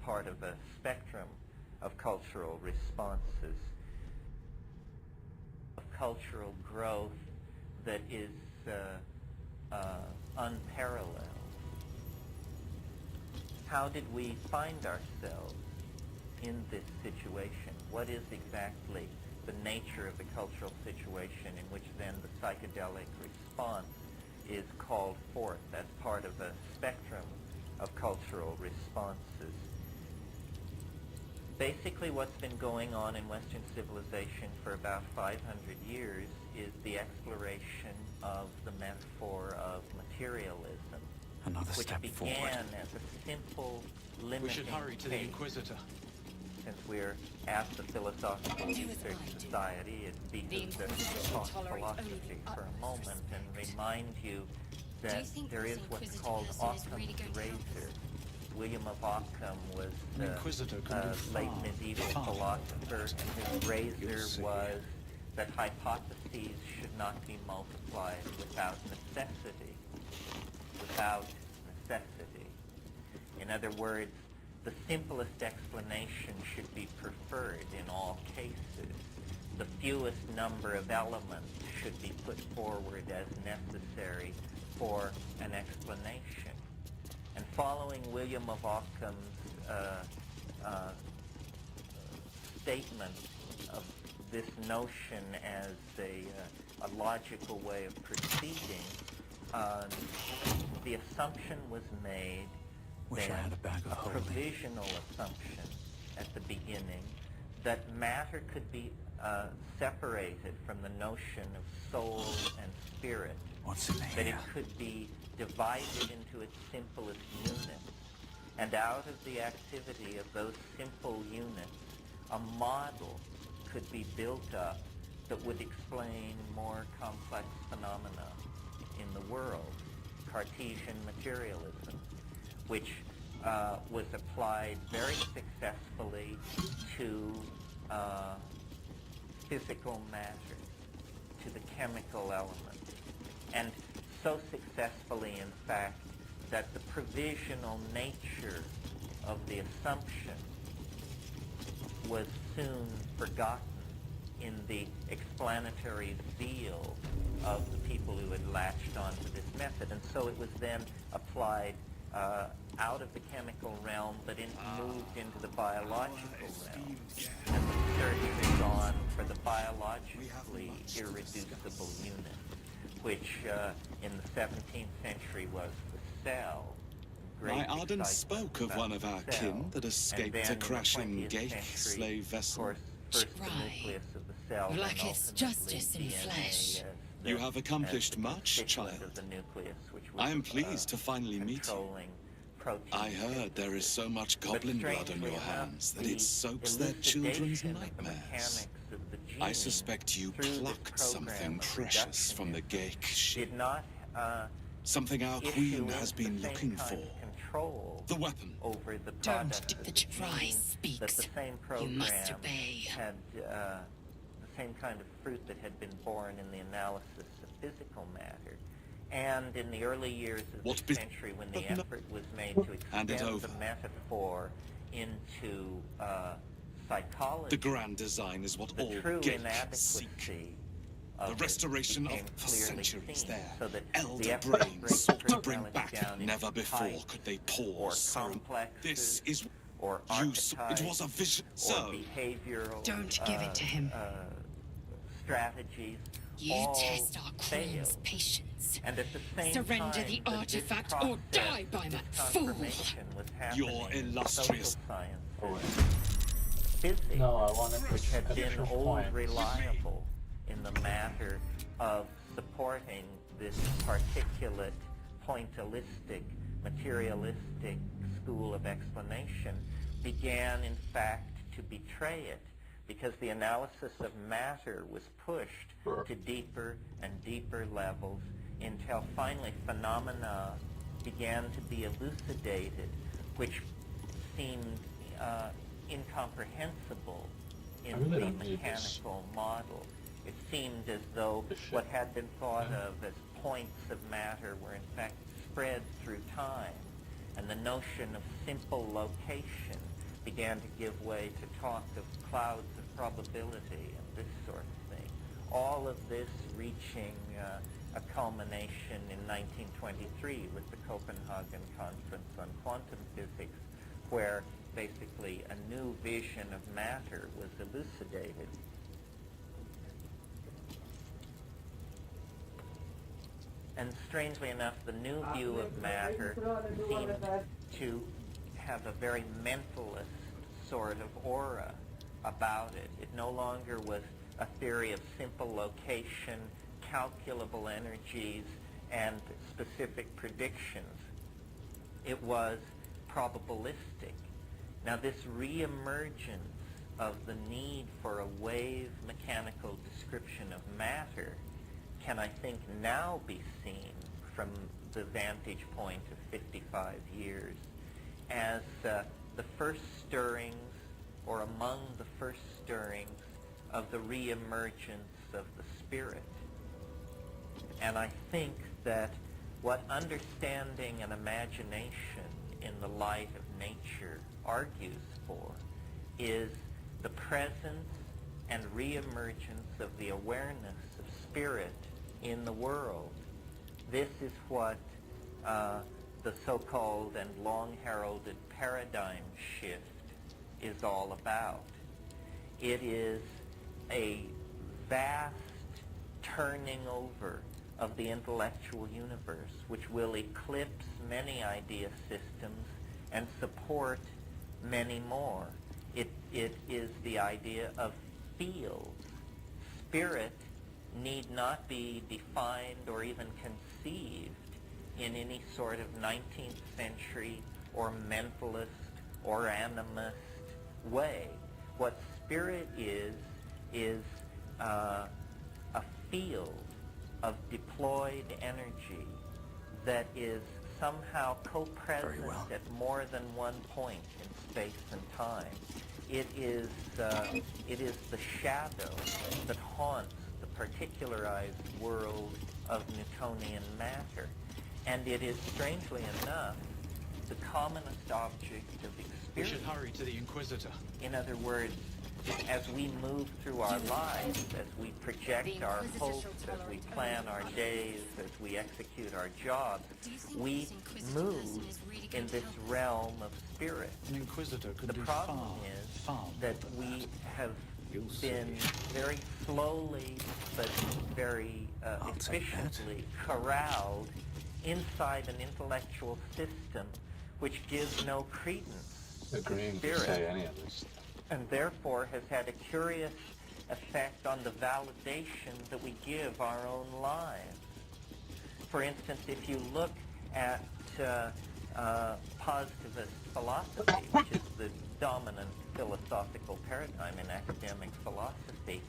part of a spectrum of cultural responses, of cultural growth that is unparalleled. How did we find ourselves in this situation? What is exactly the nature of the cultural situation in which then the psychedelic response is called forth as part of a spectrum of cultural responses? Basically, what's been going on in Western civilization for about 500 years is the exploration of the metaphor of materialism, Another which step began forward. as a simple limiting We should hurry to the case. Inquisitor. Since we're at the Philosophical Research Society, it behooves us to talk philosophy for a moment and remind you that there is what's called Occam's razor. William of Ockham was An Inquisitor can do late far, medieval far too philosopher, and his You'll razor see. was that hypotheses should not be multiplied without necessity. Without necessity. In other words, the simplest explanation should be preferred in all cases. The fewest number of elements should be put forward as necessary for an explanation. And following William of Occam's statement of this notion as a logical way of proceeding, the assumption was made, Wish I had a bag of holding. provisional assumption at the beginning, that matter could be separated from the notion of soul and spirit, What's in that it here? could be divided into its simplest units, and out of the activity of those simple units, a model could be built up that would explain more complex phenomena in the world, Cartesian materialism, which was applied very successfully to physical matter, to the chemical element, and so successfully, in fact, that the provisional nature of the assumption was soon forgotten in the explanatory zeal of the people who had latched onto this method. And so it was then applied out of the chemical realm, but moved into the biological realm. And the search is on for the biologically irreducible unit, which in the 17th century was the cell. My Arden spoke of one of our kin that escaped a crashing Geich slave vessel. First the nucleus of the cell, Blackest justice in flesh. You have accomplished much, child. I am pleased to finally meet you. I heard there is so much goblin blood on your hands that it soaks their children's nightmares. I suspect you plucked something precious from the Geich ship. Something our queen has been looking for. The weapon. Over the Don't. product The Jafrai speaks. You must obey. Had the same kind of fruit that had been born in the analysis of physical matter. And in the early years of the century, when the effort was made to extend the metaphor into psychology, the grand design is what all Geich seek. The restoration of for centuries there. So that Elder brains sought to bring back. Never before could they pause. This is or use. It was a vision, so behavioral. Don't give it to him. Strategies. You test our queen's patience. And at the same Surrender time, the artifact or die by my fool. Your illustrious physics, No, I wanted which had been additional old points. reliable in the matter of supporting this particulate, pointillistic, materialistic school of explanation, began in fact to betray it, because the analysis of matter was pushed to deeper and deeper levels until finally phenomena began to be elucidated, which seemed incomprehensible in the mechanical model. It seemed as though what had been thought of as points of matter were in fact spread through time, and the notion of simple location began to give way to talk of clouds of probability and this sort of thing. All of this reaching a culmination in 1923 with the Copenhagen Conference on Quantum Physics, where basically a new vision of matter was elucidated. And strangely enough, the new view of matter seemed to have a very mentalist sort of aura about it. It no longer was a theory of simple location, calculable energies, and specific predictions. It was probabilistic. Now, this reemergence of the need for a wave mechanical description of matter can, I think, now be seen from the vantage point of 55 years as the first stirrings, or among the first stirrings, of the reemergence of the spirit. And I think that what understanding and imagination in the light of nature argues for is the presence and reemergence of the awareness of spirit in the world. This is what the so-called and long-heralded paradigm shift is all about. It is a vast turning over of the intellectual universe, which will eclipse many idea systems and support many more. It is the idea of fields. Spirit need not be defined or even conceived in any sort of 19th century or mentalist or animist way. What spirit is a field of deployed energy that is somehow co-present at more than one point in space and time. It is the shadow that haunts the particularized world of Newtonian matter. And it is, strangely enough, the commonest object of experience. We should hurry to the Inquisitor. In other words, as we move through our lives, as we project our hopes, as we plan our days, as we execute our jobs, we move in this realm of spirit. An Inquisitor could the do problem far is that we have been very slowly but very efficiently corralled inside an intellectual system which gives no credence Agreeing to to spirit, say any of this. and therefore has had a curious effect on the validation that we give our own lives. For instance, if you look at positivist philosophy, which is the dominant philosophical paradigm in academic philosophy,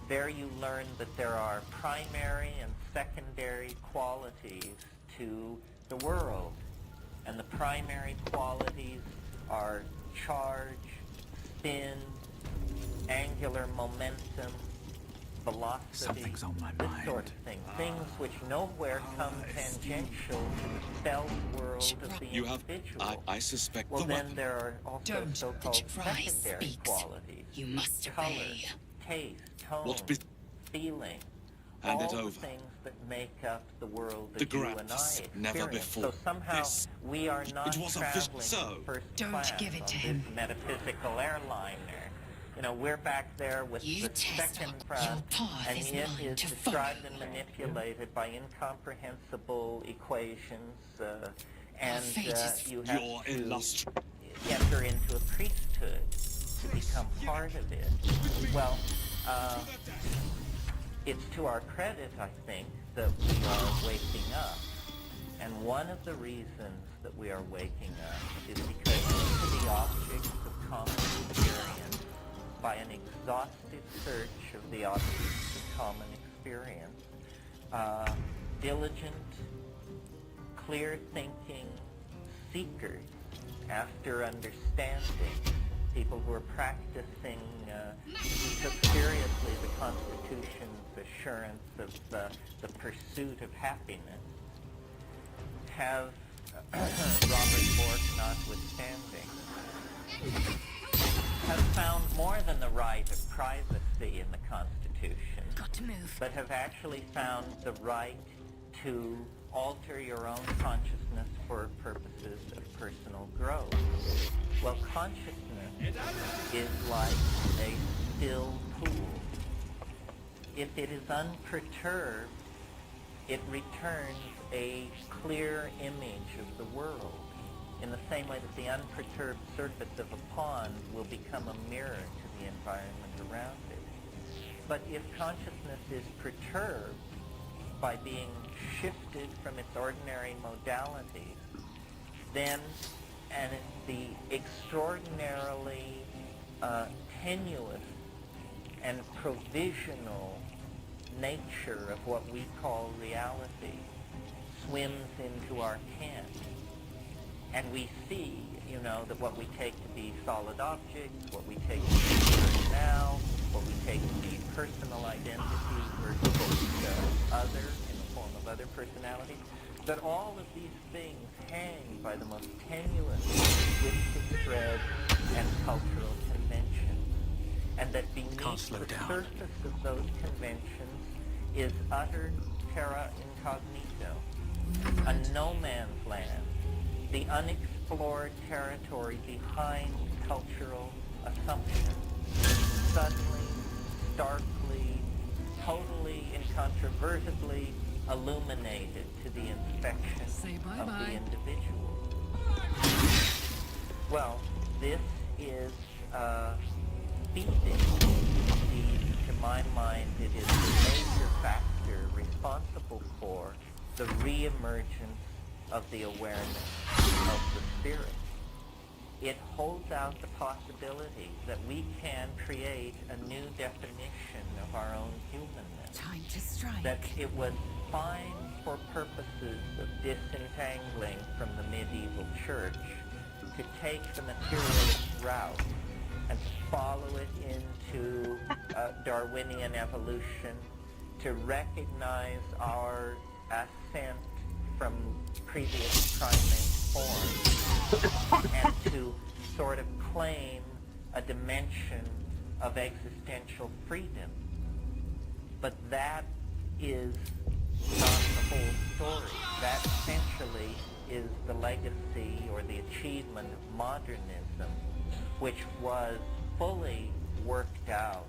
there you learn that there are primary and secondary qualities to the world. And the primary qualities are charge, spin, angular momentum, velocity, Something's on my this mind. sort of thing. Things which nowhere come tangential to the felt world of the individual. I suspect well, the then weapon. there are also Don't. so-called The try secondary speaks. qualities. You must Color, obey. taste, tone, What be- feeling. Hand all it the over. things that make up the world The that you and I graphs, experience. never before. So somehow This- we are not it was a traveling so. first Don't class give it on to this him. metaphysical airliner. You know, we're back there with You the test second what front, your path and is it mine is to described follow. and manipulated by incomprehensible equations, and fate is you have Your to illustrious. enter into a priesthood to become part of it. Well, it's to our credit, I think, that we are waking up. And one of the reasons that we are waking up is because into the objects of common experience, by an exhaustive search of the objects of common experience, diligent, clear-thinking seekers after understanding, people who are practicing, who took seriously the Constitution's assurance of the pursuit of happiness, have, Robert Bork notwithstanding, have found more than the right of privacy in the Constitution, Got to move. but have actually found the right to alter your own consciousness for purposes of personal growth. Well, consciousness is like a still pool. If it is unperturbed, it returns a clear image of the world, in the same way that the unperturbed surface of a pond will become a mirror to the environment around it. But if consciousness is perturbed by being shifted from its ordinary modalities, then the extraordinarily tenuous and provisional nature of what we call reality swims into our ken. And we see, that what we take to be solid objects, what we take to be here now, what we take to be personal identity versus other in the form of other personalities, that all of these things hang by the most tenuous, twisted thread and cultural convention. And that beneath the surface of those conventions is utter terra incognito, a no man's land, the unexplored territory behind cultural assumptions, suddenly, starkly, totally, incontrovertibly illuminated to the inspection of the individual. Well, this is feeding. To my mind, it is the major factor responsible for the re-emergence of the awareness of the spirit. It holds out the possibility that we can create a new definition of our own humanness. Time to strike. That it was fine for purposes of disentangling from the medieval church to take the materialist route and to follow it into Darwinian evolution, to recognize our ascent from previous primate forms, and to sort of claim a dimension of existential freedom. But that is not the whole story. That essentially is the legacy or the achievement of modernism, which was fully worked out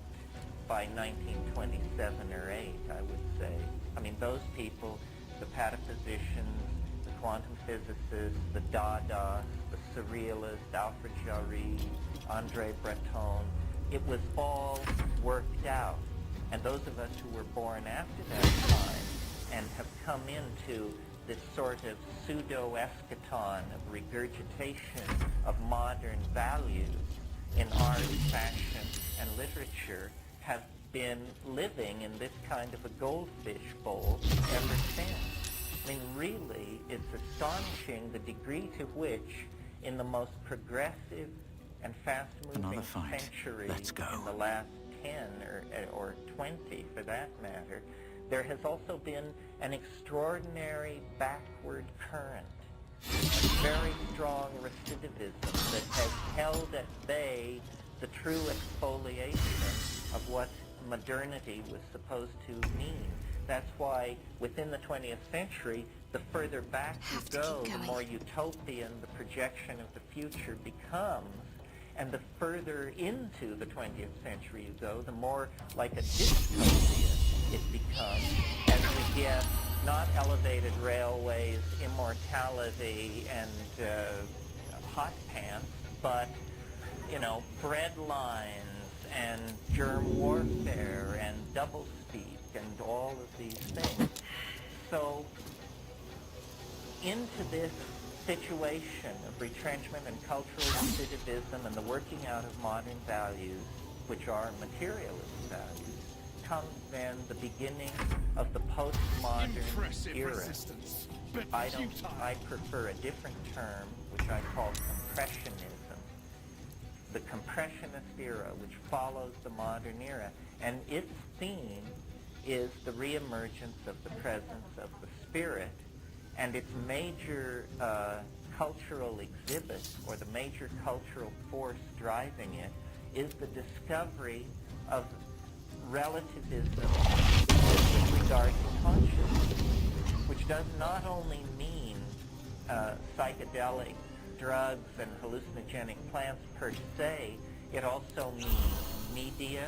by 1927 or 8, I would say. I mean, those people, the pataphysicians, the quantum physicists, the Dadaists, the Surrealists, Alfred Jarry, Andre Breton, it was all worked out. And those of us who were born after that time and have come into this sort of pseudo-eschaton of regurgitation of modern values in art, fashion, and literature have been living in this kind of a goldfish bowl ever since. I mean, really, it's astonishing the degree to which, in the most progressive and fast-moving century in the last 10 or 20, for that matter, there has also been an extraordinary backward current, a very strong recidivism that has held at bay the true exfoliation of what modernity was supposed to mean. That's why within the 20th century, the further back you go, the more utopian the projection of the future becomes. And the further into the 20th century you go, the more like a dystopia it becomes, as we get not elevated railways, immortality, and hot pants, but, bread lines and germ warfare and doublespeak and all of these things. So into this situation of retrenchment and cultural recidivism and the working out of modern values, which are materialist values, comes then the beginning of the postmodern era. I prefer a different term, which I call compressionism. The compressionist era, which follows the modern era, and its theme is the reemergence of the presence of the spirit, and its major cultural exhibit, or the major cultural force driving it, is the discovery of relativism with regard to consciousness, which does not only mean psychedelic drugs and hallucinogenic plants per se. It also means media.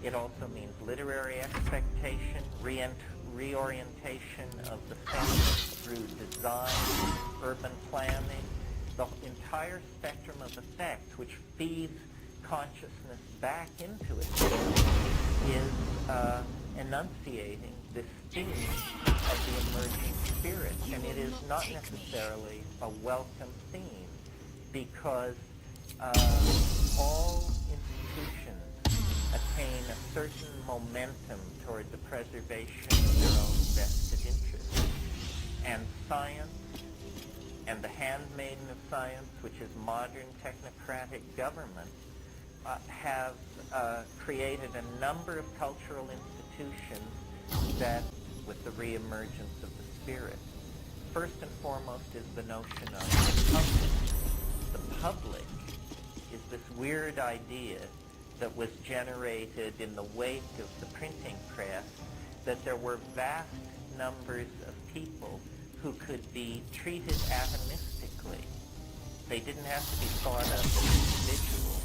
It also means literary expectation, reorientation of the senses through design, urban planning, the entire spectrum of effects which feeds consciousness back into it is enunciating this theme of the emerging spirit. And it is not necessarily a welcome theme, because all institutions attain a certain momentum toward the preservation of their own vested interests. And science, and the handmaiden of science, which is modern technocratic government, have created a number of cultural institutions that, with the reemergence of the spirit, first and foremost is the notion of the public. The public is this weird idea that was generated in the wake of the printing press, that there were vast numbers of people who could be treated atomistically. They didn't have to be thought of as individuals.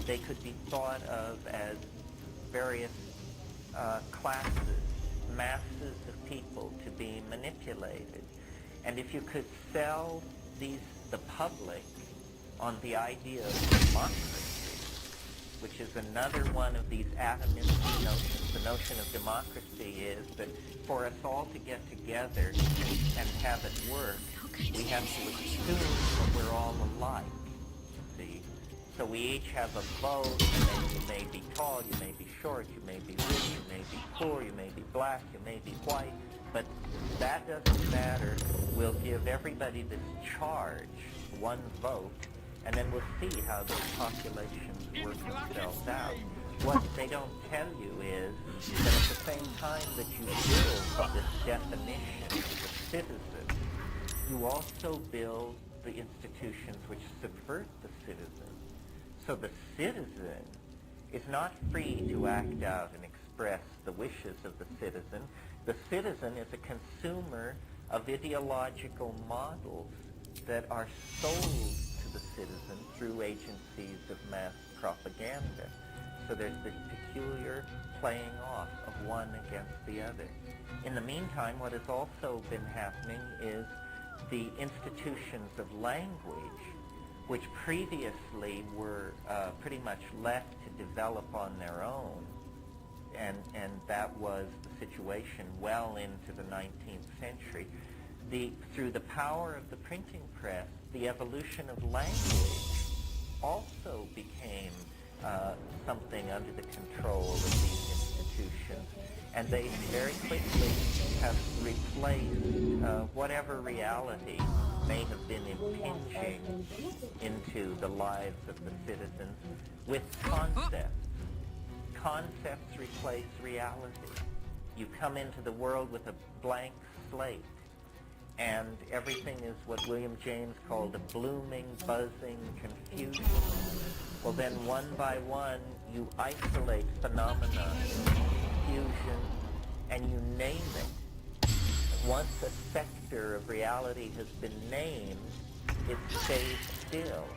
They could be thought of as various classes, masses of people to be manipulated. And if you could sell the public on the idea of democracy, which is another one of these atomistic notions. The notion of democracy is that for us all to get together and have it work, we have to assume that we're all alike, see? So we each have a vote, and you may be tall, you may be short, you may be rich, you may be poor, you may be black, you may be white, but that doesn't matter. We'll give everybody this charge, one vote, and then we'll see how those populations work themselves out. What they don't tell you is that at the same time that you build this definition of the citizen, you also build the institutions which subvert the citizen. So the citizen is not free to act out and express the wishes of the citizen. The citizen is a consumer of ideological models that are sold to the citizen through agencies of mass propaganda. So there's this peculiar playing off of one against the other. In the meantime, what has also been happening is the institutions of language, which previously were pretty much left to develop on their own, and that was the situation well into the 19th century. Through the power of the printing press, the evolution of language also became something under the control of these institutions, and they very quickly have replaced whatever reality may have been impinging into the lives of the citizens with concepts. Concepts replace reality. You come into the world with a blank slate, and everything is what William James called a blooming, buzzing confusion. Well, then one by one, you isolate phenomena, confusion, and you name it. Once a sector of reality has been named, it stays still.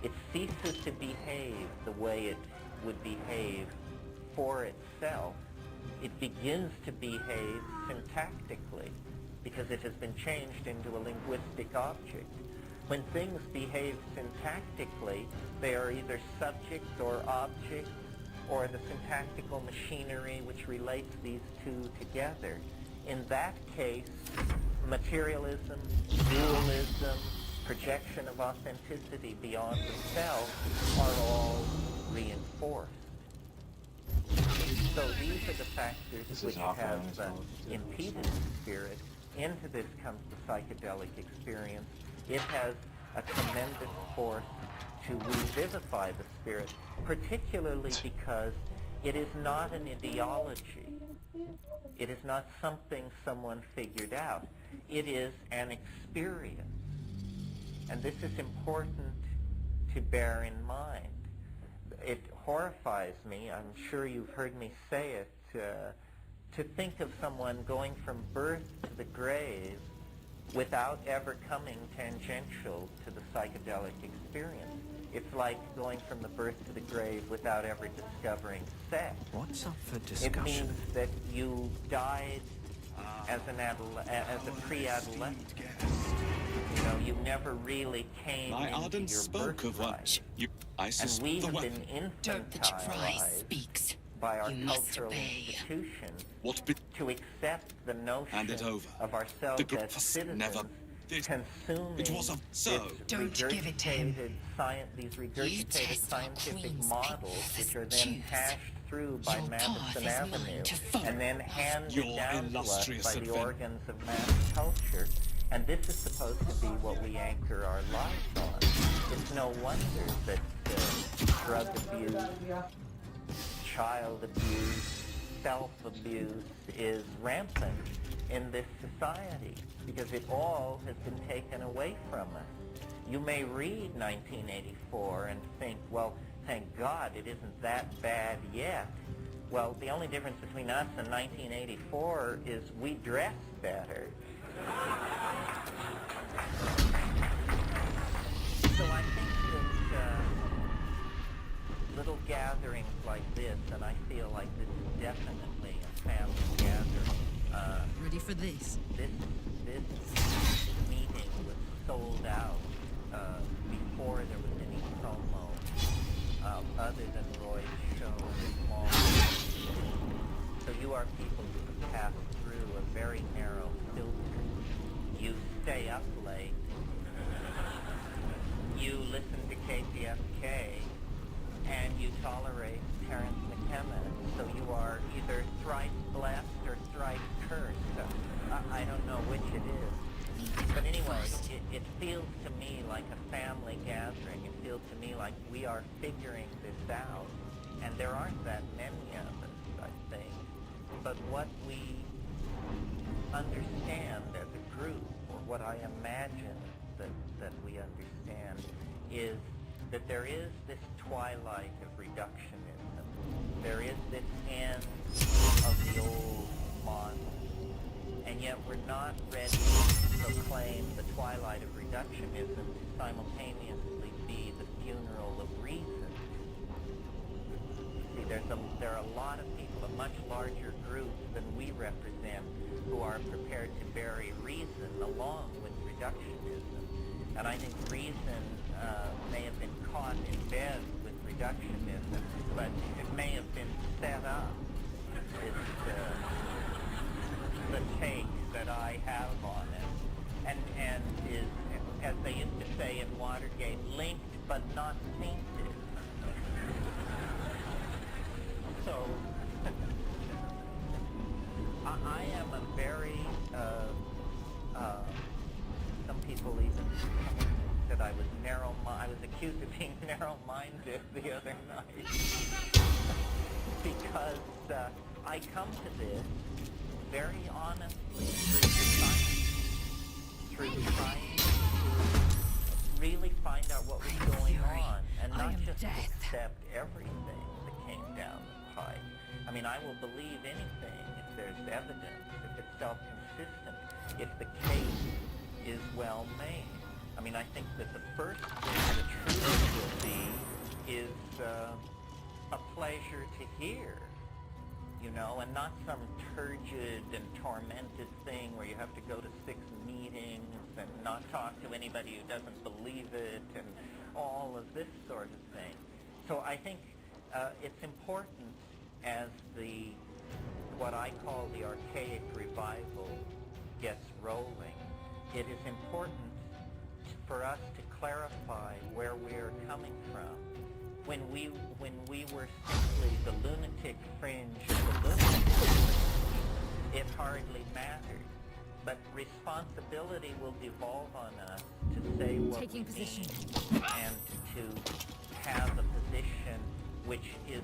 It ceases to behave the way it would behave for itself. It begins to behave syntactically, because it has been changed into a linguistic object. When things behave syntactically, they are either subject or object, or the syntactical machinery which relates these two together. In that case, materialism, dualism, projection of authenticity beyond the self are all reinforced. So these are the factors which have impeded the spirit. Into this comes the psychedelic experience. It has a tremendous force to revivify the spirit, particularly because it is not an ideology. It is not something someone figured out. It is an experience. And this is important to bear in mind. It horrifies me, I'm sure you've heard me say it, to think of someone going from birth to the grave without ever coming tangential to the psychedelic experience. It's like going from the birth to the grave without ever discovering sex. What's up for discussion? It means that you died as a pre-adolescent. You know, you never really came My into Arden your spoke of birthright. what you... I And suspect we the have weapon. been Don't the Jabrai infantilized speaks. by our You must cultural obey. institutions What be... to accept the notion Hand it over. of ourselves The as citizens, never did. consuming It was a... So... this Don't give it to him. these You regurgitated test our scientific queen's models, picks which are as then Jews. hashed through by Your Madison path is Avenue mine to follow. and then handed Your down to us illustrious by the advent- organs of mass culture. And this is supposed to be what we anchor our lives on. It's no wonder that drug abuse, child abuse, self-abuse is rampant in this society because it all has been taken away from us. You may read 1984 and think, well, thank God it isn't that bad yet. Well, the only difference between us and 1984 is we dress better. So I think that little gatherings like this, and I feel like this is definitely a family gathering. Ready for this? This meeting was sold out before there was any promo, other than Roy's show. So you are people who have passed through a very narrow filter. You stay up late. You listen to KPFK, and you tolerate Terence McKenna. So you are either thrice blessed or thrice cursed. I don't know which it is. But anyway, it feels to me like a family gathering. It feels to me like we are figuring this out. And there aren't that many of us, I think. But what we understand as a group, or what I imagine that we understand, is that there is this twilight of reductionism. There is this end of the old model. And yet we're not ready to proclaim the twilight of reductionism to simultaneously be the funeral of reason. See, there are a lot of people, a much larger group than we represent, who are prepared to bury reason along with reductionism. And I think reason may have been caught in bed with reductionism, but it may have been set up. It's the take that I have on it, and is, as they used to say in Watergate, linked but not tainted. So I am a very, some people even said I was I was accused of being narrow-minded the other night because I come to this very honestly through trying to really find out what was going on and not just accept everything that came down the pipe. I mean, I will believe anything if there's evidence, if it's self-consistent, if the case is well made. I mean, I think that the first thing the truth will be is a pleasure to hear, you know, and not some turgid and tormented thing where you have to go to 6 meetings and not talk to anybody who doesn't believe it and all of this sort of thing. So I think it's important as what I call the archaic revival gets rolling. It is important for us to clarify where we're coming from. When we were simply the lunatic fringe of the lunatic fringe, it hardly mattered. But responsibility will devolve on us to say what we mean and to have a position which is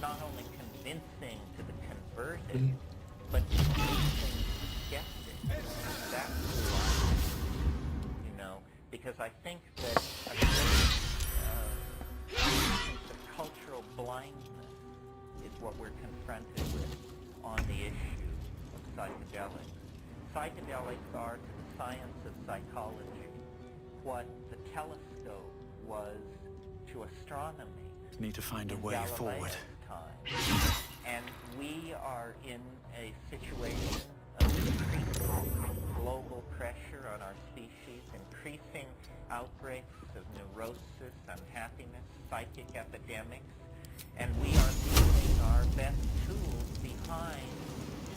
not only convincing to the converted, but convincing skeptics. That's who I am. because I think that a great instance of cultural blindness is what we're confronted with on the issue of psychedelics. Psychedelics are to the science of psychology what the telescope was to astronomy. Need to find a way Galileo's forward. Time. And we are in a situation of increasing global pressure on our species, increasing outbreaks of neurosis, unhappiness, psychic epidemics, and we are leaving our best tools behind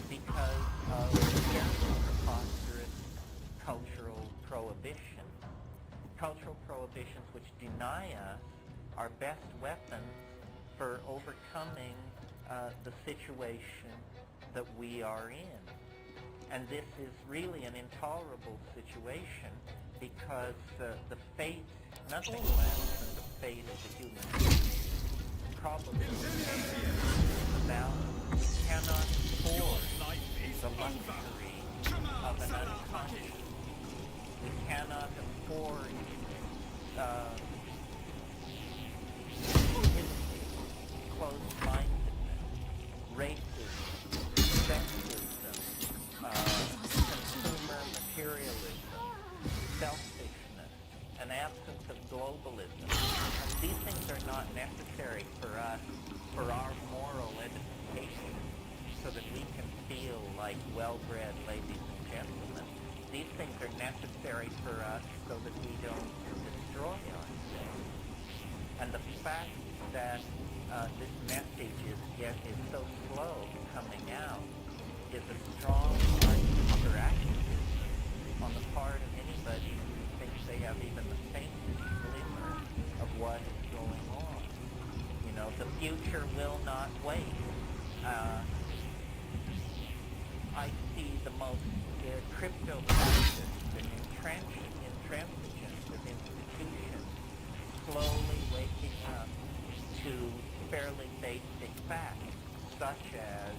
because of very preposterous cultural prohibitions. Cultural prohibitions which deny us our best weapons for overcoming the situation that we are in. And this is really an intolerable situation because the fate, nothing less than the fate of the human species, probably the balance. We cannot afford the luxury of an unconscious. We cannot afford closed-mindedness, racism, sexism, consumer materialism, selfishness, an absence of globalism. And these things are not necessary for us, for our moral edification, so that we can feel like well-bred ladies and gentlemen. These things are necessary for us so that we don't destroy ourselves. And the fact that this message is so slow coming out is a strong argument for activism on the part of anybody who thinks they have even the faintest glimmer of what is going on. You know, the future will not wait. I see the most crypto-fascist and intransigent of institutions slowly waking up to fairly basic facts, such as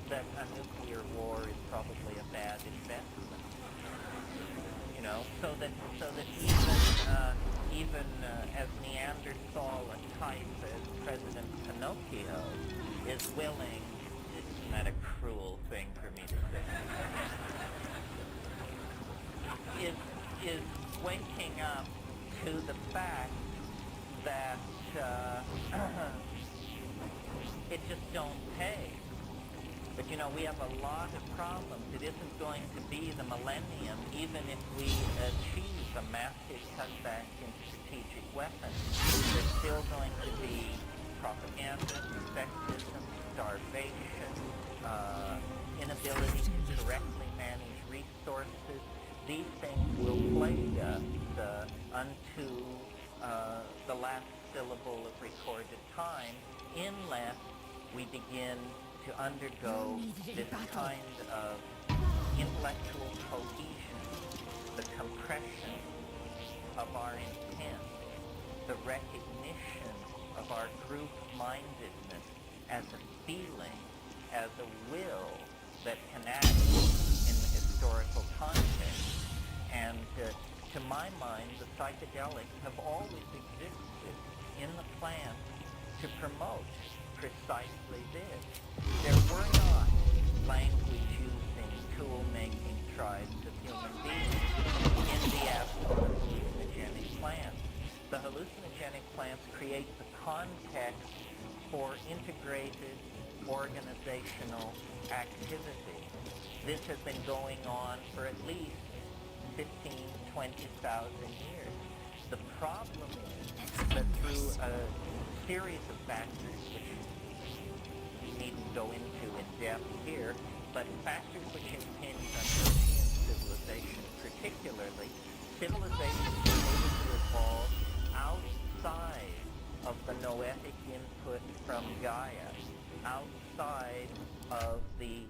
that a nuclear war is probably a bad investment. You know, so that even as Neanderthal a type as President Pinocchio is willing, isn't that a cruel thing for me to say? Is waking up to the fact that it just don't pay. But you know, we have a lot of problems. It isn't going to be the millennium, even if we achieve a massive cutback in strategic weapons. There's still going to be propaganda, sexism, starvation, inability to correctly manage resources. These things will plague us unto the last syllable of recorded time, unless we begin to undergo this kind of intellectual cohesion, the compression of our intent, the recognition of our group-mindedness as a feeling, as a will that can act in the historical context. And to my mind, the psychedelics have always existed in the plant to promote precisely this. There were not language-using, tool-making tribes of human beings in the absence of hallucinogenic plants. The hallucinogenic plants create the context for integrated organizational activity. This has been going on for at least 15, 20,000 years. The problem is that through a series of factors, which we needn't go into in depth here, but factors which impinge on European civilization particularly, civilization is able to evolve outside of the noetic input from Gaia, outside of the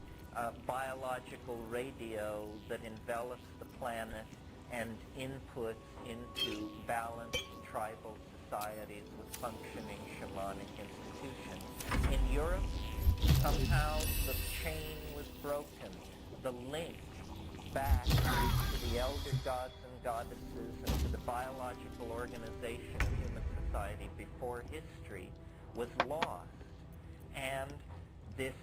biological radio that envelops the planet and inputs into balanced tribal societies with functioning shamanic institutions. In Europe, somehow the chain was broken. The link back to the elder gods and goddesses and to the biological organization of human society before history was lost. And this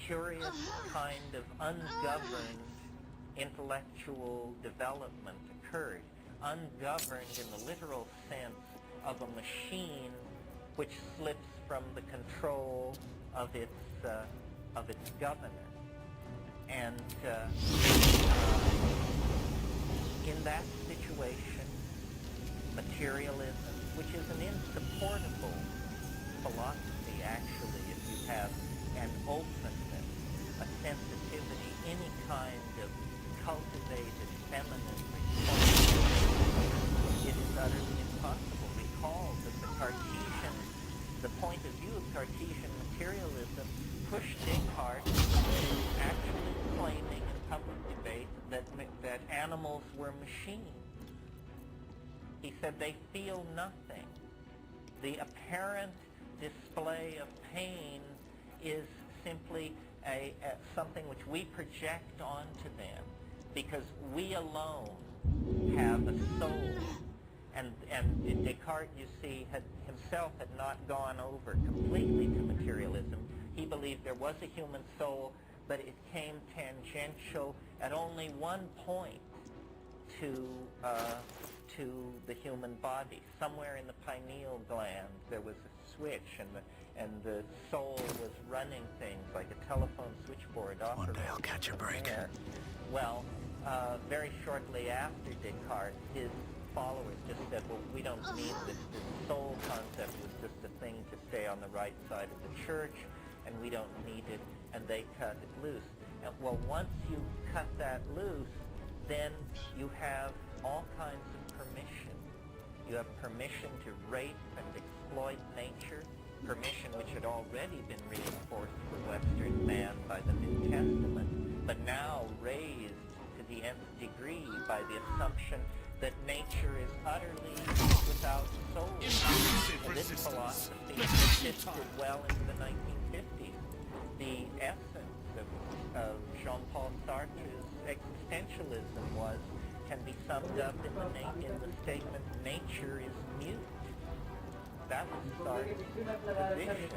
curious kind of ungoverned intellectual development occurred, ungoverned in the literal sense of a machine which slips from the control of its governor. And in that situation, materialism, which is an insupportable philosophy actually, if you have an openness, a sensitivity, any kind of cultivated feminine response, it is utterly impossible. Recall that the point of view of Cartesian materialism pushed Descartes to actually claiming in public debate that animals were machines. He said they feel nothing. The apparent display of pain is simply something which we project onto them, because we alone have a soul. And Descartes, you see, himself had not gone over completely to materialism. He believed there was a human soul, but it came tangential at only one point to the human body. Somewhere in the pineal gland there was a switch, and the soul was running things like a telephone switchboard operating. One day I'll catch a break. There. Well, very shortly after Descartes, his followers just said, well, we don't need this. This soul concept was just a thing to stay on the right side of the church, and we don't need it, and they cut it loose. And, well, once you cut that loose, then you have all kinds of permission. You have permission to rape and exploit nature, permission which had already been reinforced for Western man by the New Testament, but now raised to the nth degree by the assumption that nature is utterly without soul. And this philosophy persisted well into the 1950s. The essence of Jean-Paul Sartre's existentialism can be summed up in the statement, nature is mute. That was Sartre's position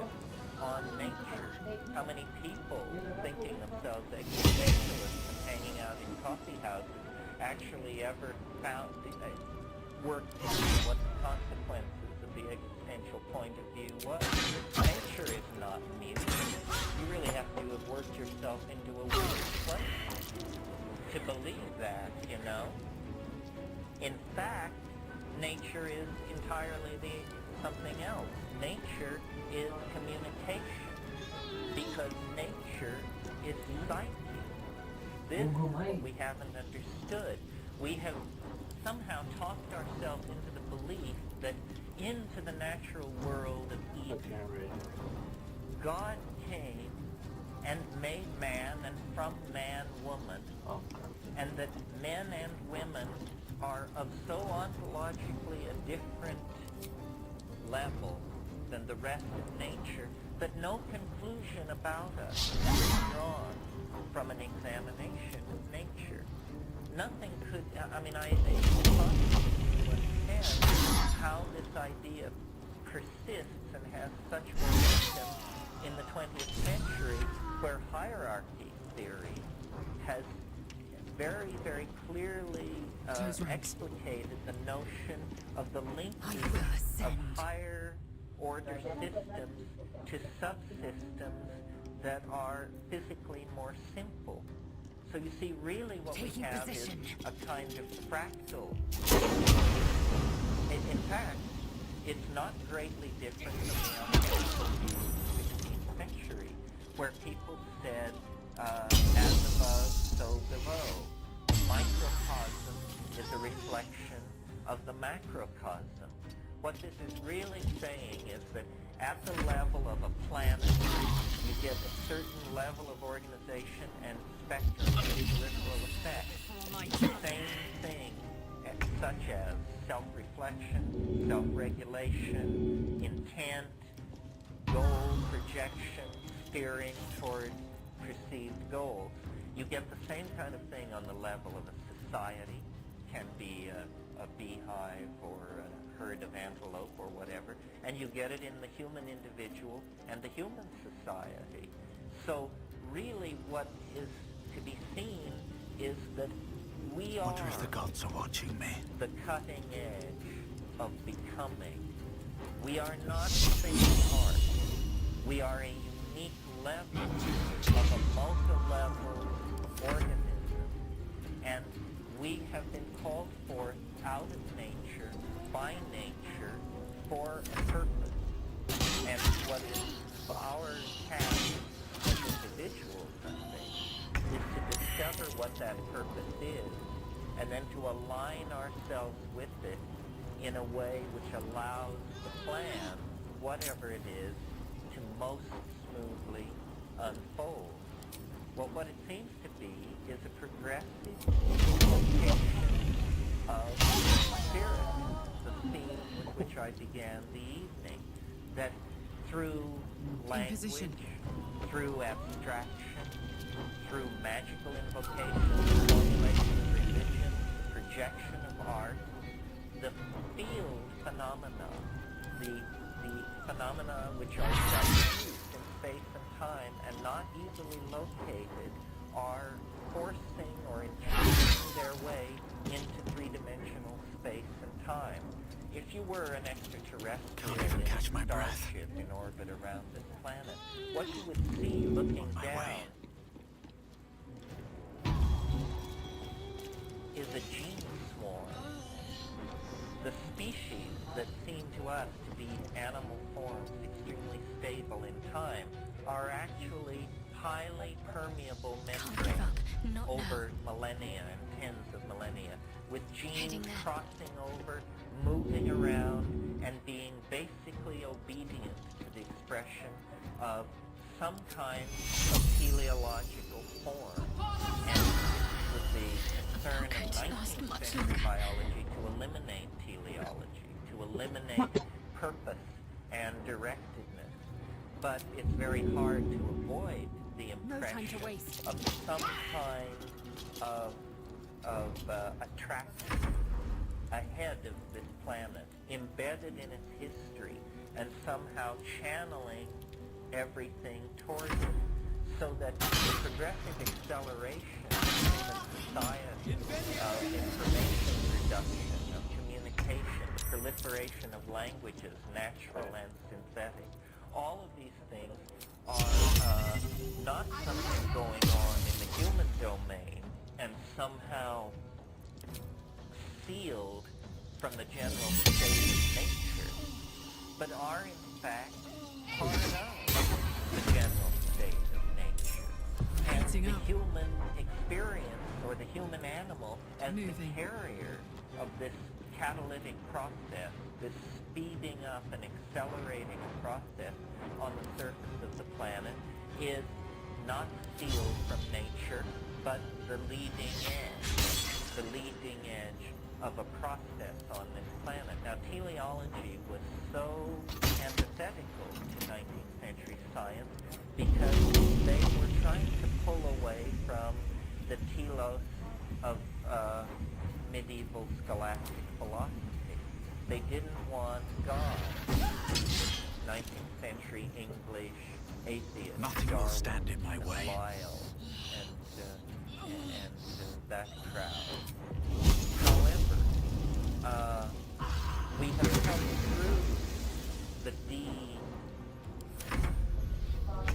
on nature. How many people thinking themselves existentialists and hanging out in coffee houses actually ever worked out what the consequences of the existential point of view was? Nature is not mute. You really have to have worked yourself into a weird place to believe that, you know. In fact, nature is entirely something else. Nature is communication, because nature is psyche. This is what we haven't understood. We have somehow talked ourselves into the belief that into the natural world of Eden, God came and made man, and from man woman, and that men and women are of so ontologically a different level than the rest of nature that no conclusion about us is drawn from an examination of nature. Nothing could, it's impossible to understand how this idea persists and has such momentum in the 20th century, where hierarchy theory has very, very clearly explicated the notion of the linkage of higher order systems to subsystems that are physically more simple. So you see, really what we have is a kind of fractal. In fact, it's not greatly different from the unethical view of the 16th century, where people said, as above, so below. The microcosm is a reflection of the macrocosm. What this is really saying is that at the level of a planet, you get a certain level of organization and spectrum of peripheral effects. The same thing, such as self-reflection, self-regulation, intent, goal projection, steering toward perceived goals. You get the same kind of thing on the level of a society, can be a beehive or a herd of antelope or whatever, and you get it in the human individual and the human society. So really what is to be seen is that we are Wonder if the gods are watching me. the cutting edge of becoming. We are not single part. We are a unique level of a multi-level organism, and we have been called forth out of nature, by nature, for a purpose. And what is our task as individuals, I think, is to discover what that purpose is, and then to align ourselves with it in a way which allows the plan, whatever it is, to most smoothly unfold. Well, what it seems to be is a progressive invocation of spirit, the theme with which I began the evening, that through language, through abstraction, through magical invocation, formulation of religion, projection of art, the field phenomena, the phenomena which are diffused in space and time and not easily located, are forcing or intruding their way into three-dimensional space and time. If you were an extraterrestrial in a starship in orbit around this planet, what you would see looking down is a gene swarm. The species that seem to us to be animal forms, extremely stable in time, are actually highly permeable membranes over millennia and tens of millennia, with genes crossing over, moving around, and being basically obedient to the expression of some kind of teleological form. And it was the concern of 19th century biology to eliminate teleology, to eliminate purpose and directedness. But it's very hard to avoid the impression of some kind of attraction ahead of this planet, embedded in its history, and somehow channeling everything toward it, so that the progressive acceleration in human society of information production, of communication, the proliferation of languages, natural and synthetic, all of these things are not something going on in the human domain and somehow sealed from the general state of nature, but are in fact part of the general state of nature. And the human experience, or the human animal, as the carrier of this catalytic process, this speeding up and accelerating a process on the surface of the planet, is not sealed from nature, but the leading edge of a process on this planet. Now, teleology was so antithetical to 19th century science because they were trying to pull away from the telos of medieval scholastic philosophy. They didn't want God. 19th century English atheists, Nothing will stand in my way. Lyle, and that crowd. However, we have come through the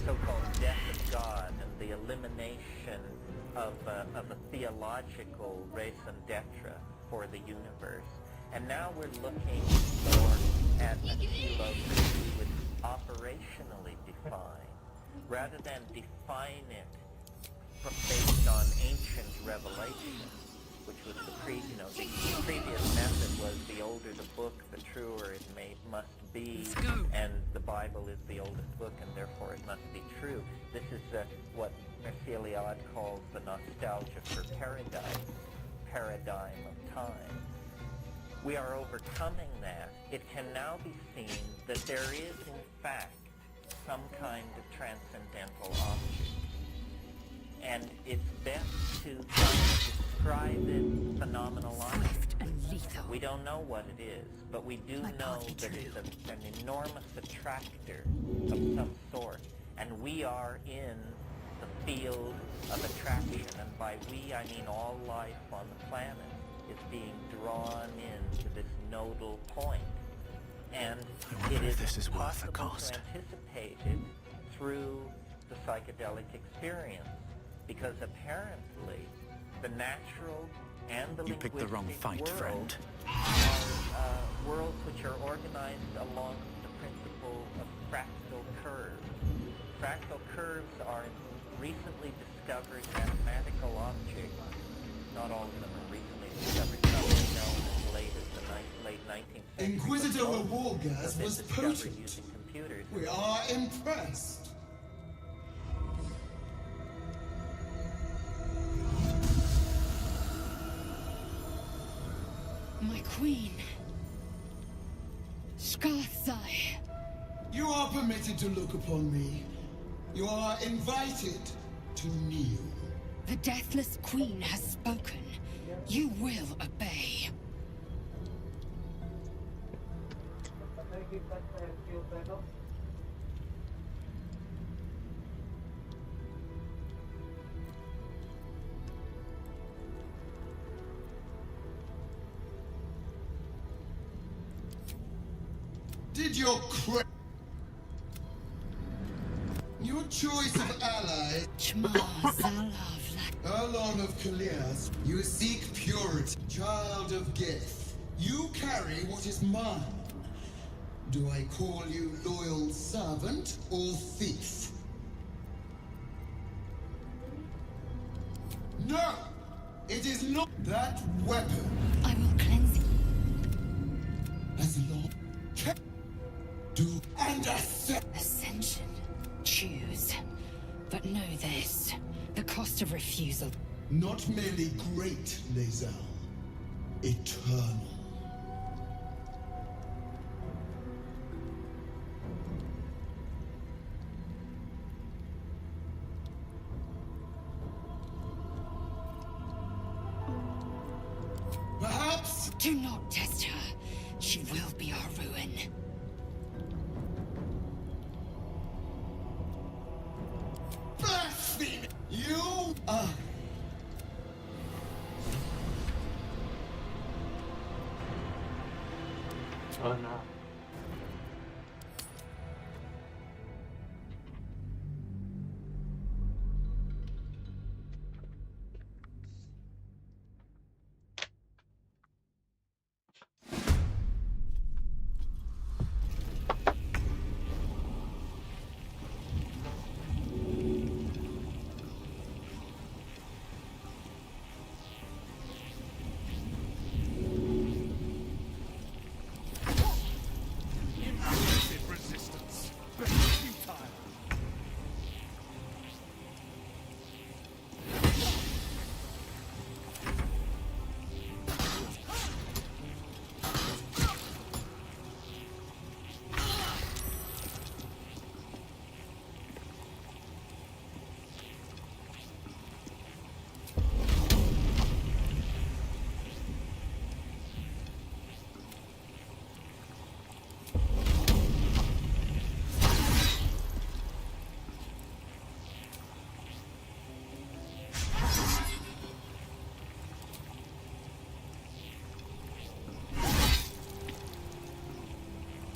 so-called death of God and the elimination of a theological raison d'etre for the universe. And now we're looking more at a telos that we would operationally define, rather than define it based on ancient revelation, which was the previous method was the older the book, the truer it must be, and the Bible is the oldest book, and therefore it must be true. This is what Mircea Eliade calls the nostalgia for paradigm of time. We are overcoming that. It can now be seen that there is, in fact, some kind of transcendental object. And it's best to describe it phenomenologically lethal. We don't know what it is, but we do Might know not be that true. it's an enormous attractor of some sort, and we are in the field of attraction, and by we I mean all life on the planet is being drawn into this nodal point. And I wonder it if is this is worth the possible cost. to anticipate it through the psychedelic experience, because apparently the natural and the You picked the wrong linguistic fight, world friend. are worlds which are organized along the principle of fractal curves. Fractal curves are recently discovered mathematical objects. Not all of them are recently discovered. Some we know as late as the late 19th century. Inquisitor but most Wargas have been was discovered potent. using computers. We are impressed. My queen. Skarsai. You are permitted to look upon me. You are invited to kneel. The deathless queen has spoken. You will obey. Did your your choice of allies, Chma Zalav Erlon of Kalias, you seek purity, child of Gith. You carry what is mine. Do I call you loyal servant or thief? No! It is not that weapon. I will cleanse you. As long do and accept. Ascension. Choose. But know this. The cost of refusal. Not merely great, Lazal. Eternal. Perhaps Do not test her. She will be our ruin. blasphemy. You are. Oh no. Impressive resistance. But futile.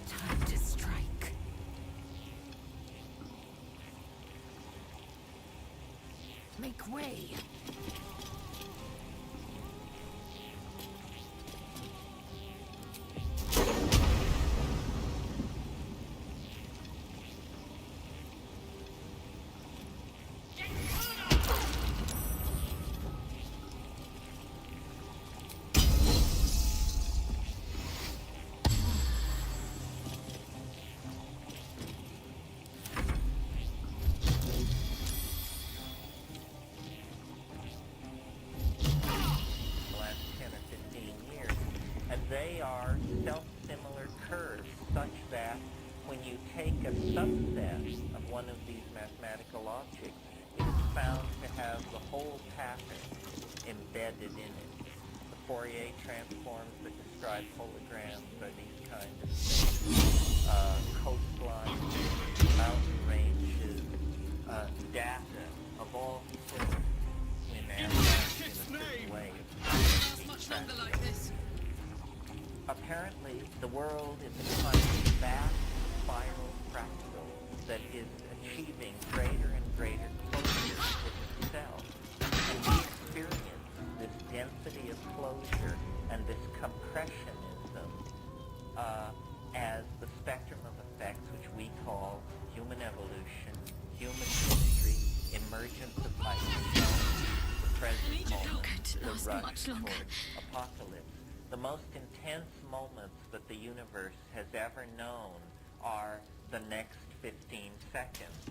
Time to strike. Make way. The last 10 or 15 years. And they are self-similar curves such that when you take a subset of one of these mathematical objects, it is found to have the whole pattern embedded in it. The Fourier transforms that describe holograms are these kind of things. Coastlines, mountain ranges, data of all sorts in analyzed in a certain way. Much longer like this. Apparently, the world is a kind of vast spiral fractal that is achieving greater and greater closure with itself. And we experience this density of closure and this compressionism as the spectrum of effects which we call human evolution, human history, emergence of life itself, the present moment, the rush toward apocalypse. The most intense moments that the universe has ever known are the next 15 seconds.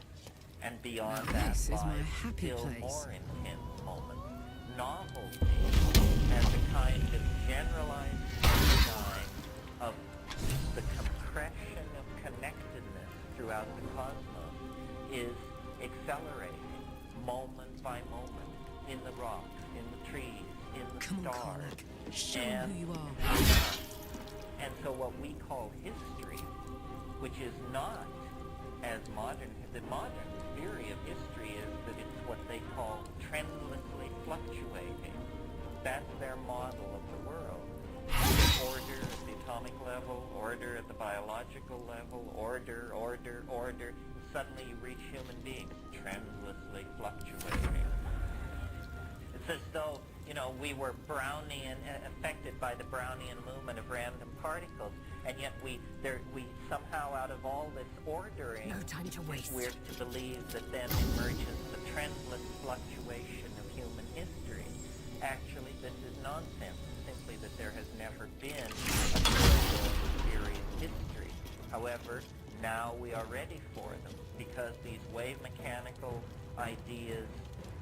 And beyond that lies still more intense moments. Novelty as a kind of generalized paradigm of the compression of connectedness throughout the cosmos is accelerating moment by moment in the rocks, in the trees, in the stars. Show them who you are. And so what we call history, which is not as modern, the modern theory of history is that it's what they call trendlessly fluctuating. That's their model of the world. Order at the atomic level, order at the biological level, order, and suddenly you reach human beings, trendlessly fluctuating. It's as though, we were Brownian, affected by the Brownian movement of random particles, and yet we somehow, out of all this ordering, no time to waste. We're to believe that then emerges the trendless fluctuation of human history. Actually, this is nonsense. It's simply that there has never been a theory of history. However, now we are ready for them, because these wave mechanical ideas,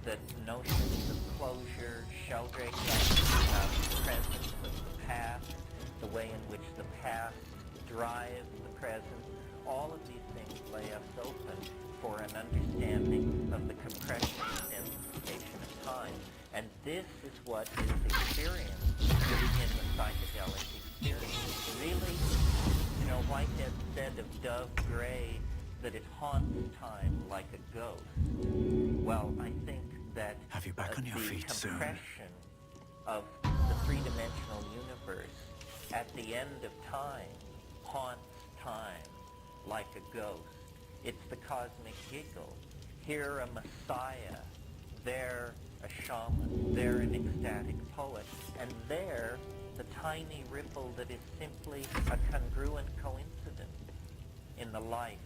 that notions of closure, Sheldrake about the presence of the past, the way in which the past drives the present, all of these things lay us open for an understanding of the compression and densification of time. And this is what is experienced in the psychedelic experience. Really, Whitehead said of Dove Gray that it haunts time like a ghost. Well, I think that Have you back on your feet soon? The compression of the three-dimensional universe at the end of time haunts time like a ghost. It's the cosmic giggle. Here a messiah, there a shaman, there an ecstatic poet, and there the tiny ripple that is simply a congruent coincidence in the life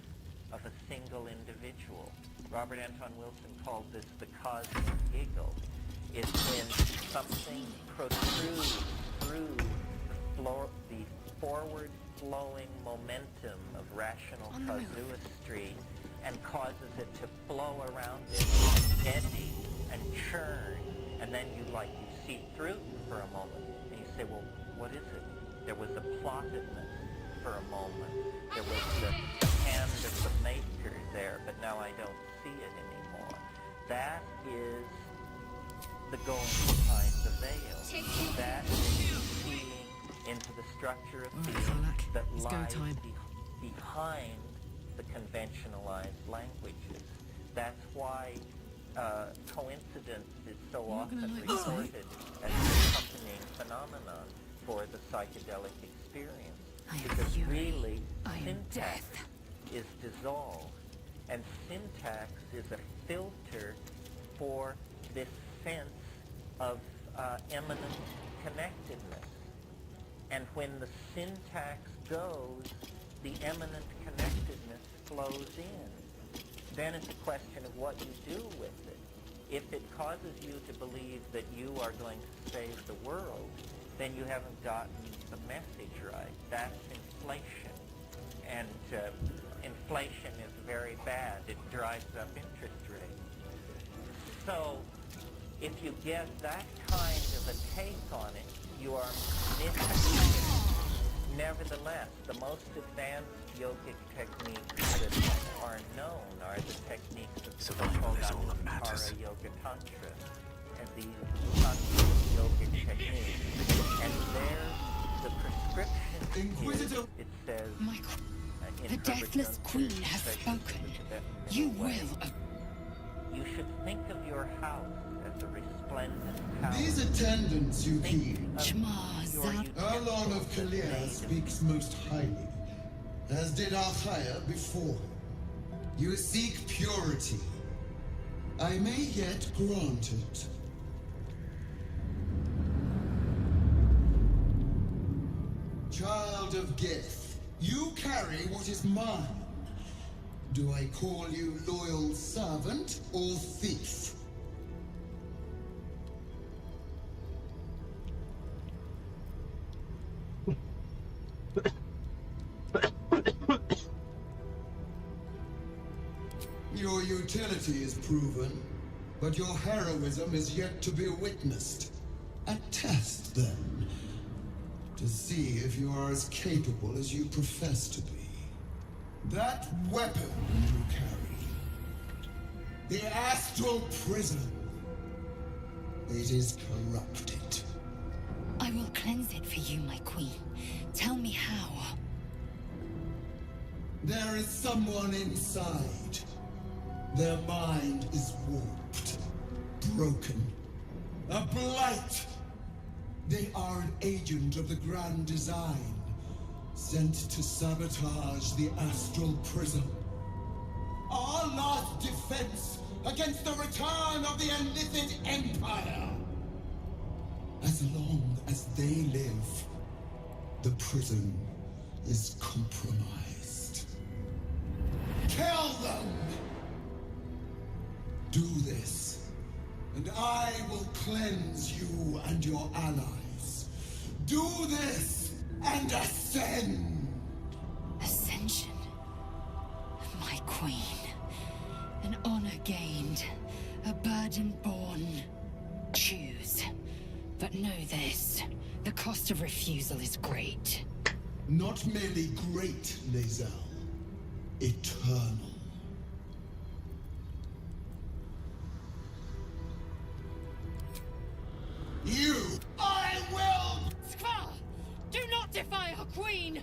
of a single individual. Robert Anton Wilson called this the cosmic giggle. It's when something protrudes through the forward-flowing momentum of rational casuistry and causes it to flow around it, eddy and churn, and then you see through for a moment, and you say, well, what is it? There was a plottedness for a moment. There was the hand of the maker there, but now I don't see it anymore. That is the going behind the veil. That is seeing into the structure of being that lies behind the conventionalized languages. That's why coincidence is so often reported as an accompanying phenomenon for the psychedelic experience. Because really, syntax is dissolved, and syntax is a filter for this sense of eminent connectedness. And when the syntax goes, the eminent connectedness flows in. Then it's a question of what you do with it. If it causes you to believe that you are going to save the world, then you haven't gotten the message right. That's inflation. And inflation is very bad. It drives up interest rates. So if you get that kind of a take on it, you are misleading. Nevertheless, the most advanced yogic techniques that are known are the techniques of survival is all that matters. Yoga Tantra. And these yogic techniques It says, The deathless queen has spoken. You will. You should think of your house as a resplendent tower. These attendants you keep. Shmazat. of Kalir speaks most highly, as did Althaya before. You seek purity. I may yet grant it. Child of Gith, you carry what is mine. Do I call you loyal servant or thief? Your utility is proven, but your heroism is yet to be witnessed. A test, then, to see if you are as capable as you profess to be. That weapon you carry, the astral prism, it is corrupted. I will cleanse it for you, my queen. Tell me how. There is someone inside. Their mind is warped, broken, a blight. They are an agent of the Grand Design, sent to sabotage the astral prism. Our last defense against the return of the Illithid Empire. As long as they live, the prism is compromised. Kill them! Do this, and I will cleanse you and your allies. Do this, and ascend! Ascension. My queen. An honor gained. A burden borne. Choose. But know this. The cost of refusal is great. Not merely great, Lae'zel. Eternal. You! I will! Skvar! Do not defy her queen!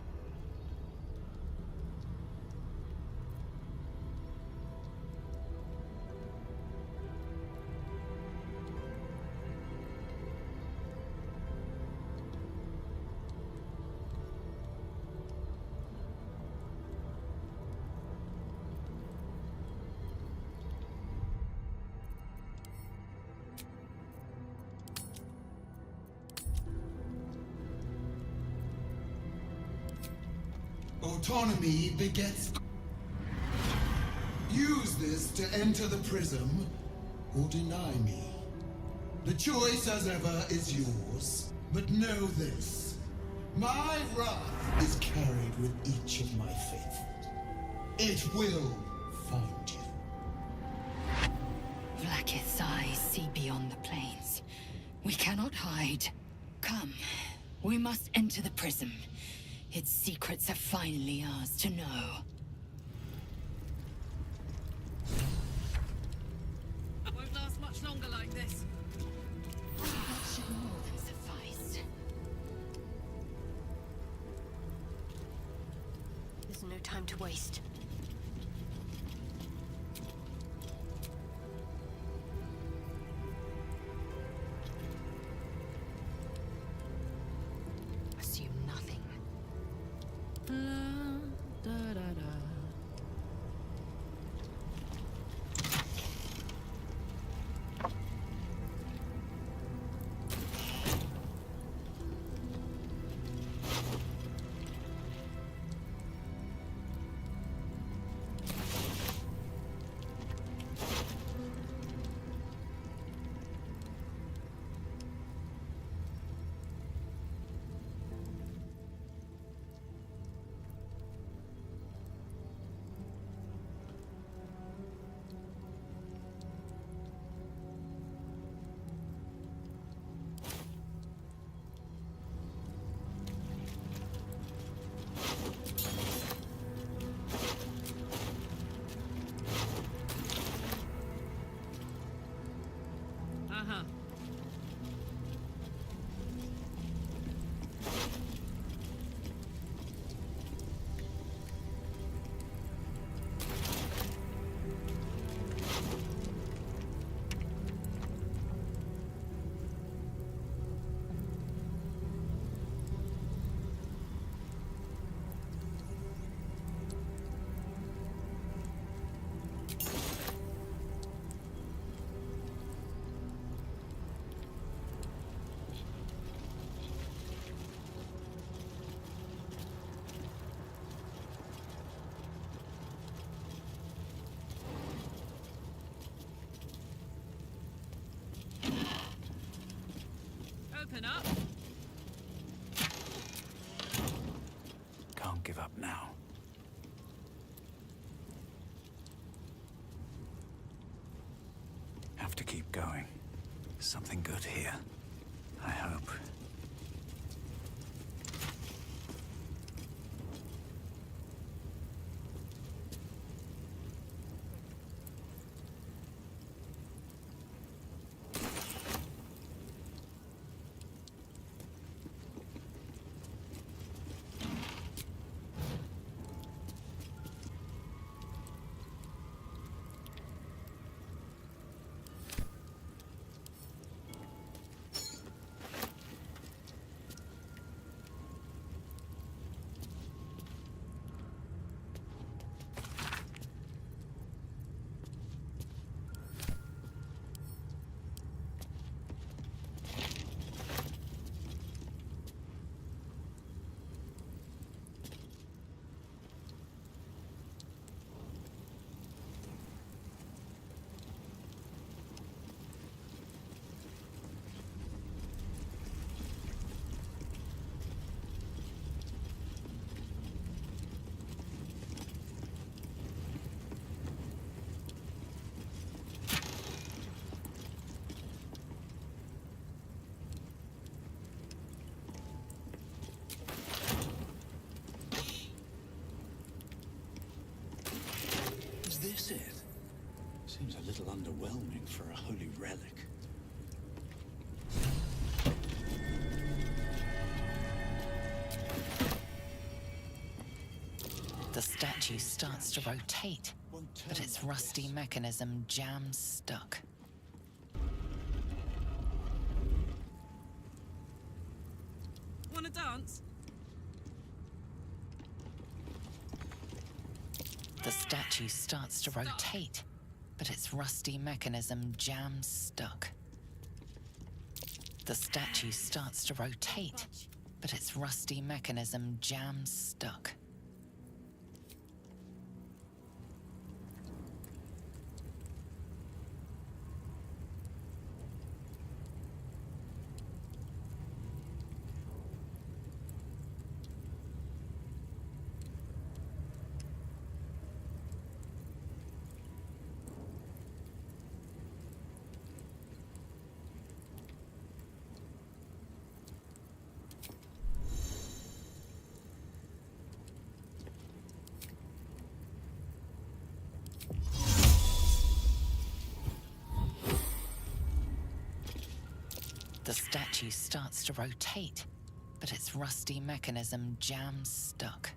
Autonomy begets... Use this to enter the prism, or deny me. The choice, as ever, is yours. But know this. My wrath is carried with each of my faithful. It will find you. Vlaakith's eyes see beyond the plains. We cannot hide. Come, we must enter the prism. Its secrets are finally ours to know. I won't last much longer like this. That should more than suffice. There's no time to waste. Assume nothing. weapon up. Can't give up now. Have to keep going. Something good here. I hope. Is this it? Seems a little underwhelming for a holy relic. The statue starts to rotate, but its rusty mechanism jams stuck. Wanna dance? The statue starts to rotate, but its rusty mechanism jams stuck. The statue starts to rotate, but its rusty mechanism jams stuck. The statue starts to rotate, but its rusty mechanism jams stuck.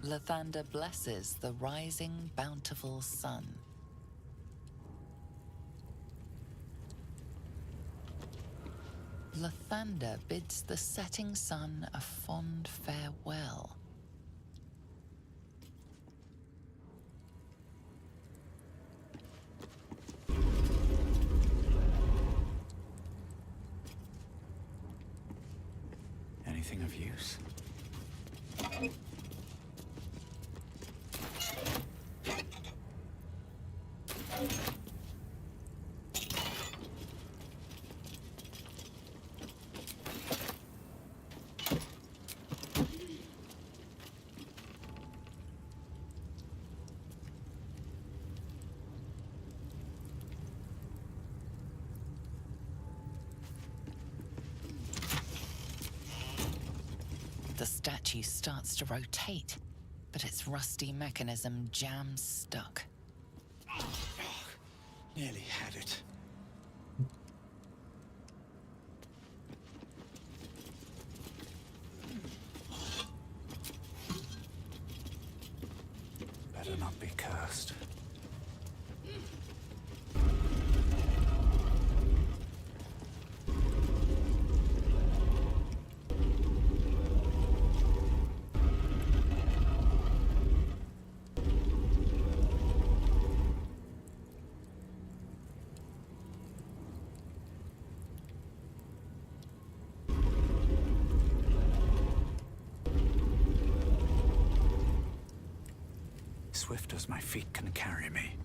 Lathander blesses the rising, bountiful sun. Lathander bids the setting sun a fond farewell. Anything of use? The statue starts to rotate, but its rusty mechanism jams stuck. Nearly had it. Better not be cursed. swift as my feet can carry me.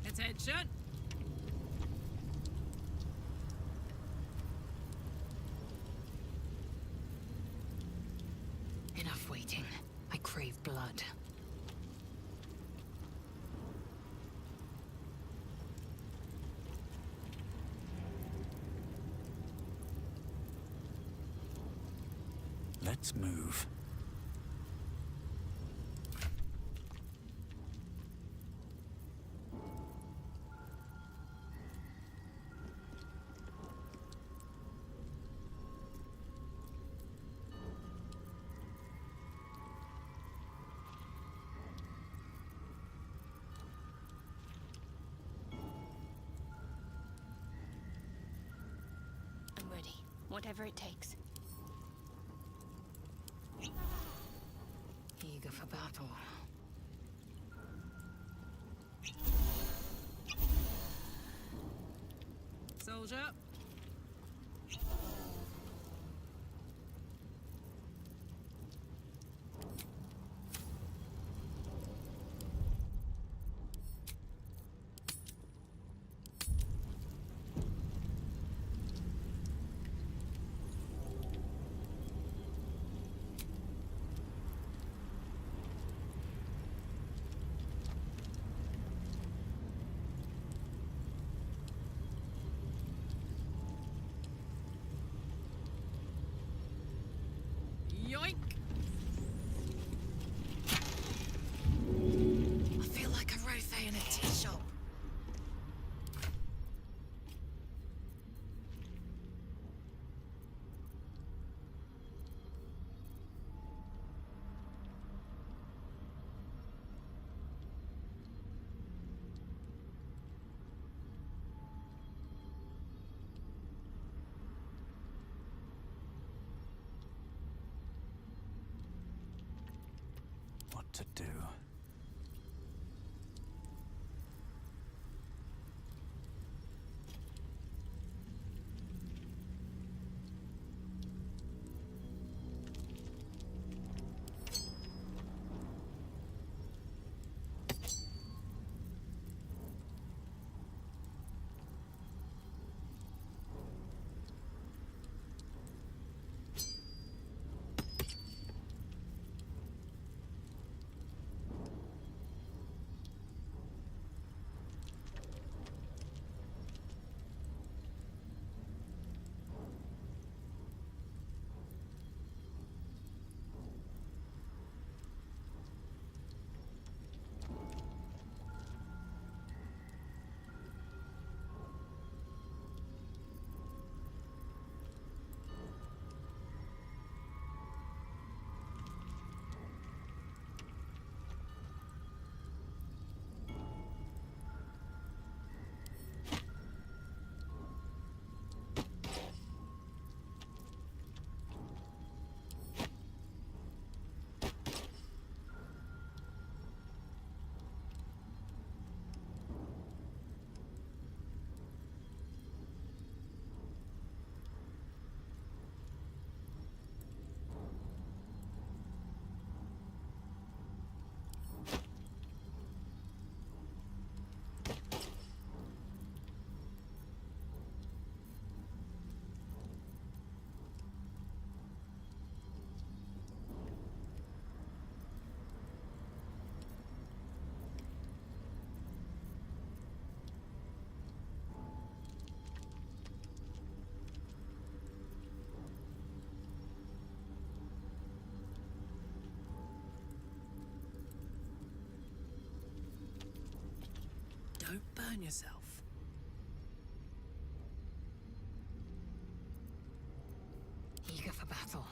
Attention! Enough waiting. I crave blood. Let's move. I'm ready. Whatever it takes. Eager for battle. Soldier. Yoink! I feel like a rothe in a tea shop. What to do? Don't burn yourself. Eager for battle.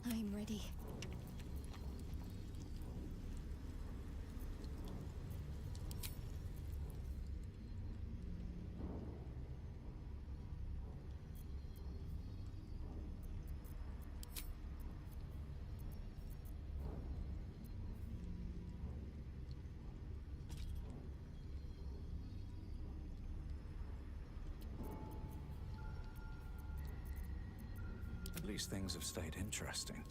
I'm ready. At least things have stayed interesting.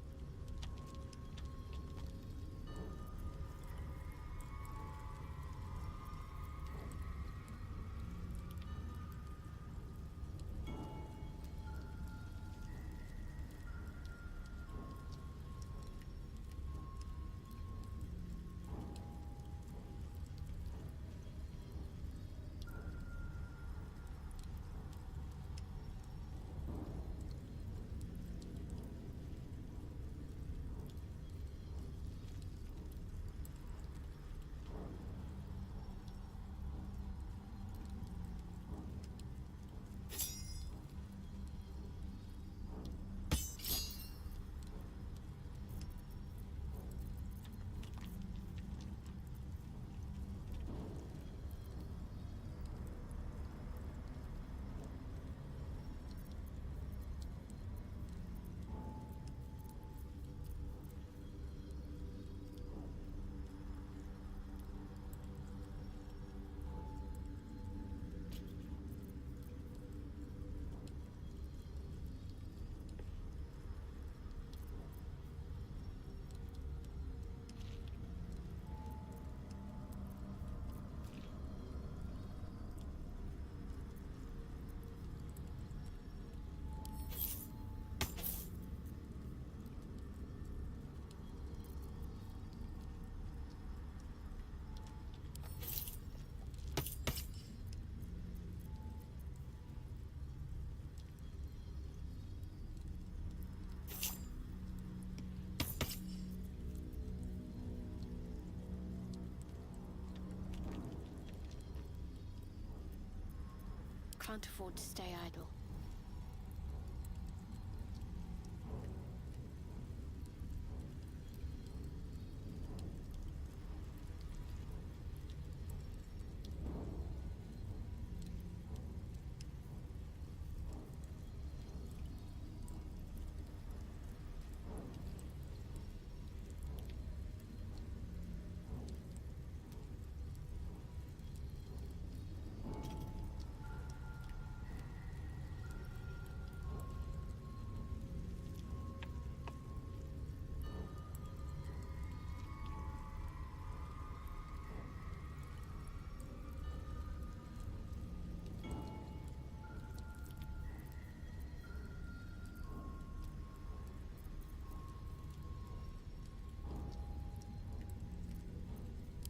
Can't afford to stay idle.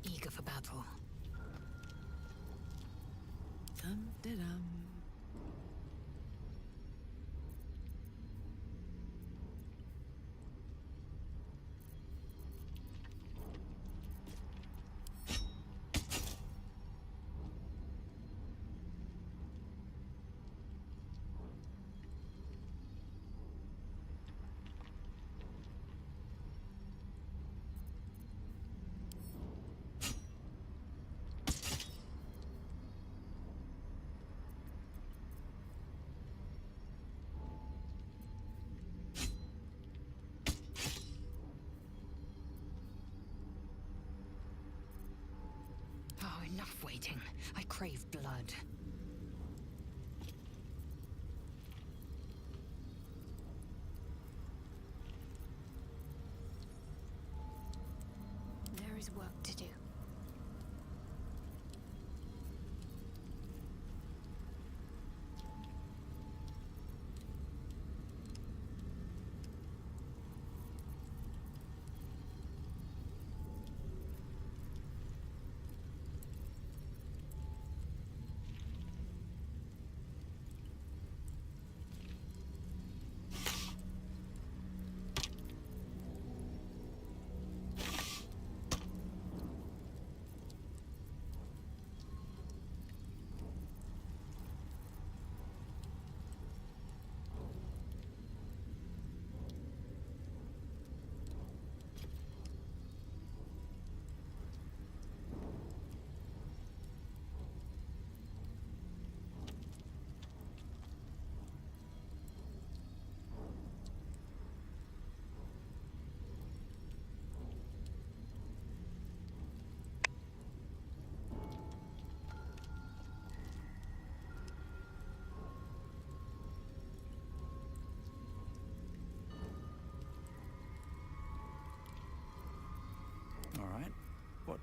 Eager for battle. Dum-de-dum. Oh, enough waiting. I crave blood.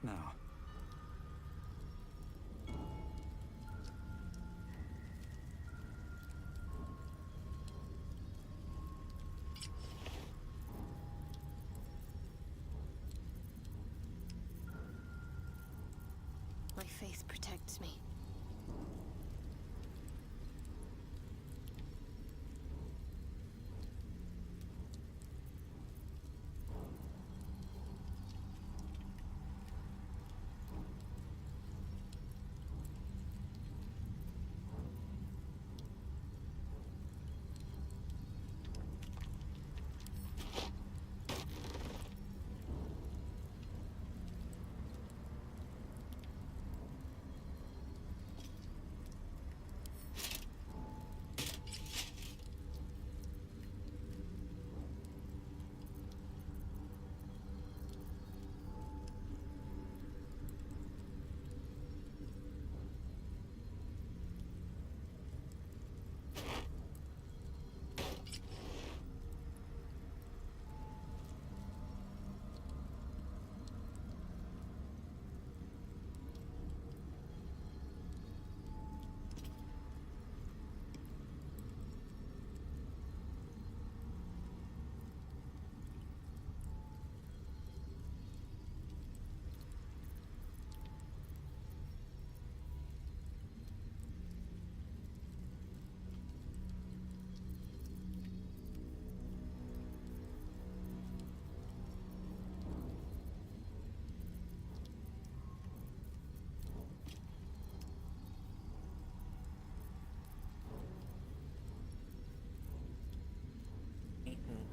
Now. My faith protects me.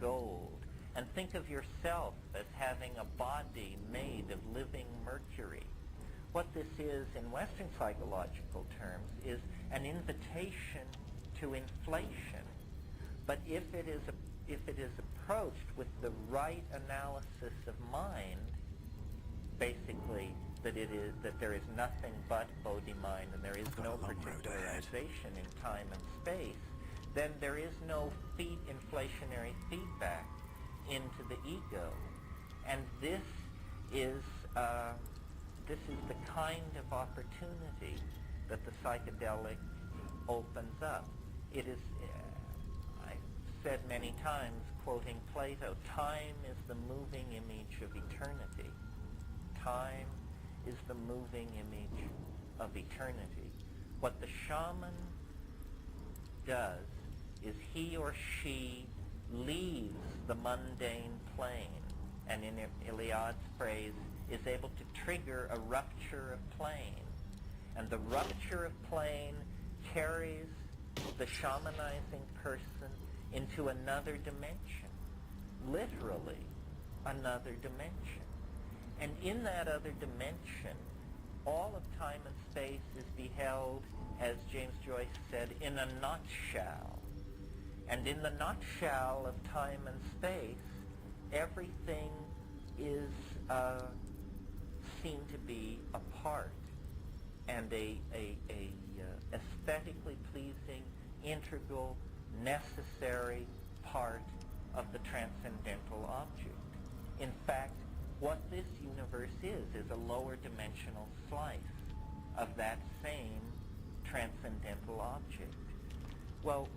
Gold, and think of yourself as having a body made of living mercury. What this is, in Western psychological terms, is an invitation to inflation. But if it is approached with the right analysis of mind, basically that there is nothing but Bodhi mind and there is no particularization in time and space, then there is no inflationary feedback into the ego. And this is the kind of opportunity that the psychedelic opens up. It is, I've said many times, quoting Plato, time is the moving image of eternity. Time is the moving image of eternity. What the shaman does is he or she leaves the mundane plane, and in Iliad's phrase, is able to trigger a rupture of plane. And the rupture of plane carries the shamanizing person into another dimension, literally another dimension. And in that other dimension, all of time and space is beheld, as James Joyce said, in a nutshell. And in the nutshell of time and space, everything is seen to be a part and a aesthetically pleasing, integral, necessary part of the transcendental object. In fact, what this universe is a lower dimensional slice of that same transcendental object. Well,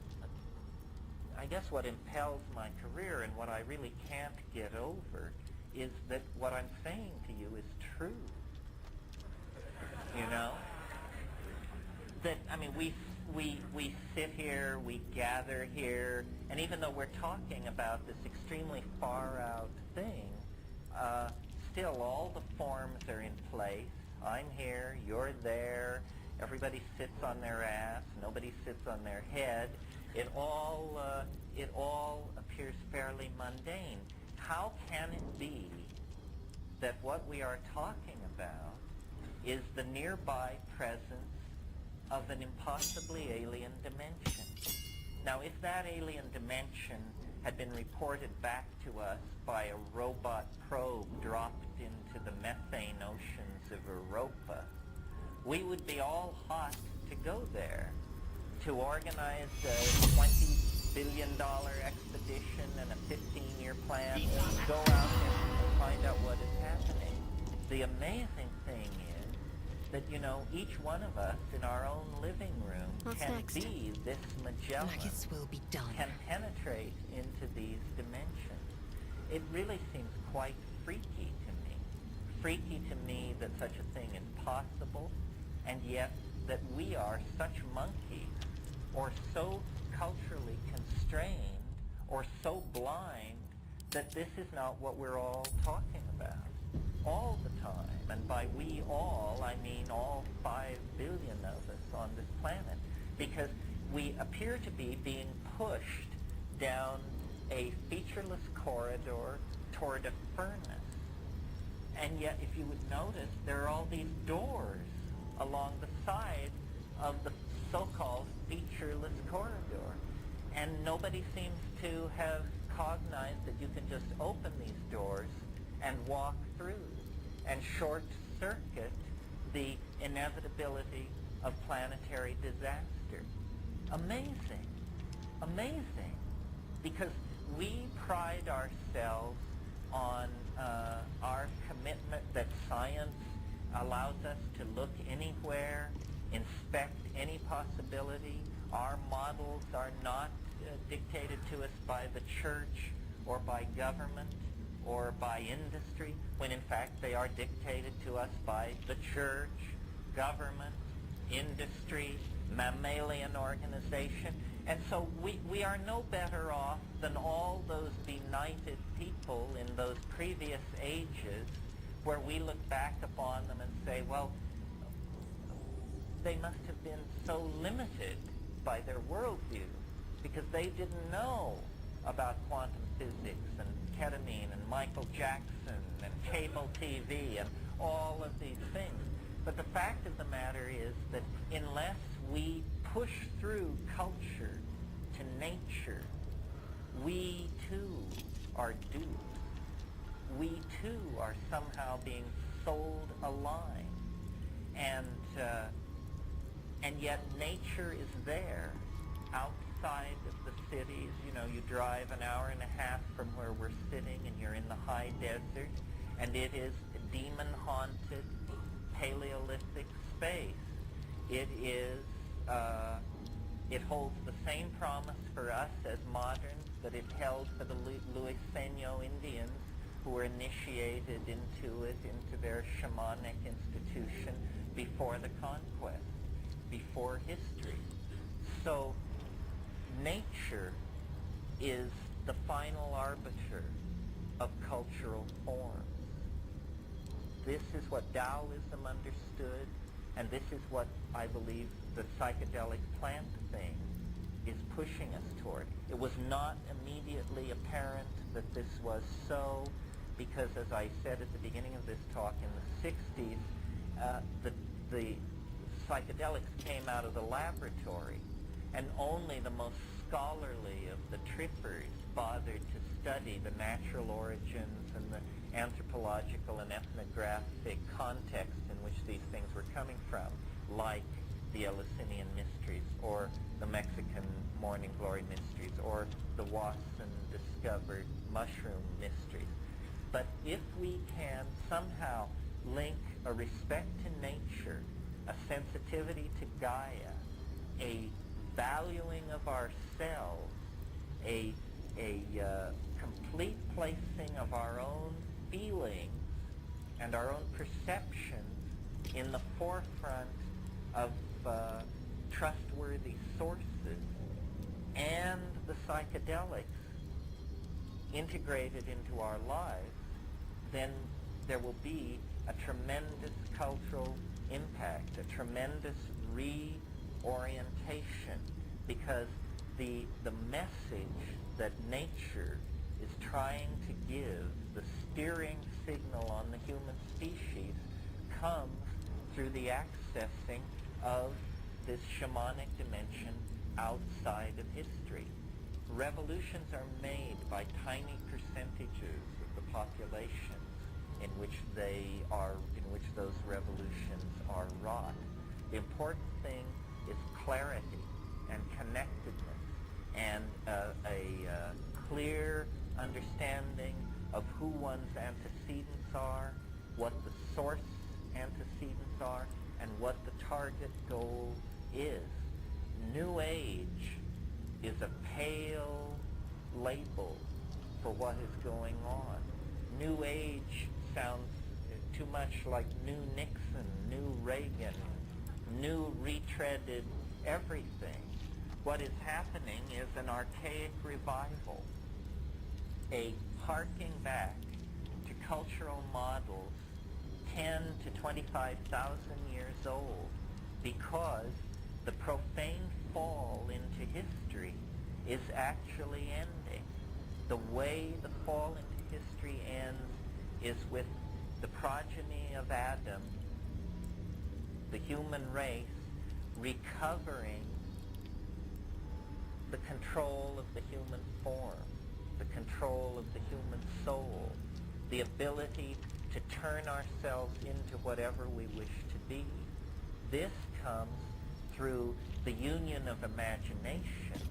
I guess what impels my career and what I really can't get over is that what I'm saying to you is true. You know? That, I mean, we sit here, we gather here, and even though we're talking about this extremely far out thing, still all the forms are in place. I'm here, you're there, everybody sits on their ass, nobody sits on their head. It all appears fairly mundane. How can it be that what we are talking about is the nearby presence of an impossibly alien dimension? Now, if that alien dimension had been reported back to us by a robot probe dropped into the methane oceans of Europa, we would be all hot to go there, to organize a $20 billion expedition and a 15-year plan, go out there and find out what is happening. the amazing thing is that, you know, each one of us in our own living room can be this Magellan, will be done. can penetrate into these dimensions. It really seems quite freaky to me. Freaky to me that such a thing is possible, and yet that we are such monkeys, or so culturally constrained, or so blind, that this is not what we're all talking about all the time. And by we all, I mean all 5 billion of us on this planet, because we appear to be being pushed down a featureless corridor toward a furnace. And yet, if you would notice, there are all these doors along the side of the so-called featureless corridor. And nobody seems to have cognized that you can just open these doors and walk through and short-circuit the inevitability of planetary disaster. Amazing. Amazing. Because we pride ourselves on our commitment that science allows us to look anywhere, inspect any possibility. Our models are not dictated to us by the church or by government or by industry, when in fact they are dictated to us by the church, government, industry, mammalian organization. And so we are no better off than all those benighted people in those previous ages, where we look back upon them and say, well, they must have been so limited by their worldview because they didn't know about quantum physics and ketamine and Michael Jackson and cable TV and all of these things. But the fact of the matter is that unless we push through culture to nature, we too are duped. We too are somehow being sold a line. And yet nature is there outside of the cities. You know, you drive an hour and a half from where we're sitting and you're in the high desert, and it is a demon-haunted Paleolithic space. It is, it holds the same promise for us as moderns that it held for the Luiseno Indians who were initiated into it, into their shamanic institution before the conquest, before history. So nature is the final arbiter of cultural forms. This is what Taoism understood, and this is what I believe the psychedelic plant thing is pushing us toward. It was not immediately apparent that this was so, because as I said at the beginning of this talk, in the 60s, the psychedelics came out of the laboratory, and only the most scholarly of the trippers bothered to study the natural origins and the anthropological and ethnographic context in which these things were coming from, like the Eleusinian mysteries, or the Mexican morning glory mysteries, or the Watson-discovered mushroom mysteries. But if we can somehow link a respect to nature, a sensitivity to Gaia, a valuing of ourselves, a complete placing of our own feelings and our own perceptions in the forefront of trustworthy sources, and the psychedelics integrated into our lives, then there will be a tremendous cultural impact, a tremendous reorientation, because the message that nature is trying to give, the steering signal on the human species, comes through the accessing of this shamanic dimension outside of history. Revolutions are made by tiny percentages of the populations in which those revolutions are wrought. The important thing is clarity and connectedness and a clear understanding of who one's antecedents are, what the source antecedents are and what the target goal is. New Age is a pale label for what is going on. New Age sounds too much like New Nixon, New Reagan, New retreaded everything. What is happening is an archaic revival, a harking back to cultural models 10 to 25,000 years old, because the profane fall into history is actually ending. The way the fall into history ends is with the progeny of Adam, the human race, recovering the control of the human form, the control of the human soul, the ability to turn ourselves into whatever we wish to be. This comes through the union of imagination,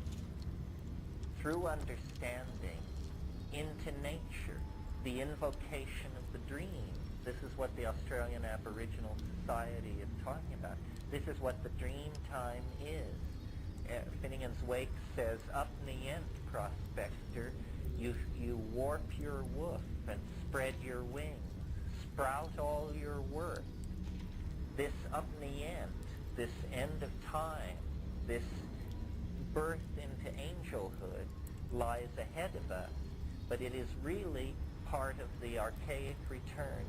through understanding, into nature, the invocation of the dream. This is what the Australian Aboriginal Society is talking about. This is what the dream time is. Finnegan's Wake says, up nient, prospector, you warp your woof and spread your wings, sprout all your worth. This up nient, this end of time, this birth into angelhood lies ahead of us, but it is really part of the archaic return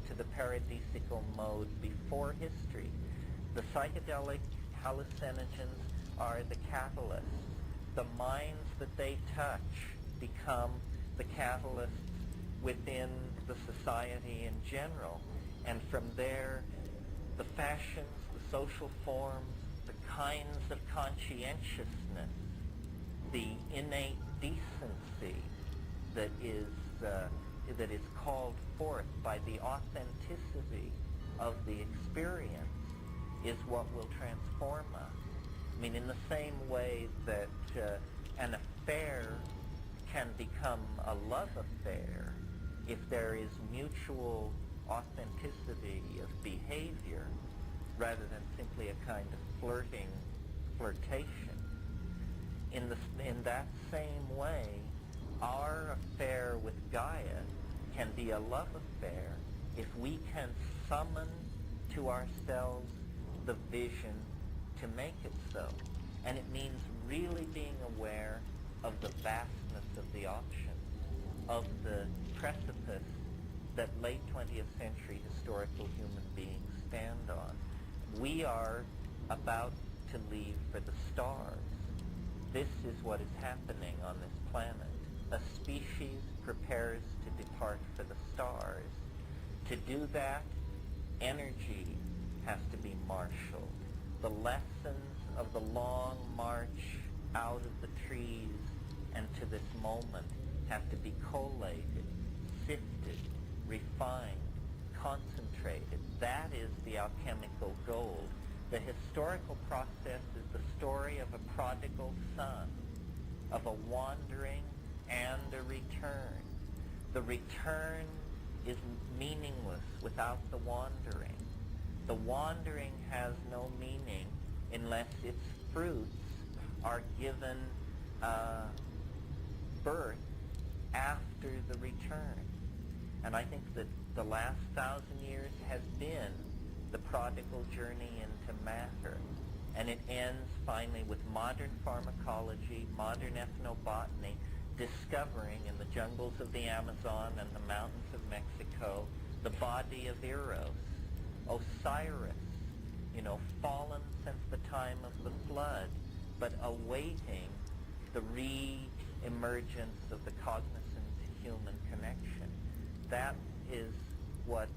to the paradisical mode before history. The psychedelic hallucinogens are the catalysts. The minds that they touch become the catalysts within the society in general. And from there, the fashions, the social forms, the kinds of conscientiousness, the innate decency that is called forth by the authenticity of the experience is what will transform us. I mean, in the same way that an affair can become a love affair if there is mutual authenticity of behavior rather than simply a kind of flirtation. In that same way, our affair with Gaia can be a love affair if we can summon to ourselves the vision to make it so. And it means really being aware of the vastness of the options, of the precipice that late 20th century historical human beings stand on. We are about to leave for the stars. This is what is happening on this planet. A species prepares to depart for the stars. To do that, energy has to be marshaled. The lessons of the long march out of the trees and to this moment have to be collated, sifted, refined, concentrated. That is the alchemical gold. The historical process is the story of a prodigal son, of a wandering and a return. The return is meaningless without the wandering. The wandering has no meaning unless its fruits are given birth after the return. And I think that the last 1,000 years has been the prodigal journey into matter. And it ends finally with modern pharmacology, modern ethnobotany, discovering in the jungles of the Amazon and the mountains of Mexico the body of Eros, Osiris, fallen since the time of the flood, but awaiting the re-emergence of the cognizant human connection. That is what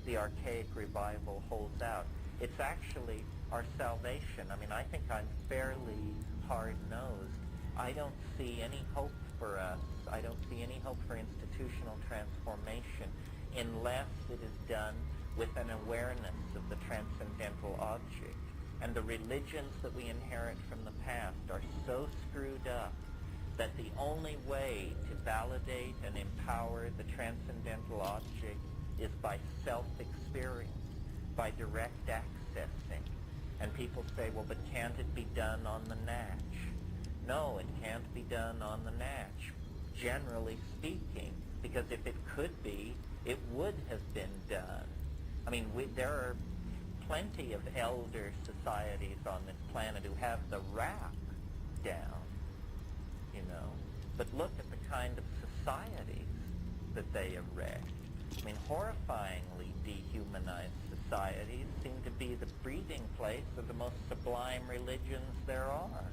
the archaic revival holds out. It's actually our salvation. I mean, I think I'm fairly hard-nosed. I don't see any hope for us. I don't see any hope for institutional transformation unless it is done with an awareness of the transcendental object. And the religions that we inherit from the past are so screwed up that the only way to validate and empower the transcendental object is by self-experience, by direct accessing. And people say, well, but can't it be done on the natch? No, it can't be done on the natch, generally speaking, because if it could be, it would have been done. I mean, there are plenty of elder societies on this planet who have the rap down, you know. But look at the kind of societies that they erect. I mean, horrifyingly dehumanized societies seem to be the breeding place of the most sublime religions there are.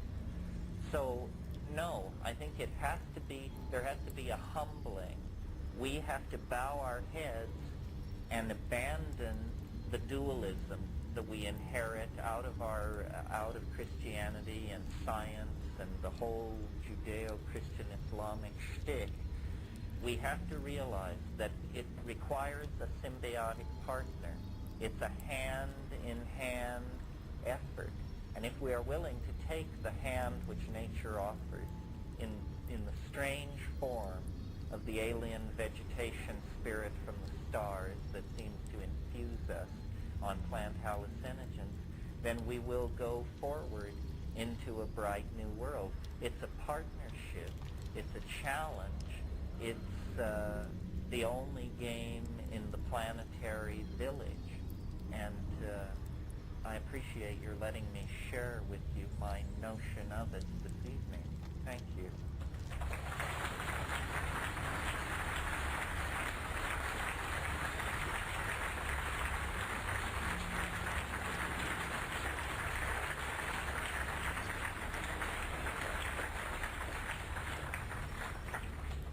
So, no, I think there has to be a humbling. We have to bow our heads and abandon the dualism that we inherit out of Christianity and science and the whole Judeo-Christian Islamic shtick. We have to realize that it requires a symbiotic partner. It's a hand-in-hand effort. And if we are willing to take the hand which nature offers in the strange form of the alien vegetation spirit from the stars that seems to infuse us on plant hallucinogens, then we will go forward into a bright new world. It's a partnership. It's a challenge. It's the only game in the planetary village. And I appreciate your letting me share with you my notion of it this evening. Thank you.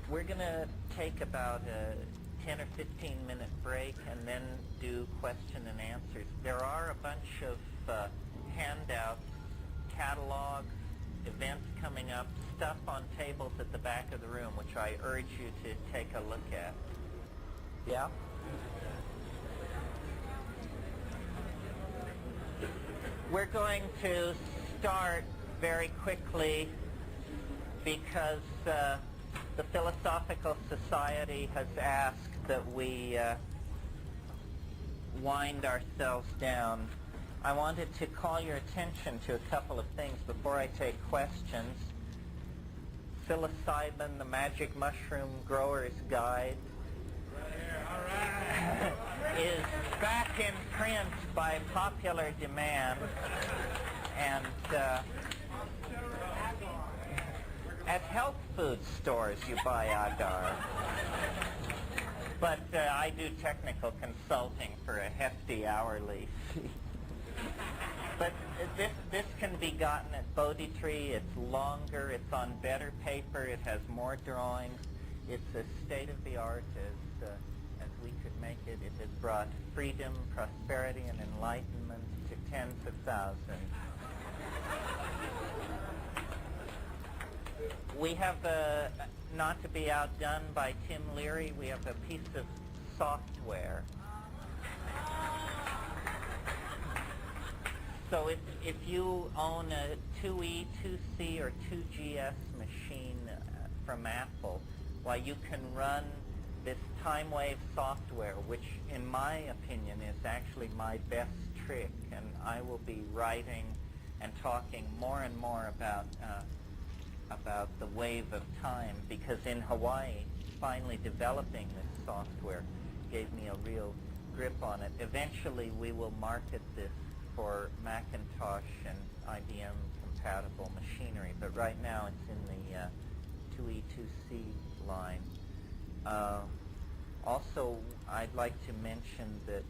We're going to take about a 10 or 15 minute break and then do question and answers. There are a bunch of handouts, catalogs, events coming up, stuff on tables at the back of the room, which I urge you to take a look at. Yeah? We're going to start very quickly because the Philosophical Society has asked that we wind ourselves down. I wanted to call your attention to a couple of things before I take questions. Psilocybin, the Magic Mushroom Grower's Guide, is back in print by popular demand, and at health food stores you buy agar. But I do technical consulting for a hefty hourly fee. But this can be gotten at BG3. It's longer, it's on better paper, it has more drawings. It's as state-of-the-art as we could make it. It has brought freedom, prosperity, and enlightenment to tens of thousands. We have, not to be outdone by Tim Leary, we have a piece of software. So if you own a 2E, 2C, or 2GS machine from Apple, why you can run this time wave software, which in my opinion is actually my best trick, and I will be writing and talking more and more about the wave of time, because in Hawaii, finally developing this software gave me a real grip on it. Eventually we will market this for Macintosh and IBM compatible machinery, but right now it's in the 2E, 2C line. Also, I'd like to mention that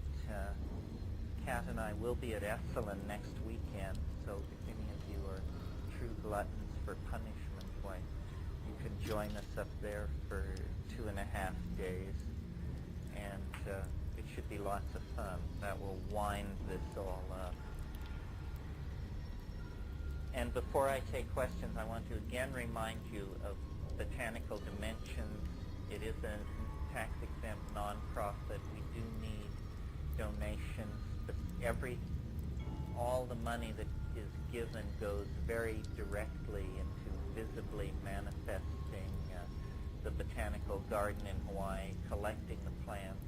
Kat and I will be at Esalen next weekend, so if any of you are true gluttons for punishment, why, you can join us up there for 2.5 days, and it should be lots of fun. That will wind this all up. And before I take questions, I want to again remind you of Botanical Dimensions. It is a tax-exempt non-profit. We do need donations, but all the money that is given goes very directly into visibly manifesting the botanical garden in Hawaii, collecting the plants,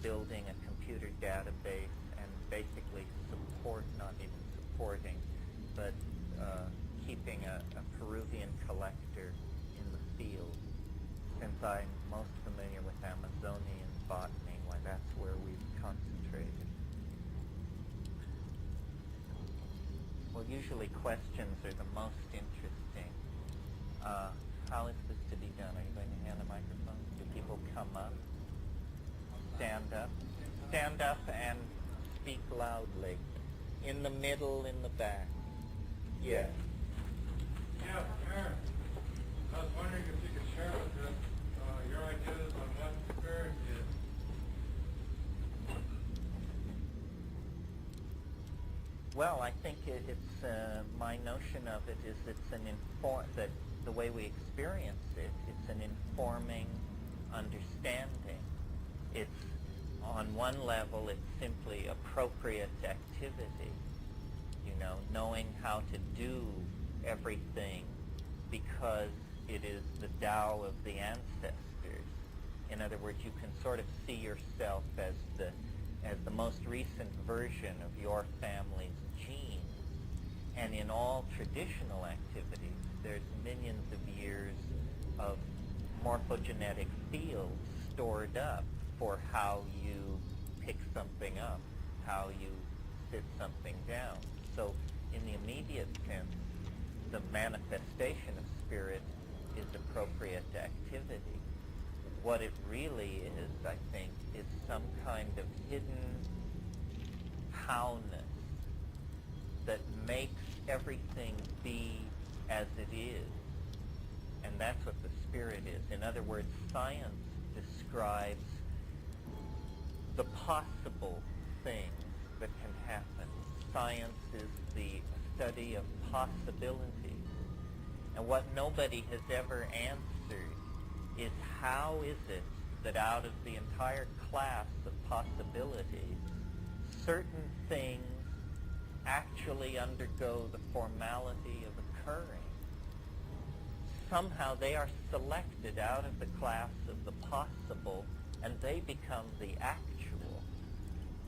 building a computer database and basically not even supporting, but keeping a Peruvian collector in the field. Since I'm most familiar with Amazonian botany, why that's where we've concentrated. Well, usually questions are the most interesting. How is this to be done? Are you going to hand a microphone? Do people come up? Stand up? Stand up and speak loudly. In the middle, in the back. Yes. Yeah, Aaron. I was wondering if you could share with us your ideas on what spirit is. Well, I think it's my notion of it is it's that the way we experience it, it's an informing understanding. It's on one level, it's simply appropriate activity. You know, knowing how to do everything because it is the Tao of the ancestors. In other words, you can sort of see yourself as the most recent version of your family's genes. And in all traditional activities, there's millions of years of morphogenetic fields stored up for how you pick something up, how you sit something down. So in the immediate sense, the manifestation of spirit is appropriate activity. What it really is, I think, is some kind of hidden how-ness that makes everything be as it is. And that's what the spirit is. In other words, science describes the possible things that can happen. Science is the study of possibilities. And what nobody has ever answered is how is it that out of the entire class of possibilities, certain things actually undergo the formality of occurring. Somehow they are selected out of the class of the possible and they become the actual.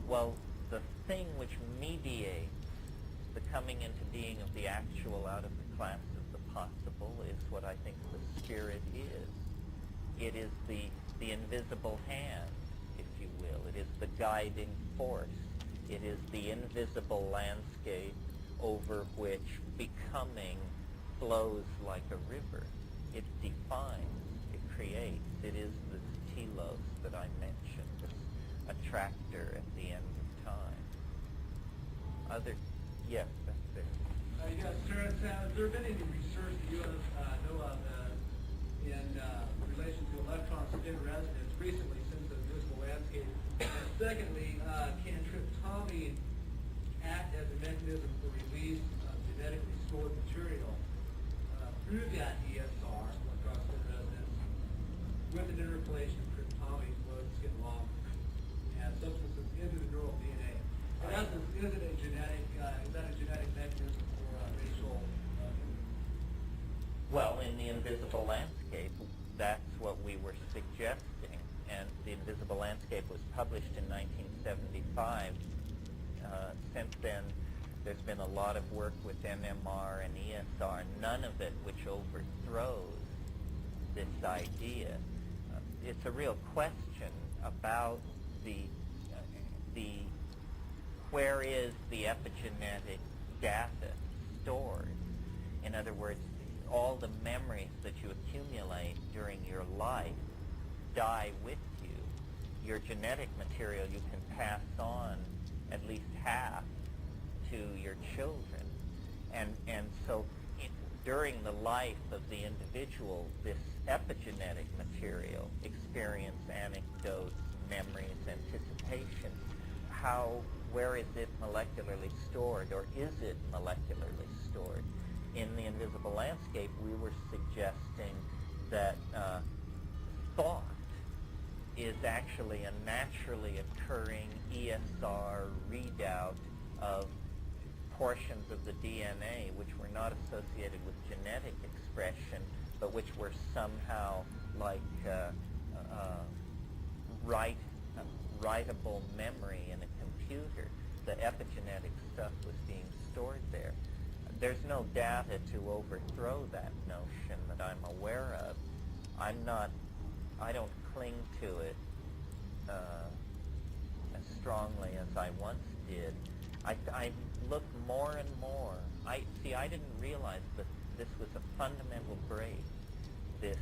Well, the thing which mediates the coming into being of the actual out of the class of the possible is what I think the spirit is. It is the invisible hand, if you will. It is the guiding force. It is the invisible landscape over which becoming flows like a river. It defines, it creates. It is this telos that I mentioned, this attractor at the end of time. Yes, that's it. Yes, sir. Has there been any research that you know of in relation to electron spin resonance recently since the visible landscape? And secondly, can tryptamine act as a mechanism for release of genetically stored material through that ESR, electron spin resonance, with an interpolation of tryptamine below the skin long and substances into the neural DNA? In essence, is that a genetic mechanism for racial? Well, in the invisible landscape, that's what we were suggesting. And the invisible landscape was published in 1975. Since then, there's been a lot of work with NMR and ESR, none of it which overthrows this idea. It's a real question about where is the epigenetic data stored? In other words, all the memories that you accumulate during your life die with you. Your genetic material you can pass on at least half to your children. And so during the life of the individual, this epigenetic material, experience, anecdotes, memories, anticipation, where is it molecularly stored, or is it molecularly stored? In the invisible landscape, we were suggesting that thought is actually a naturally occurring ESR readout of portions of the DNA which were not associated with genetic expression, but which were somehow like right writable memory in a computer. The epigenetic stuff was being stored there. There's no data to overthrow that notion that I'm aware of. I don't cling to it as strongly as I once did. I look more and more. I didn't realize that this was a fundamental break, this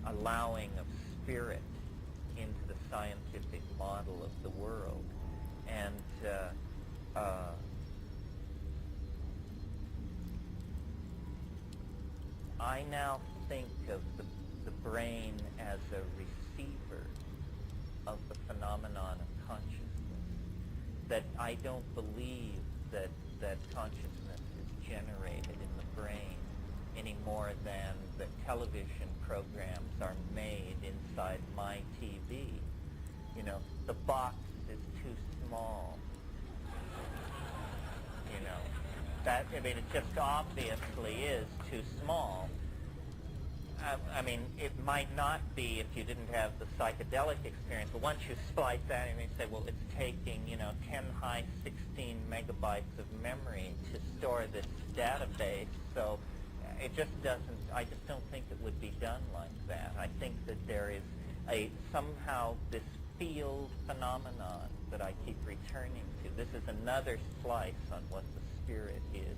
allowing of spirit into the scientific model of the world. And I now think of the brain as a receiver of the phenomenon of consciousness. That I don't believe that consciousness is generated in the brain any more than the television programs are made inside my TV. You know, the box is too small. You know, it just obviously is too small. I mean, it might not be if you didn't have the psychedelic experience, but once you splice that and you say, well, it's taking, 10 high 16 megabytes of memory to store this database, so it just doesn't, I just don't think it would be done like that. I think that there is somehow this field phenomenon that I keep returning to. This is another slice on what the spirit is.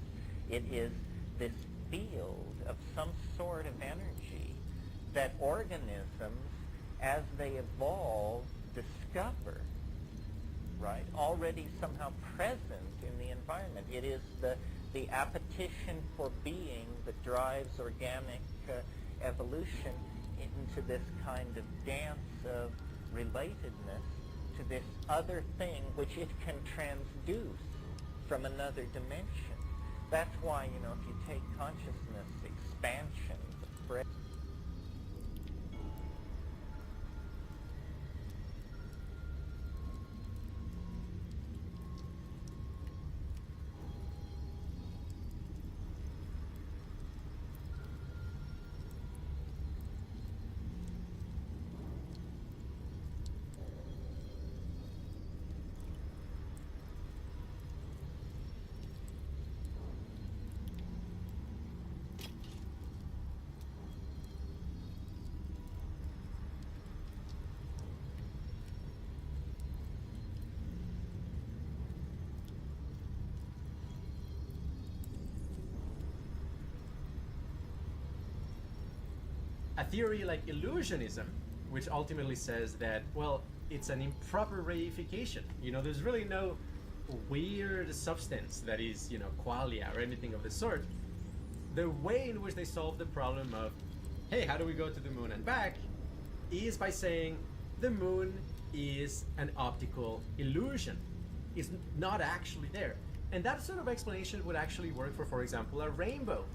It is this field of some sort of energy that organisms, as they evolve, discover, right? Already somehow present in the environment. It is the appetition for being that drives organic evolution into this kind of dance of relatedness to this other thing which it can transduce from another dimension. That's why, if you take consciousness expansion, the breadth. A theory like illusionism, which ultimately says that, well, it's an improper reification. There's really no weird substance that is, qualia or anything of the sort. The way in which they solve the problem of, hey, how do we go to the moon and back, is by saying the moon is an optical illusion. It's not actually there. And that sort of explanation would actually work for example, a rainbow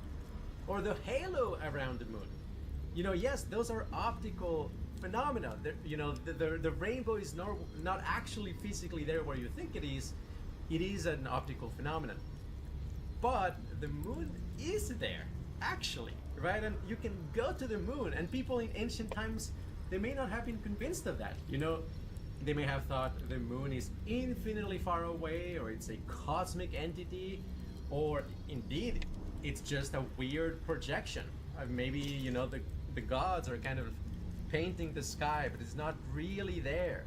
or the halo around the moon. Yes, those are optical phenomena. The rainbow is not actually physically there where you think it is. It is an optical phenomenon. But the moon is there, actually, right? And you can go to the moon, and people in ancient times, they may not have been convinced of that. They may have thought the moon is infinitely far away, or it's a cosmic entity, or indeed, it's just a weird projection. Maybe, the gods are kind of painting the sky, but it's not really there.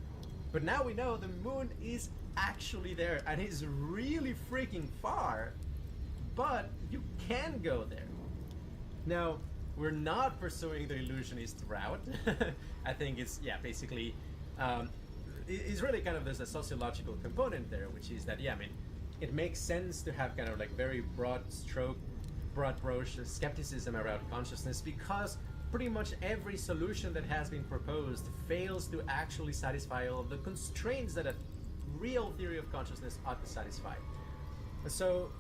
But now we know the moon is actually there, and it's really freaking far, but you can go there. Now, we're not pursuing the illusionist route. I think it's, basically, it's really kind of, there's a sociological component there, which is that, it makes sense to have kind of like very broad brush skepticism around consciousness, because pretty much every solution that has been proposed fails to actually satisfy all of the constraints that a real theory of consciousness ought to satisfy. So,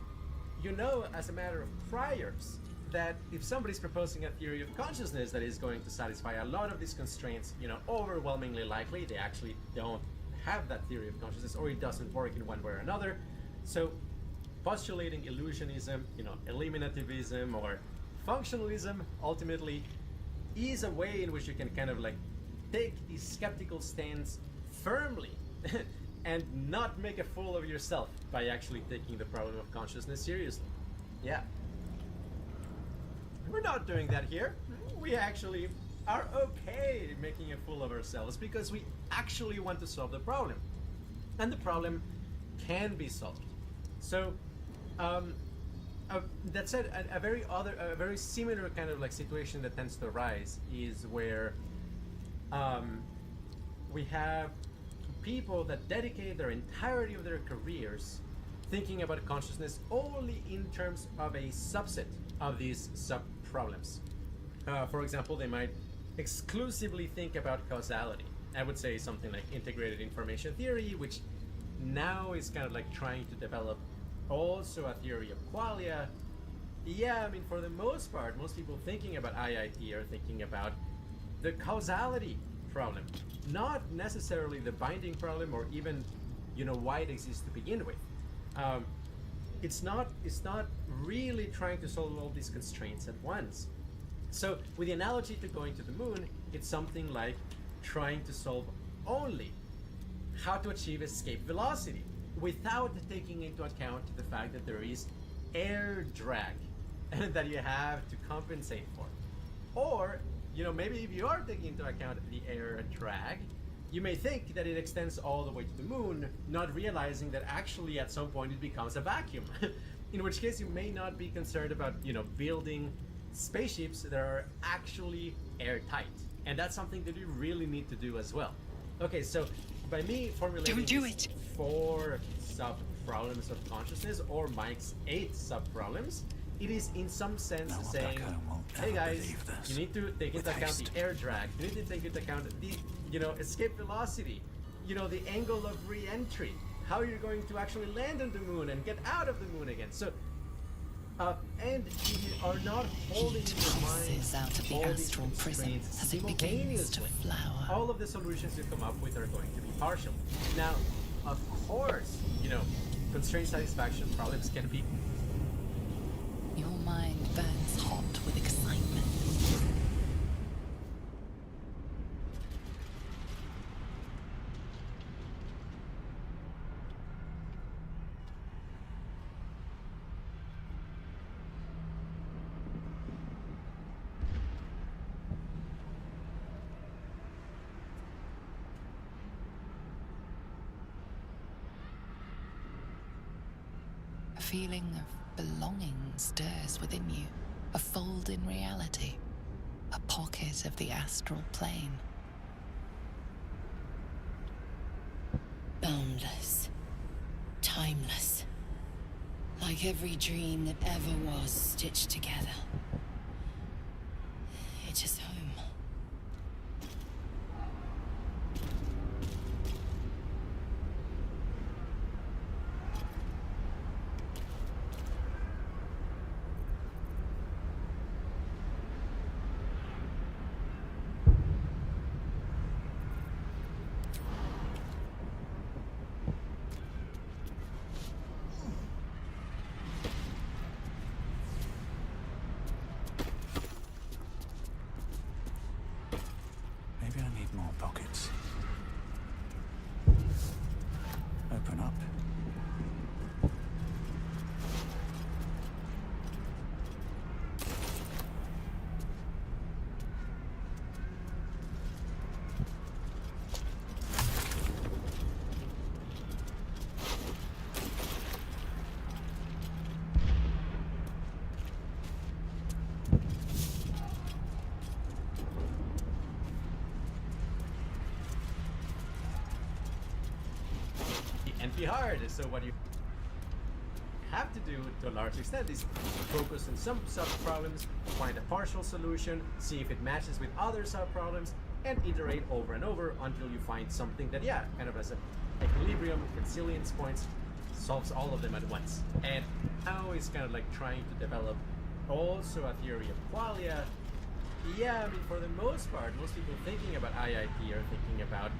as a matter of priors, that if somebody's proposing a theory of consciousness that is going to satisfy a lot of these constraints, overwhelmingly likely they actually don't have that theory of consciousness, or it doesn't work in one way or another. So postulating illusionism, eliminativism or functionalism ultimately is a way in which you can kind of like take these skeptical stance firmly and not make a fool of yourself by actually taking the problem of consciousness seriously. Yeah. We're not doing that here. We actually are okay making a fool of ourselves because we actually want to solve the problem. And the problem can be solved. So, that said, a very similar kind of like situation that tends to arise is where we have people that dedicate their entirety of their careers thinking about consciousness only in terms of a subset of these sub-problems. For example, they might exclusively think about causality. I would say something like integrated information theory, which now is kind of like trying to develop also a theory of qualia. Yeah, I mean, for the most part, most people thinking about IIT are thinking about the causality problem, not necessarily the binding problem or even, you know, why it exists to begin with. It's not really trying to solve all these constraints at once. So with the analogy to going to the moon, it's something like trying to solve only how to achieve escape velocity without taking into account the fact that there is air drag that you have to compensate for. Or, you know, maybe if you are taking into account the air drag, you may think that it extends all the way to the moon, not realizing that actually at some point it becomes a vacuum. In which case you may not be concerned about, you know, building spaceships that are actually airtight. And that's something that you really need to do as well. Okay, so by me formulating these 4 sub-problems of consciousness, or Mike's 8 sub-problems, it is in some sense saying, hey guys, you need to take into account the air drag, you need to take into account the, you know, escape velocity, you know, the angle of re-entry, how you're going to actually land on the moon and get out of the moon again. So, and if you are not holding in your mind out of the all these astral prism as it begins to simultaneously, flower. all of the solutions you come up with are going to be partial. Now, of course, you know, constraint satisfaction problems can be. Your mind burns hot with excitement. A feeling of belonging stirs within you, a fold in reality, a pocket of the astral plane. Boundless, timeless, like every dream that ever was stitched together. It's just home. Maybe I need more pockets. Open up. Hard. So what you have to do to a large extent is focus on some sub-problems, find a partial solution, see if it matches with other sub-problems, and iterate over and over until you find something that, yeah, kind of as an equilibrium, consilience points, solves all of them at once. And now is kind of like trying to develop also a theory of qualia. Yeah, I mean, for the most part, most people thinking about IIT are thinking about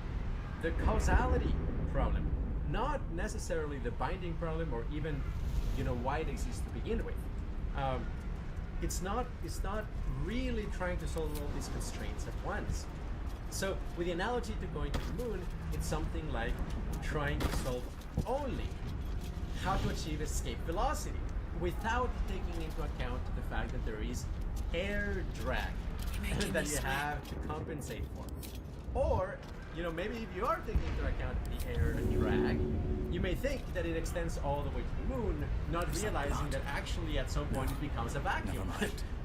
the causality problem, not necessarily the binding problem or even, you know, why it exists to begin with. It's not really trying to solve all these constraints at once. So with the analogy to going to the moon, it's something like trying to solve only how to achieve escape velocity without taking into account the fact that there is air drag that you have to compensate for. Or, you know, maybe if you are taking into account the air drag, you may think that it extends all the way to the moon, not realizing that actually at some point it becomes a vacuum.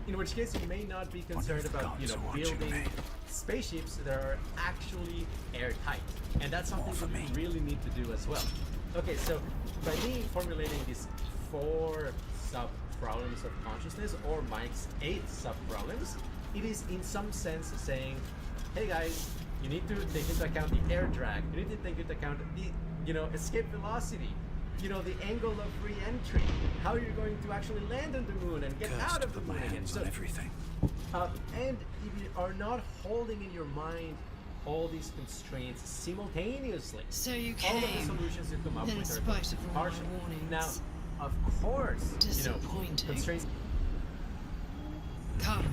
In which case you may not be concerned about, you know, building spaceships that are actually airtight. And that's something that we really need to do as well. Okay, so by me formulating these 4 sub-problems of consciousness, or Mike's 8 sub-problems, it is in some sense saying, hey guys, you need to take into account the air drag, you need to take into account the, you know, escape velocity, you know, the angle of re-entry, how you're going to actually land on the moon and get out of the moon again. So, everything. And if you are not holding in your mind all these constraints simultaneously, so you all of the came, solutions you come up in with are spite of all my partial. warnings. Now, of course, you know, Disappointing. constraints. Come,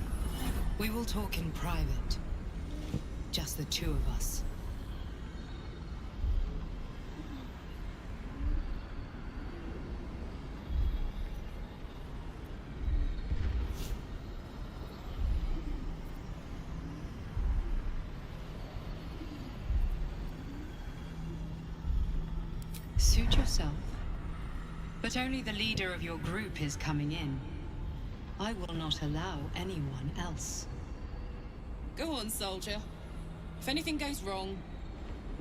we will talk in private. Just the 2 of us. Suit yourself. But only the leader of your group is coming in. I will not allow anyone else. Go on, soldier. If anything goes wrong,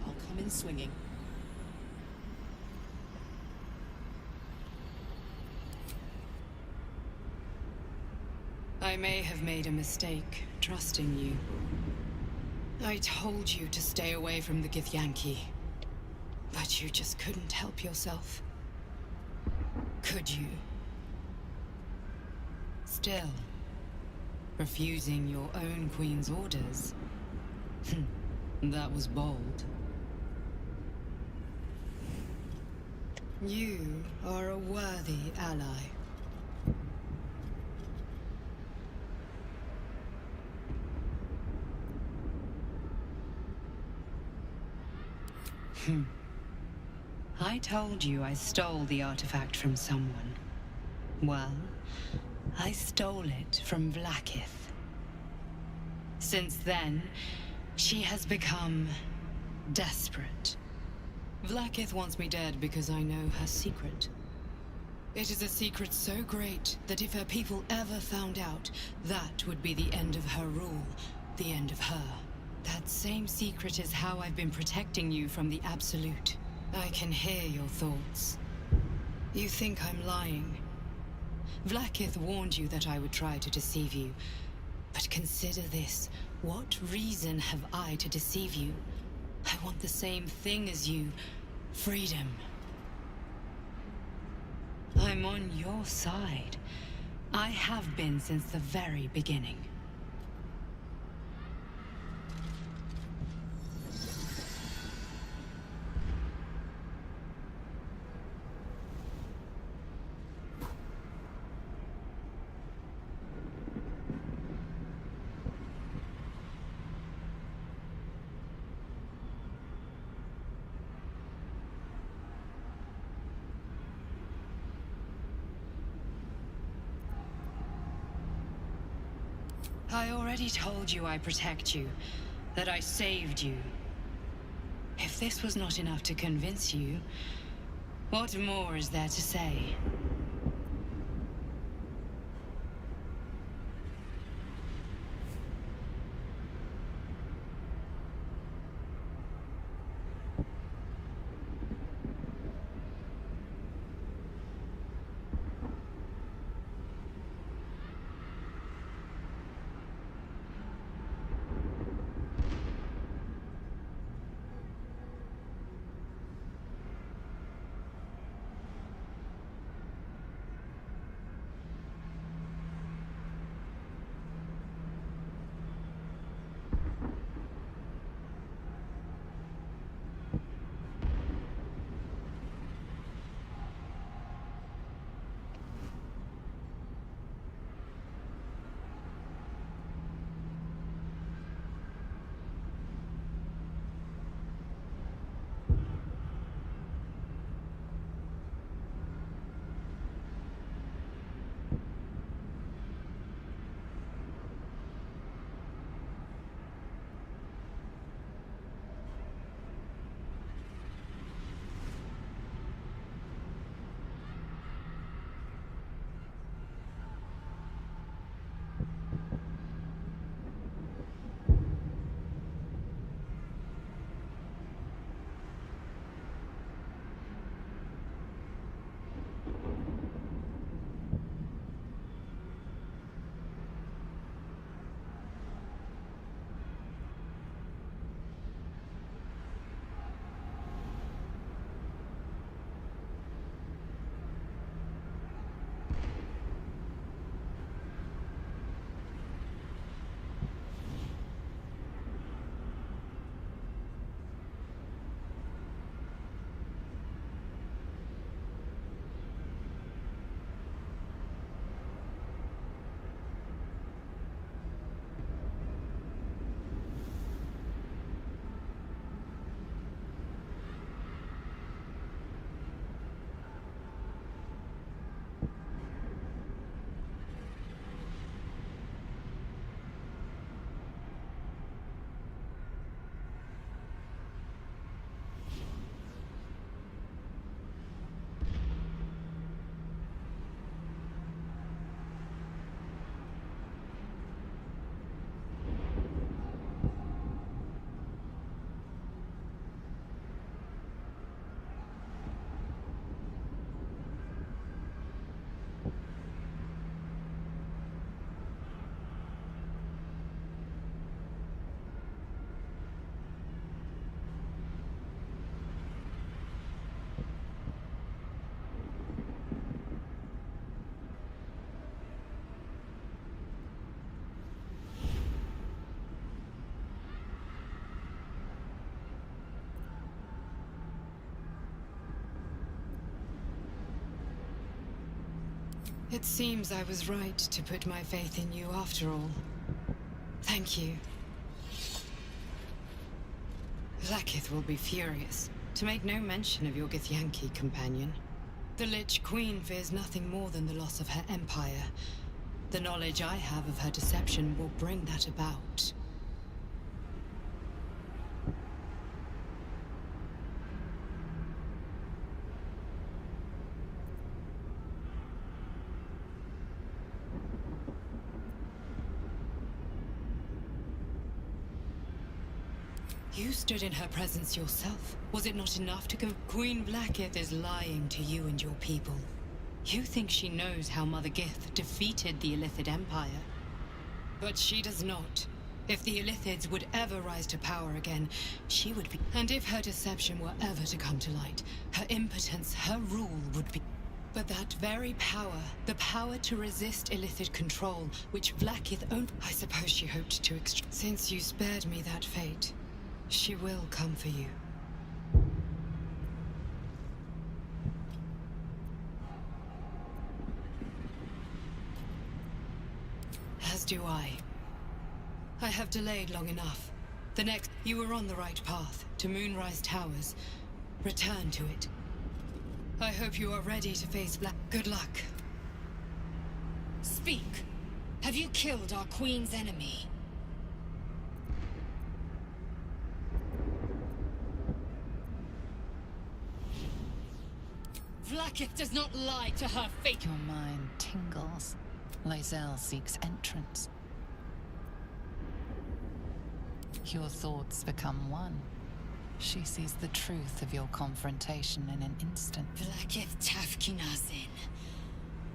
I'll come in swinging. I may have made a mistake, trusting you. I told you to stay away from the Githyanki. But you just couldn't help yourself. Could you? Still, refusing your own queen's orders. That was bold. You are a worthy ally. I told you I stole the artifact from someone. Well, I stole it from Vlaakith. Since then, she has become desperate. Vlaakith wants me dead because I know her secret. It is a secret so great that if her people ever found out, that would be the end of her rule, the end of her. That same secret is how I've been protecting you from the Absolute. I can hear your thoughts. You think I'm lying. Vlaakith warned you that I would try to deceive you. But consider this. What reason have I to deceive you? I want the same thing as you. Freedom. I'm on your side. I have been since the very beginning. I already told you I protect you, that I saved you. If this was not enough to convince you, what more is there to say? It seems I was right to put my faith in you after all. Thank you. Vlaakith will be furious, to make no mention of your Githyanki companion. The Lich Queen fears nothing more than the loss of her empire. The knowledge I have of her deception will bring that about. You stood in her presence yourself. Was it not enough to Queen Vlaakith is lying to you and your people. You think she knows how Mother Gith defeated the Illithid Empire. But she does not. If the Illithids would ever rise to power again, she would be... And if her deception were ever to come to light, her impotence, her rule would be... But that very power, the power to resist Illithid control, which Vlaakith owned... I suppose she hoped to Since you spared me that fate, she will come for you. As do I. I have delayed long enough. The next... You were on the right path, to Moonrise Towers. Return to it. I hope you are ready to face Good luck. Speak. Have you killed our Queen's enemy? Vlaakith does not lie to her fate. Your mind tingles. Lae'zel seeks entrance. Your thoughts become one. She sees the truth of your confrontation in an instant. Vlaakith Tafkinazin.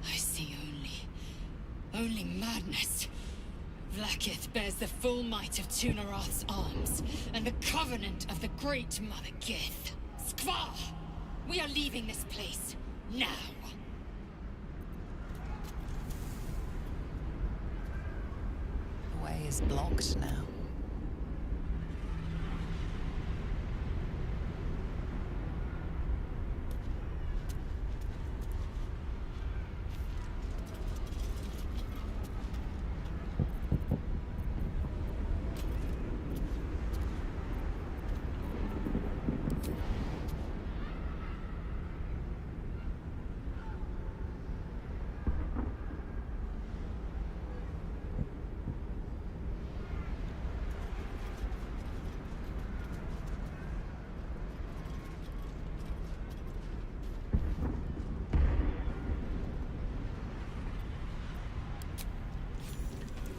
I see only madness. Vlaakith bears the full might of Tunarath's arms, and the covenant of the great Mother Gith. Skvar! We are leaving this place, now! The way is blocked now.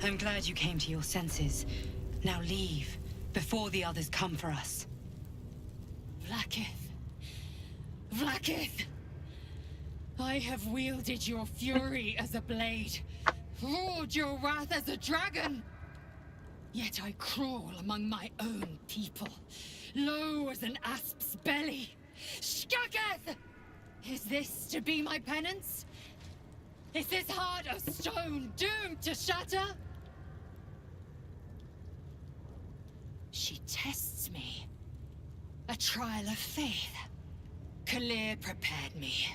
I'm glad you came to your senses. Now leave, before the others come for us. Vlaakith. Vlaakith! I have wielded your fury as a blade, roared your wrath as a dragon! Yet I crawl among my own people, low as an asp's belly. Shkaketh! Is this to be my penance? Is this heart of stone doomed to shatter? She tests me. A trial of faith. Kalir prepared me.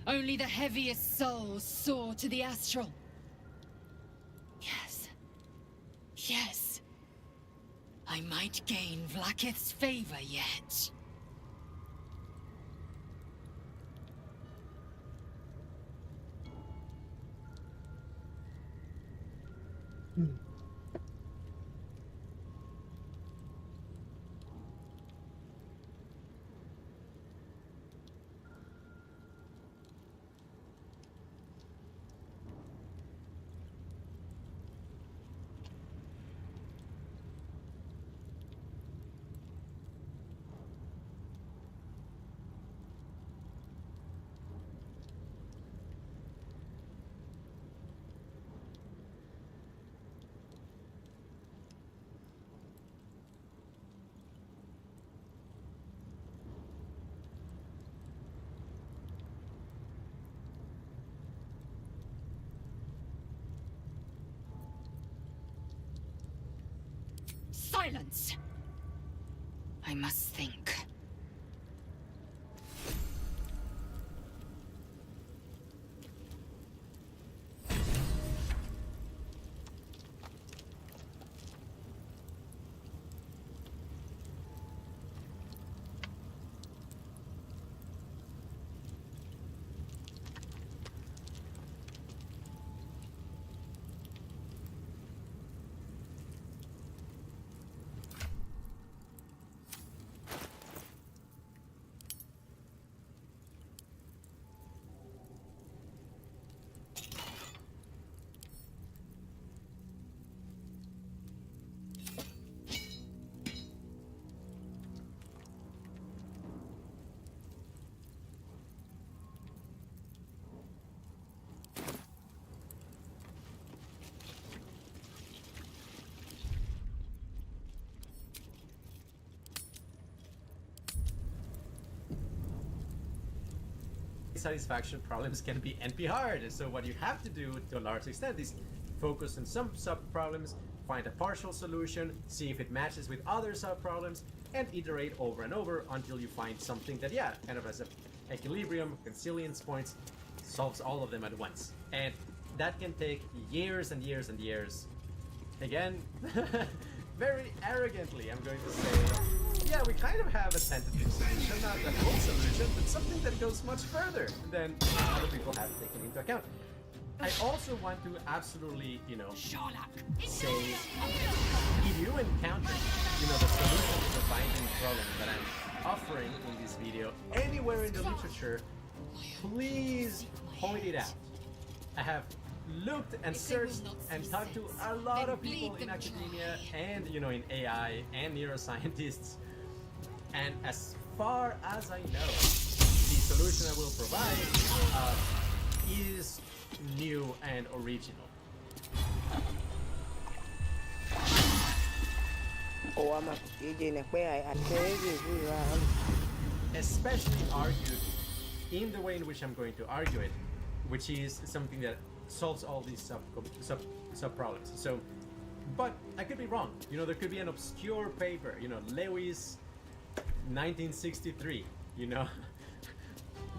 Only the heaviest souls soar to the astral. Yes. Yes. I might gain Vlaakith's favor yet. Silence! I must think. satisfaction problems can be NP hard. So what you have to do to a large extent is focus on some sub-problems, find a partial solution, see if it matches with other sub-problems, and iterate over and over until you find something that, yeah, kind of has an equilibrium, consilience points, solves all of them at once. And that can take years and years and years. Again, very arrogantly, I'm going to say, yeah, we kind of have a tentative solution, not the whole solution, but something that goes much further than other people have taken into account. I also want to absolutely, you know, say, if you encounter, you know, the solution to the binding problem that I'm offering in this video anywhere in the literature, please point it out. I have looked and searched and talked to a lot of people in academia and, you know, in AI and neuroscientists, and as far as I know, the solution I will provide is new and original. Especially argued in the way in which I'm going to argue it, which is something that solves all these sub problems. So, but I could be wrong. You know, there could be an obscure paper, you know, Lewis 1963, you know,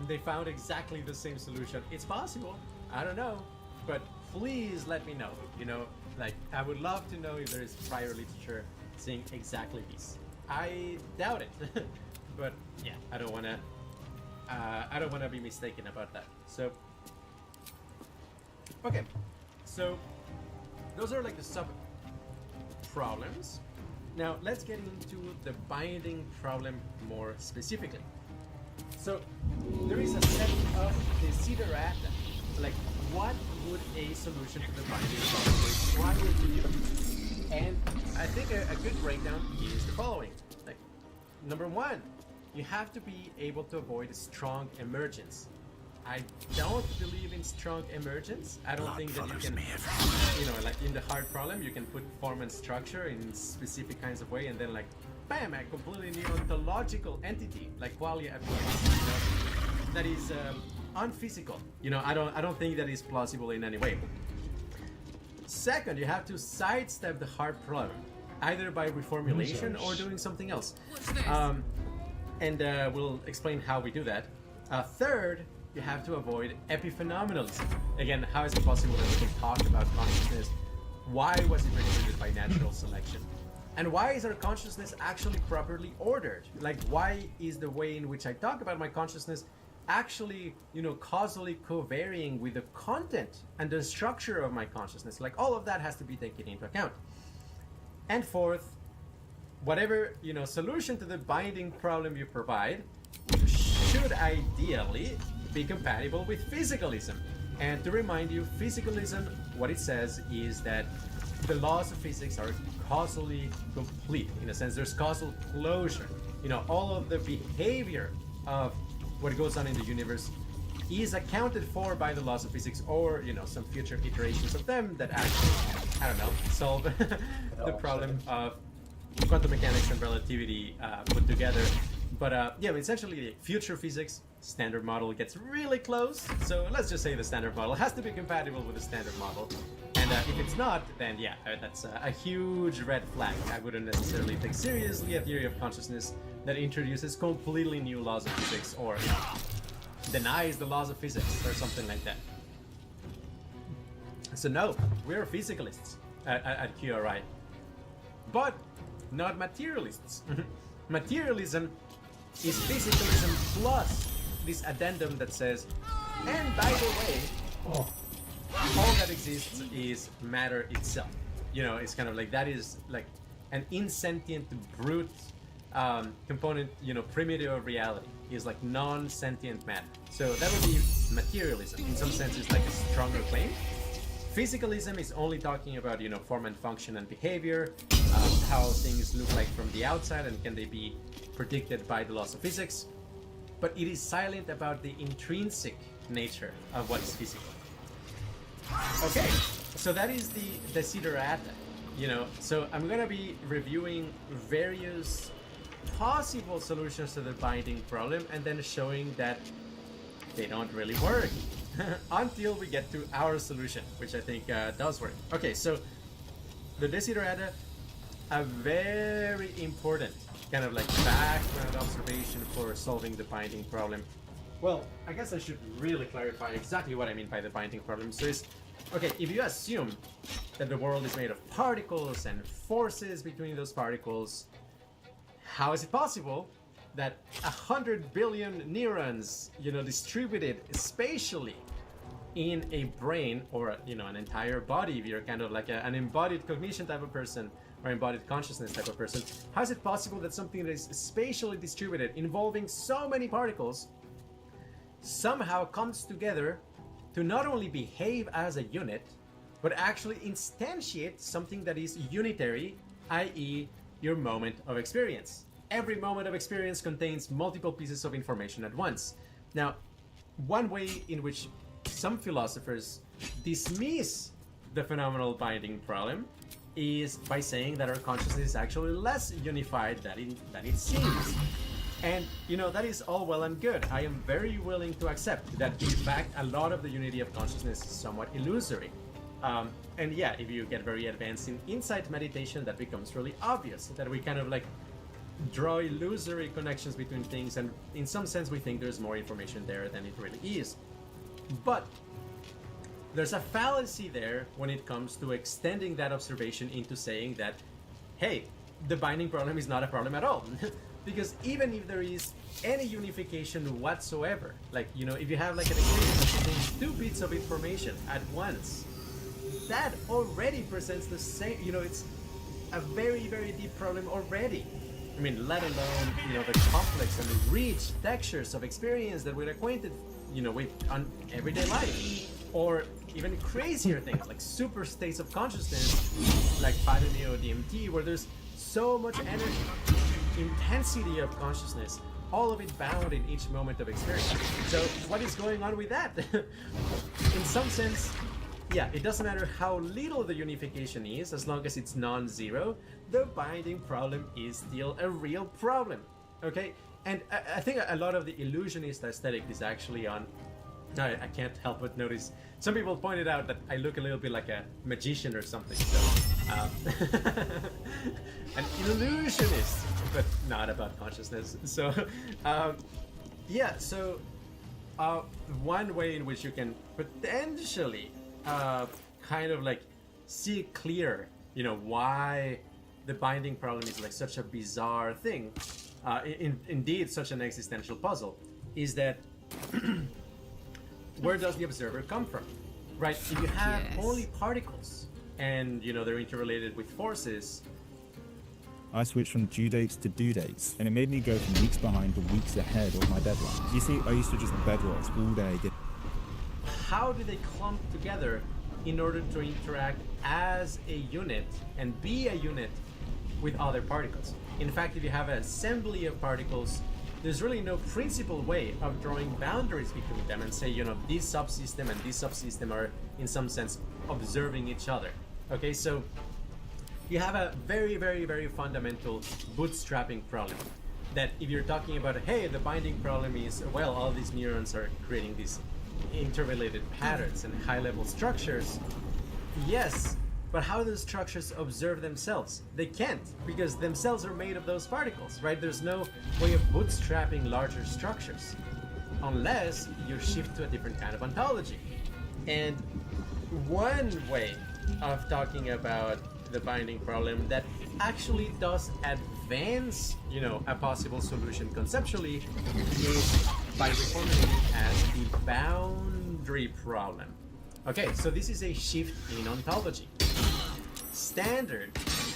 they found exactly the same solution. It's possible, I don't know, but please let me know, you know, like, I would love to know if there is prior literature saying exactly this. I doubt it, but yeah, I don't want to be mistaken about that. So, okay, so those are like the sub problems. Now let's get into the binding problem more specifically. So there is a set of desiderata, like what would a solution to the binding problem require to you? And I think a good breakdown is the following. Like, number one, you have to be able to avoid strong emergence. I don't believe in strong emergence. I don't think that you can, you know, like in the hard problem, you can put form and structure in specific kinds of way, and then like, bam, a completely new ontological entity, like qualia appears. You know, that is unphysical. You know, I don't think that is plausible in any way. Second, you have to sidestep the hard problem, either by reformulation or doing something else. And we'll explain how we do that. Third, you have to avoid epiphenomenalism. Again, how is it possible that we can talk about consciousness? Why was it recruited by natural selection? And why is our consciousness actually properly ordered? Like, why is the way in which I talk about my consciousness actually, you know, causally co-varying with the content and the structure of my consciousness? Like, all of that has to be taken into account. And fourth, whatever, you know, solution to the binding problem you provide should ideally be compatible with physicalism. And to remind you, physicalism, what it says is that the laws of physics are causally complete. In a sense, there's causal closure. You know, all of the behavior of what goes on in the universe is accounted for by the laws of physics, or, you know, some future iterations of them that actually, I don't know, solve the problem of quantum mechanics and relativity put together. But yeah, essentially, future physics standard model gets really close. So let's just say the standard model has to be compatible with the standard model. And if it's not, then yeah, that's a huge red flag. I wouldn't necessarily take seriously a theory of consciousness that introduces completely new laws of physics, or, you know, denies the laws of physics or something like that. So no, we're physicalists at QRI, but not materialists. Materialism is physicalism plus this addendum that says, and by the way, all that exists is matter itself. You know, it's kind of like, that is like an insentient brute component, you know, primitive of reality is like non-sentient matter. So that would be materialism. In some sense, it's like a stronger claim. Physicalism is only talking about, you know, form and function and behavior, how things look like from the outside, and can they be predicted by the laws of physics. But it is silent about the intrinsic nature of what is physical. Okay, so that is the desiderata, you know. So I'm gonna be reviewing various possible solutions to the binding problem, and then showing that they don't really work. Until we get to our solution, which I think does work. Okay, so the Desiderata, a very important kind of like background observation for solving the binding problem. Well, I guess I should really clarify exactly what I mean by the binding problem. So it's, okay, if you assume that the world is made of particles and forces between those particles, how is it possible that 100 billion neurons, distributed spatially in a brain or, an entire body, if you're kind of like an embodied cognition type of person or embodied consciousness type of person, how is it possible that something that is spatially distributed involving so many particles somehow comes together to not only behave as a unit, but actually instantiate something that is unitary, i.e. your moment of experience? Every moment of experience contains multiple pieces of information at once. Now, one way in which some philosophers dismiss the phenomenal binding problem is by saying that our consciousness is actually less unified than it seems. And, that is all well and good. I am very willing to accept that, in fact, a lot of the unity of consciousness is somewhat illusory. And yeah, if you get very advanced in insight meditation, that becomes really obvious, that we kind of like draw illusory connections between things, and in some sense we think there's more information there than it really is. But there's a fallacy there when it comes to extending that observation into saying that, hey, the binding problem is not a problem at all. Because even if there is any unification whatsoever, like, if you have like an experience that contains 2 bits of information at once, that already presents the same, it's a very, very deep problem already. I mean, let alone, the complex and the rich textures of experience that we're acquainted, with on everyday life. Or even crazier things like super states of consciousness, like 5-MeO DMT, where there's so much energy, intensity of consciousness, all of it bound in each moment of experience. So what is going on with that? In some sense, yeah, it doesn't matter how little the unification is, as long as it's non-zero, the binding problem is still a real problem, okay? And I think a lot of the illusionist aesthetic is actually on, I can't help but notice, some people pointed out that I look a little bit like a magician or something, so, an illusionist, but not about consciousness. So, yeah, so one way in which you can potentially kind of like see clear, why the binding problem is like such a bizarre thing, indeed such an existential puzzle, is that where does the observer come from, right? If you have only particles and they're interrelated with forces, I switched from due dates to due dates, and it made me go from weeks behind to weeks ahead of my deadlines. You see, I used to just bedrocks all day. How do they clump together in order to interact as a unit and be a unit with other particles? In fact, if you have an assembly of particles, there's really no principal way of drawing boundaries between them and say, this subsystem and this subsystem are in some sense observing each other. Okay, so you have a very, very, very fundamental bootstrapping problem. That if you're talking about, hey, the binding problem is, well, all these neurons are creating these interrelated patterns and high-level structures. Yes, but how do the structures observe themselves? They can't, because themselves are made of those particles, right? There's no way of bootstrapping larger structures unless you shift to a different kind of ontology. And one way of talking about the binding problem that actually does advance, a possible solution conceptually is by reformulating it as the boundary problem. Okay, so this is a shift in ontology. Standard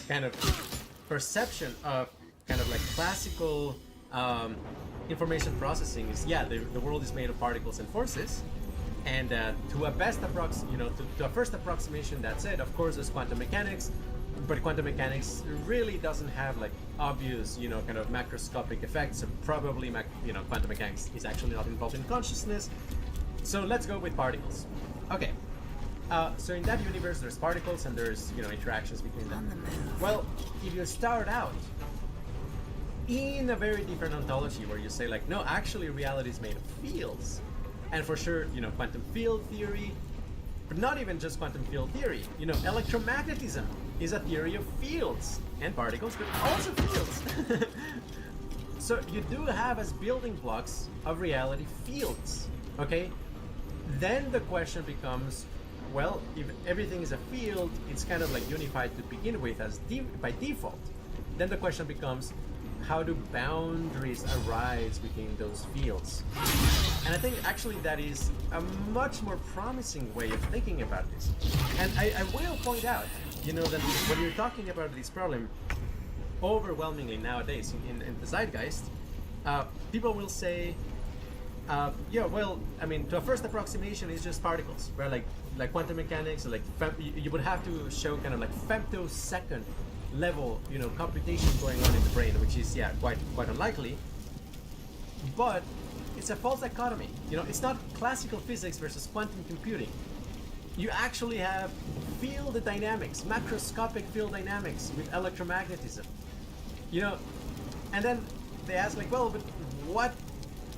kind of perception of kind of like classical information processing is, the world is made of particles and forces, and to a first approximation, that's it. Of course, there's quantum mechanics, but quantum mechanics really doesn't have like obvious, kind of macroscopic effects. So probably, quantum mechanics is actually not involved in consciousness. So let's go with particles. Okay. So in that universe, there's particles and there's, interactions between them. Well, if you start out in a very different ontology where you say like, no, actually reality is made of fields, And for sure, you know, quantum field theory, but not even just quantum field theory. You know, electromagnetism is a theory of fields and particles, but also fields. So you do have as building blocks of reality fields, okay? Then the question becomes, well, if everything is a field, it's kind of like unified to begin with as by default. Then the question becomes, how do boundaries arise within those fields? And I think actually that is a much more promising way of thinking about this. And I will point out, you know, that when you're talking about this problem, overwhelmingly nowadays in the zeitgeist, people will say, yeah, well, I mean, to a first approximation, it's just particles, right? Like quantum mechanics, or like you would have to show kind of like femtosecond level, you know, computation going on in the brain, which is, yeah, quite unlikely. But it's a false dichotomy. You know, it's not classical physics versus quantum computing. You actually have field dynamics, macroscopic field dynamics with electromagnetism. You know, and then they ask like, well, but what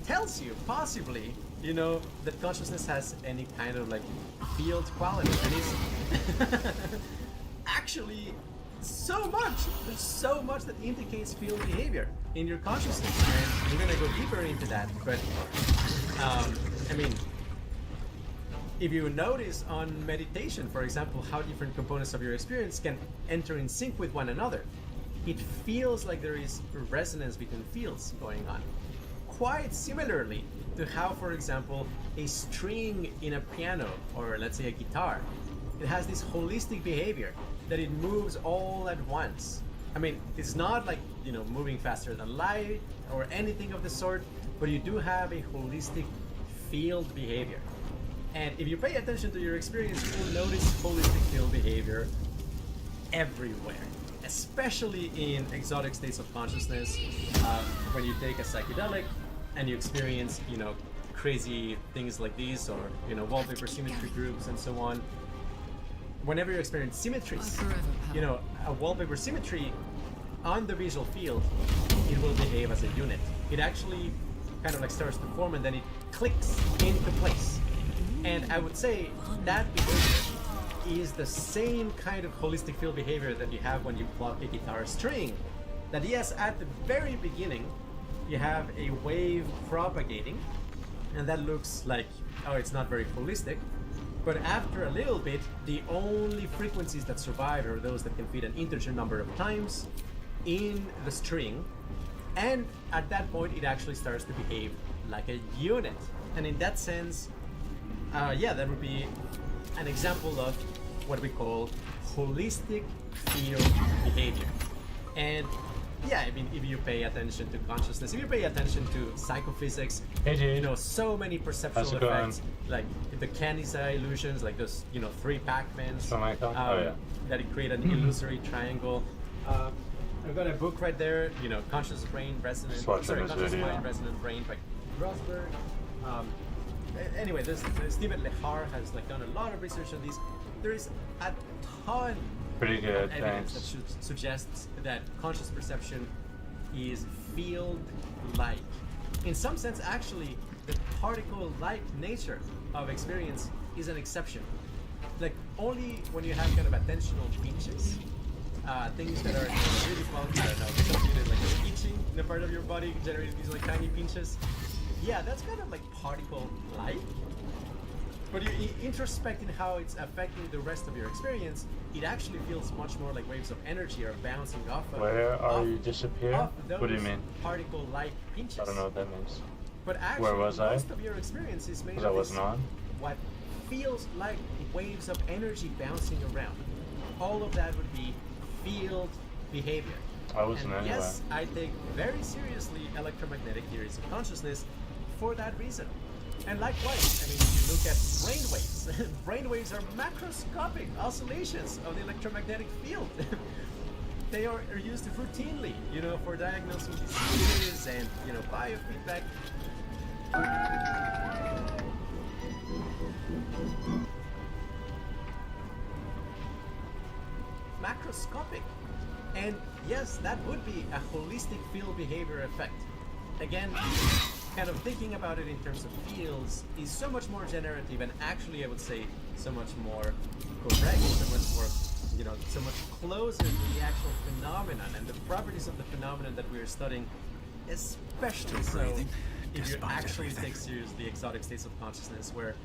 tells you possibly, you know, that consciousness has any kind of like field quality? And it's actually so much. There's so much that indicates field behavior in your consciousness, and we're gonna go deeper into that. But I mean, if you notice on meditation, for example, how different components of your experience can enter in sync with one another, it feels like there is resonance between fields going on. Quite similarly to how, for example, a string in a piano, or let's say a guitar, it has this holistic behavior that it moves all at once. I mean, it's not like, you know, moving faster than light or anything of the sort, but you do have a holistic field behavior. And if you pay attention to your experience, you'll notice holistic field behavior everywhere, especially in exotic states of consciousness. When you take a psychedelic and you experience, you know, crazy things like these, or, you know, wallpaper symmetry groups and so on. Whenever you experience symmetries, you know, a wallpaper symmetry on the visual field, it will behave as a unit. It actually kind of like starts to form and then it clicks into place. And I would say that behavior is the same kind of holistic field behavior that you have when you pluck a guitar string. That yes, at the very beginning, you have a wave propagating, and that looks like, oh, it's not very holistic. But after a little bit, the only frequencies that survive are those that can fit an integer number of times in the string. And at that point, it actually starts to behave like a unit. And in that sense, yeah, that would be an example of what we call holistic field behavior. And yeah, I mean, if you pay attention to consciousness, if you pay attention to psychophysics, you know, so many perceptual effects, like the Kanizai illusions, like those, you know, 3 Pac-Mans, that it create an illusory triangle. I've got a book right there, you know, Conscious Brain Resonant, Conscious Mind Resonant Brain by Rosberg. Anyway, Stephen Lehar has like done a lot of research on these. There is a ton of evidence that suggests that conscious perception is field-like. In some sense, actually, the particle-like nature of experience is an exception. Like only when you have kind of attentional pinches, things that are really funky, I don't know, something that like itching in a part of your body, generating these like tiny pinches. Yeah, that's kind of like particle-like. But you introspect in how it's affecting the rest of your experience, it actually feels much more like waves of energy are bouncing off of Where are you disappearing? What do you mean? Particle-like pinches. I don't know what that means. But actually, where was most of your experience is made of I wasn't on? What feels like waves of energy bouncing around. All of that would be field behavior. I wasn't anywhere. Yes, I take very seriously electromagnetic theories of consciousness for that reason. And likewise, I mean, if you look at brainwaves, brainwaves are macroscopic oscillations of the electromagnetic field. They are used routinely, you know, for diagnosing diseases and, you know, biofeedback. Macroscopic. And yes, that would be a holistic field behavior effect. Again, kind of thinking about it in terms of fields is so much more generative and actually I would say so much more correct, so much more, you know, so much closer to the actual phenomenon and the properties of the phenomenon that we're studying, especially so if you actually take seriously exotic states of consciousness where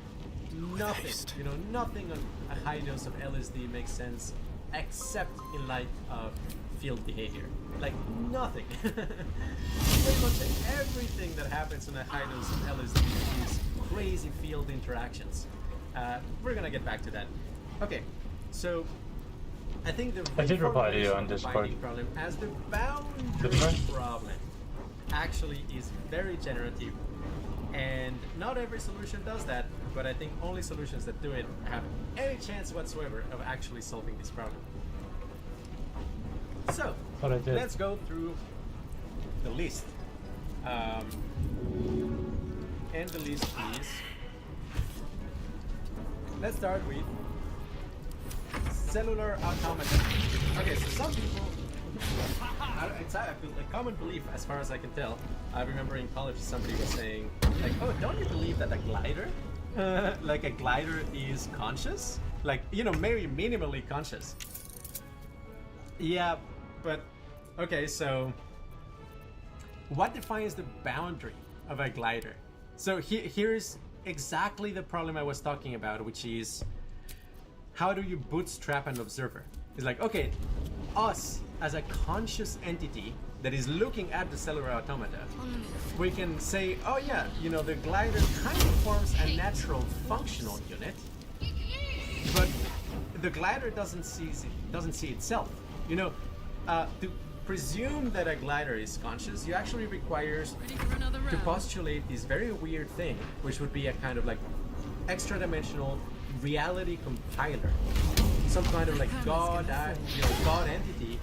nothing, you know, nothing on a high dose of LSD makes sense except in light of field behavior. Like nothing. Pretty much everything that happens on a high dose of LSD is crazy field interactions. We're gonna get back to that. Okay, so I think the I did reply to you on Discord. problem as the boundary problem actually is very generative, and not every solution does that, but I think only solutions that do it have any chance whatsoever of actually solving this problem. So, let's go through the list. And the list is... Let's start with cellular automata. Okay, so some people... it's a common belief as far as I can tell. I remember in college somebody was saying, like, oh, don't you believe that a glider, like a glider is conscious? Like, you know, very minimally conscious. Yeah, but, okay, so what defines the boundary of a glider? So here's exactly the problem I was talking about, which is how do you bootstrap an observer? It's like, okay, us as a conscious entity that is looking at the cellular automata, we can say, oh yeah, you know, the glider kind of forms a natural functional unit, but the glider doesn't see itself. You know, to presume that a glider is conscious, you actually requires to postulate this very weird thing, which would be a kind of like extra-dimensional reality compiler, some kind of like God entity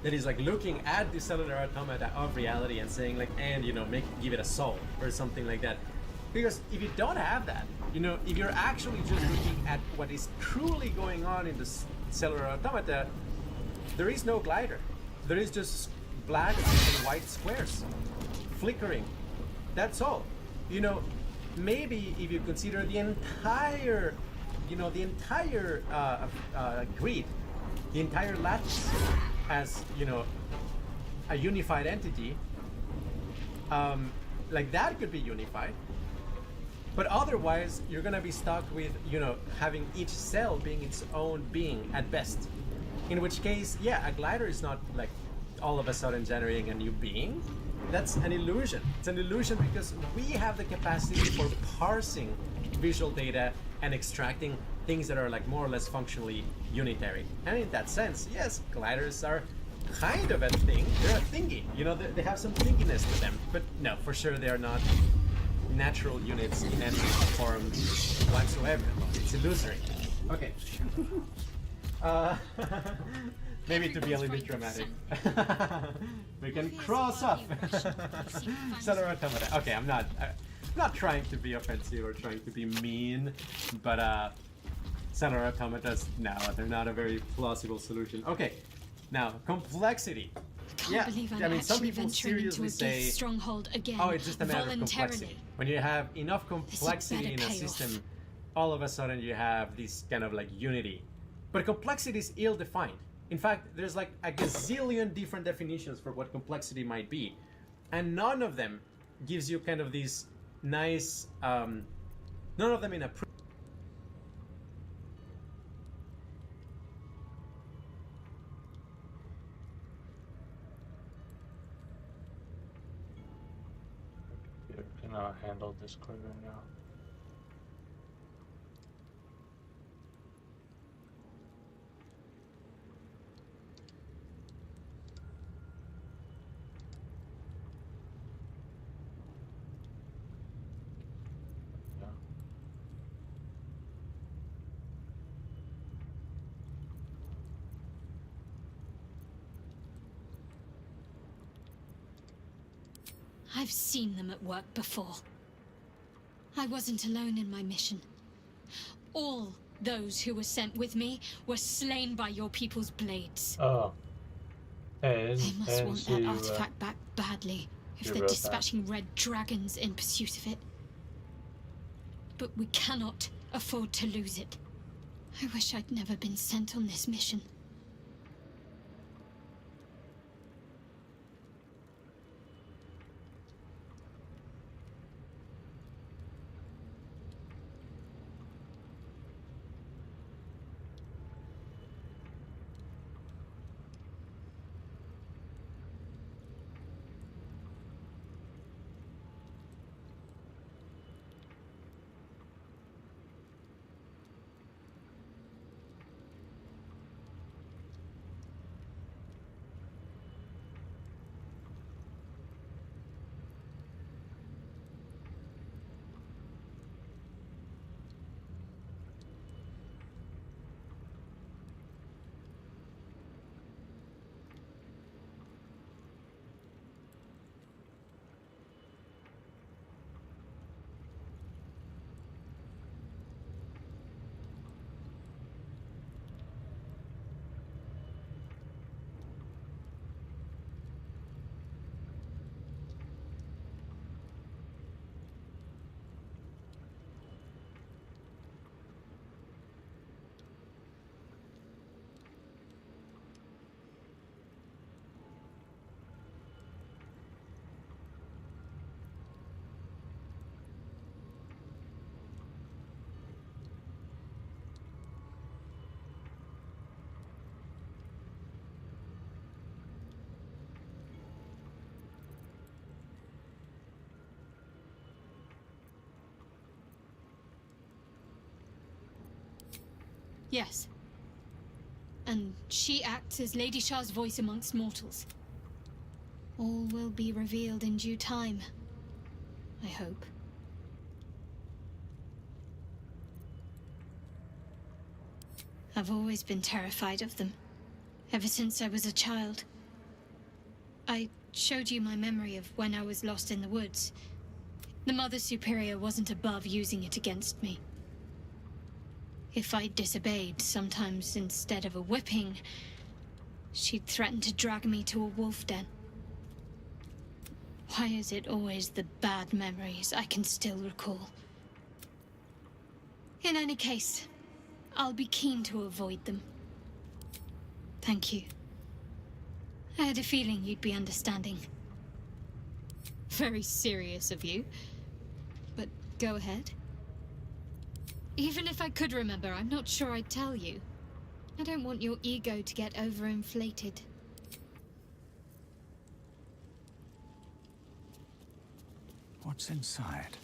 that is like looking at the cellular automata of reality and saying like, and you know, give it a soul or something like that. Because if you don't have that, you know, if you're actually just looking at what is truly going on in the cellular automata, there is no glider. There is just black and white squares flickering. That's all. You know, maybe if you consider the entire, you know, the entire grid, the entire lattice as, you know, a unified entity, like that could be unified. But otherwise, you're gonna be stuck with, you know, having each cell being its own being at best. In which case, yeah, a glider is not like all of a sudden generating a new being. That's an illusion. It's an illusion because we have the capacity for parsing visual data and extracting things that are like more or less functionally unitary. And in that sense, yes, gliders are kind of a thing. They're a thingy. You know, they have some thinginess to them. But no, for sure they are not natural units in any form whatsoever. It's illusory. Okay. Maybe to be a little bit dramatic. We can cross off cellular automata. Okay, I'm not trying to be offensive or trying to be mean, but cellular automatas, no, they're not a very plausible solution. Okay, now complexity. Yeah, I mean, some people seriously say, stronghold again, oh, it's just a matter of complexity. When you have enough complexity in a system, all of a sudden you have this kind of like unity. But complexity is ill-defined. In fact, there's like a gazillion different definitions for what complexity might be. And none of them gives you kind of these nice, none of them in a... Can handle Discord right now. I've seen them at work before. I wasn't alone in my mission. All those who were sent with me were slain by your people's blades. Oh. Hey, they must want that artifact back badly. if You they're wrote that. dispatching red dragons in pursuit of it. But we cannot afford to lose it. I wish I'd never been sent on this mission. Yes. And she acts as Lady Shah's voice amongst mortals. All will be revealed in due time, I hope. I've always been terrified of them, ever since I was a child. I showed you my memory of when I was lost in the woods. The Mother Superior wasn't above using it against me. If I disobeyed, sometimes instead of a whipping, she'd threaten to drag me to a wolf den. Why is it always the bad memories I can still recall? In any case, I'll be keen to avoid them. Thank you. I had a feeling you'd be understanding. Very serious of you. But go ahead. Even if I could remember, I'm not sure I'd tell you. I don't want your ego to get overinflated. What's inside?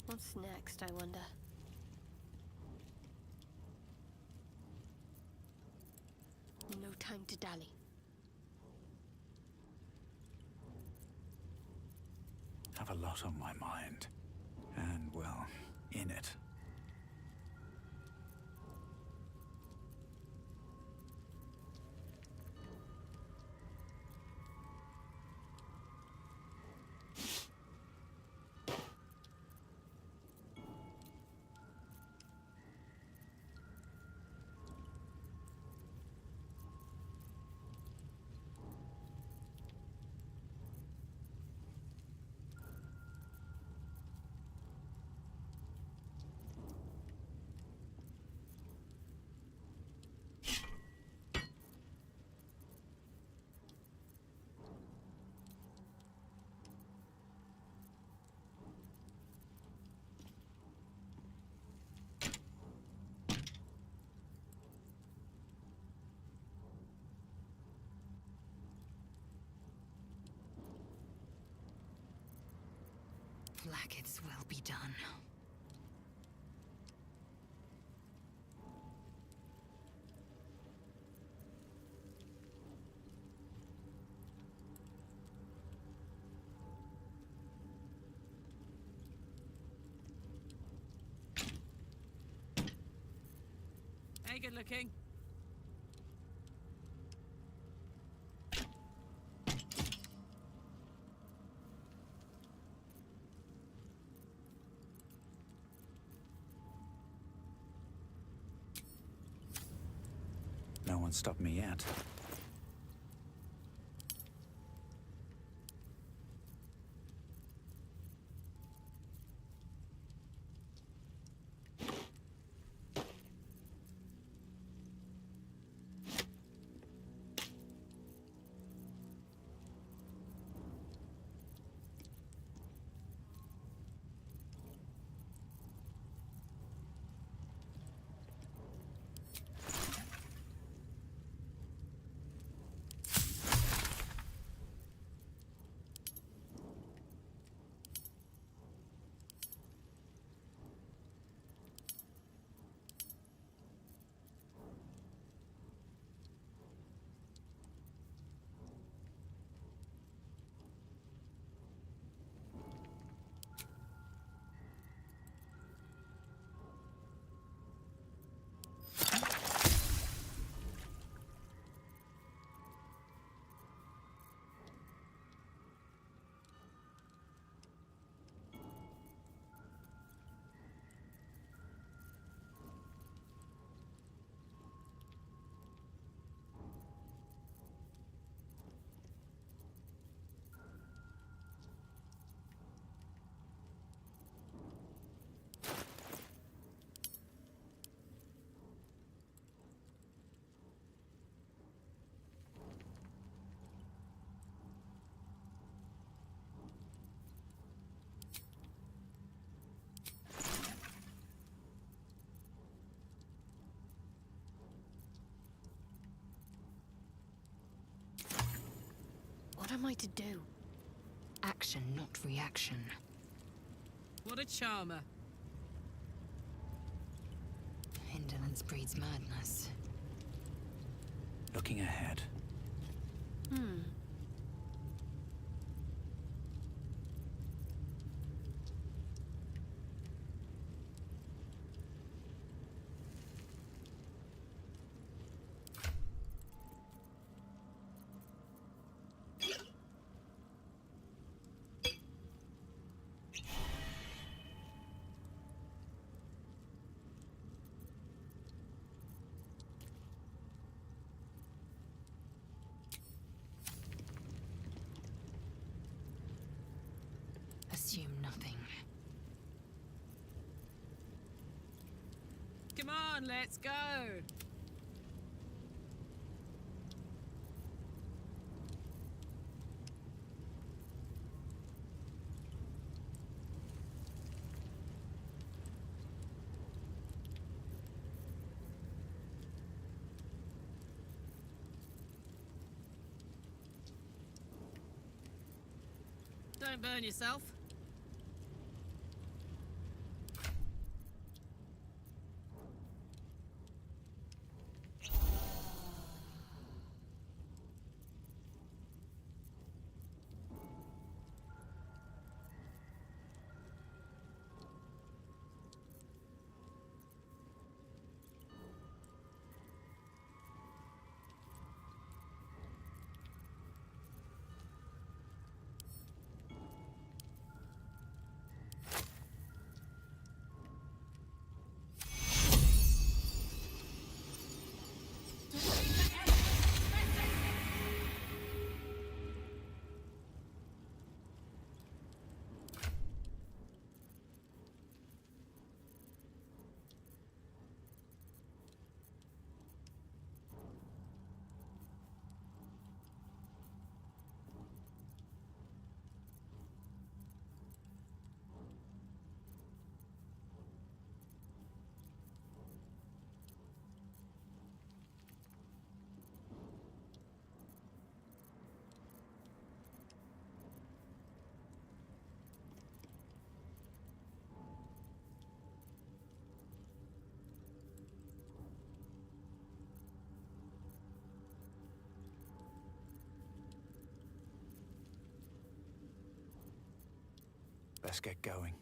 What's next, I wonder? No time to dally. Have a lot on my mind. And, well, in it. Blacketh's will be done. Hey, good looking. No one stopped me yet. What am I to do? Action, not reaction. What a charmer. Indolence breeds madness. Looking ahead. Assume nothing. Come on, let's go. Don't burn yourself. Let's get going.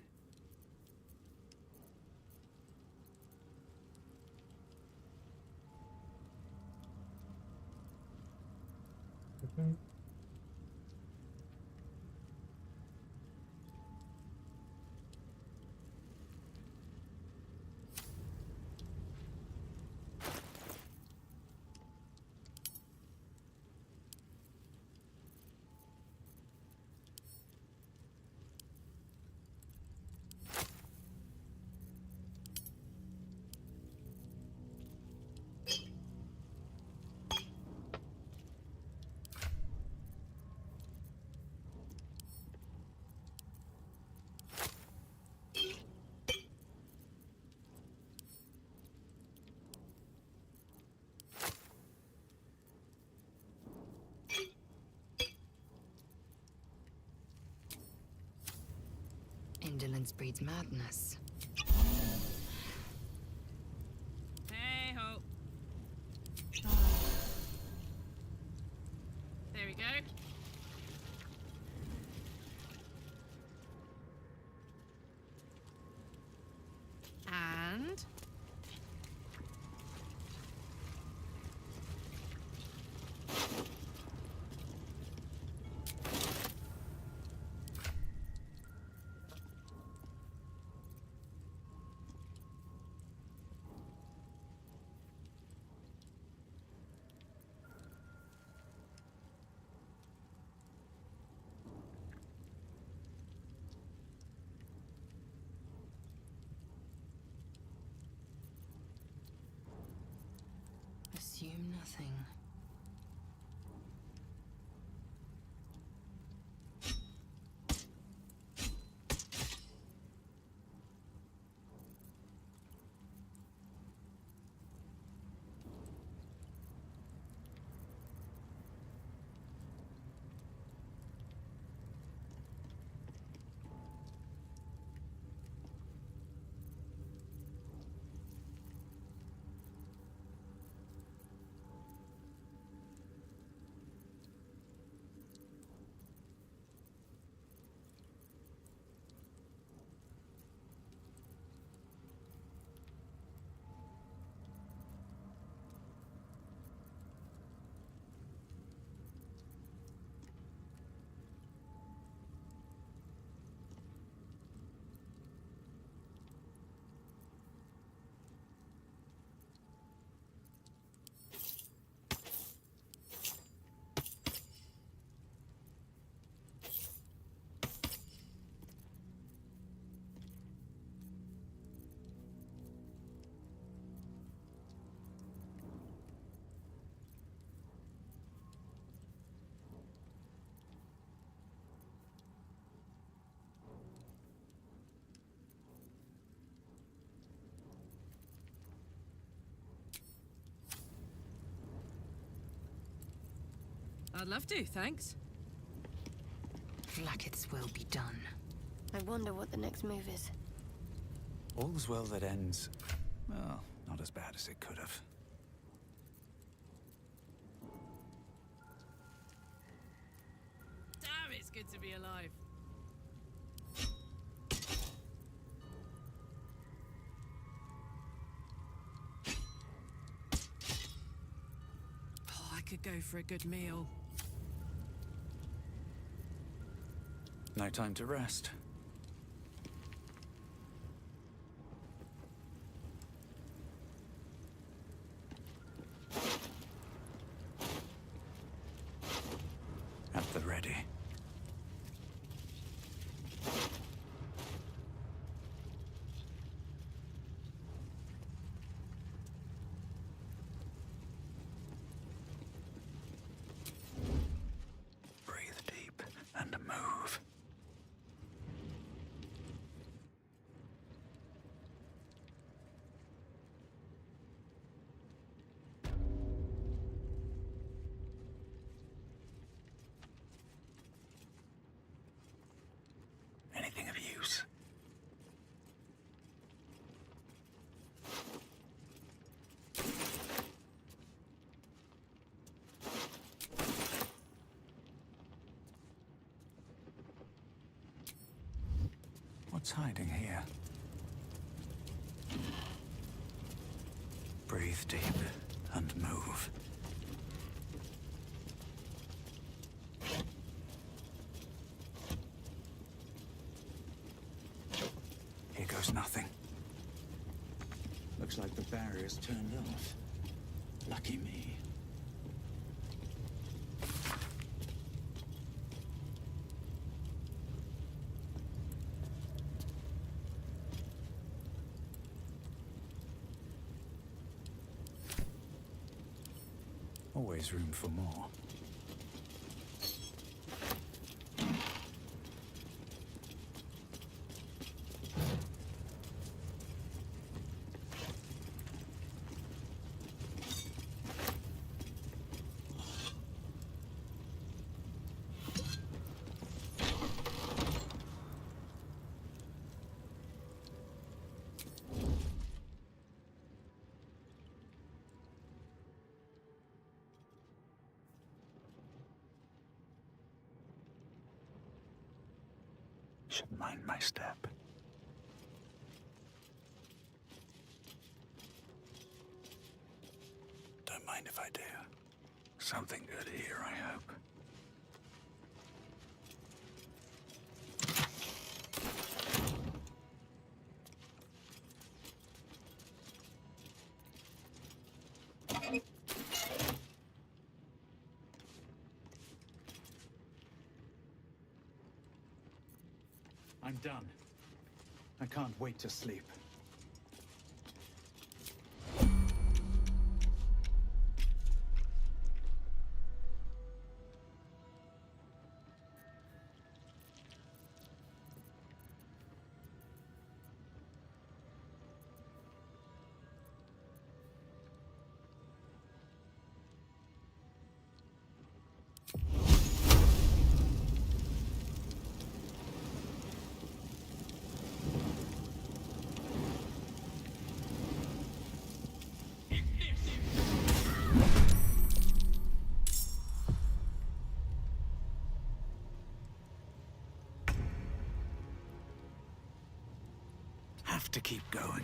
Indolence breeds madness. Hey ho. There we go. And Assume nothing. I'd love to, thanks. Vlaakith's will be done. I wonder what the next move is. All's well that ends, well, not as bad as it could have. Damn, it's good to be alive. Oh, I could go for a good meal. No time to rest. At the ready. Breathe deep and move. Anything of use? What's hiding here? Breathe deep and move. was nothing. Looks like the barrier's turned off. Lucky me. Always room for more. Should mind my step. Don't mind if I do. Something good here, I hope. I'm done. I can't wait to sleep. Have to keep going.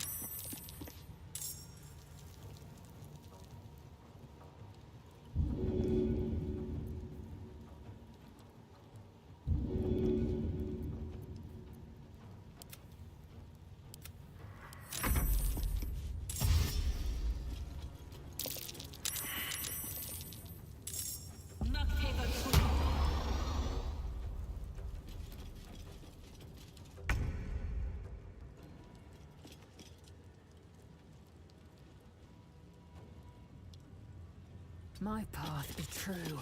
My path be true.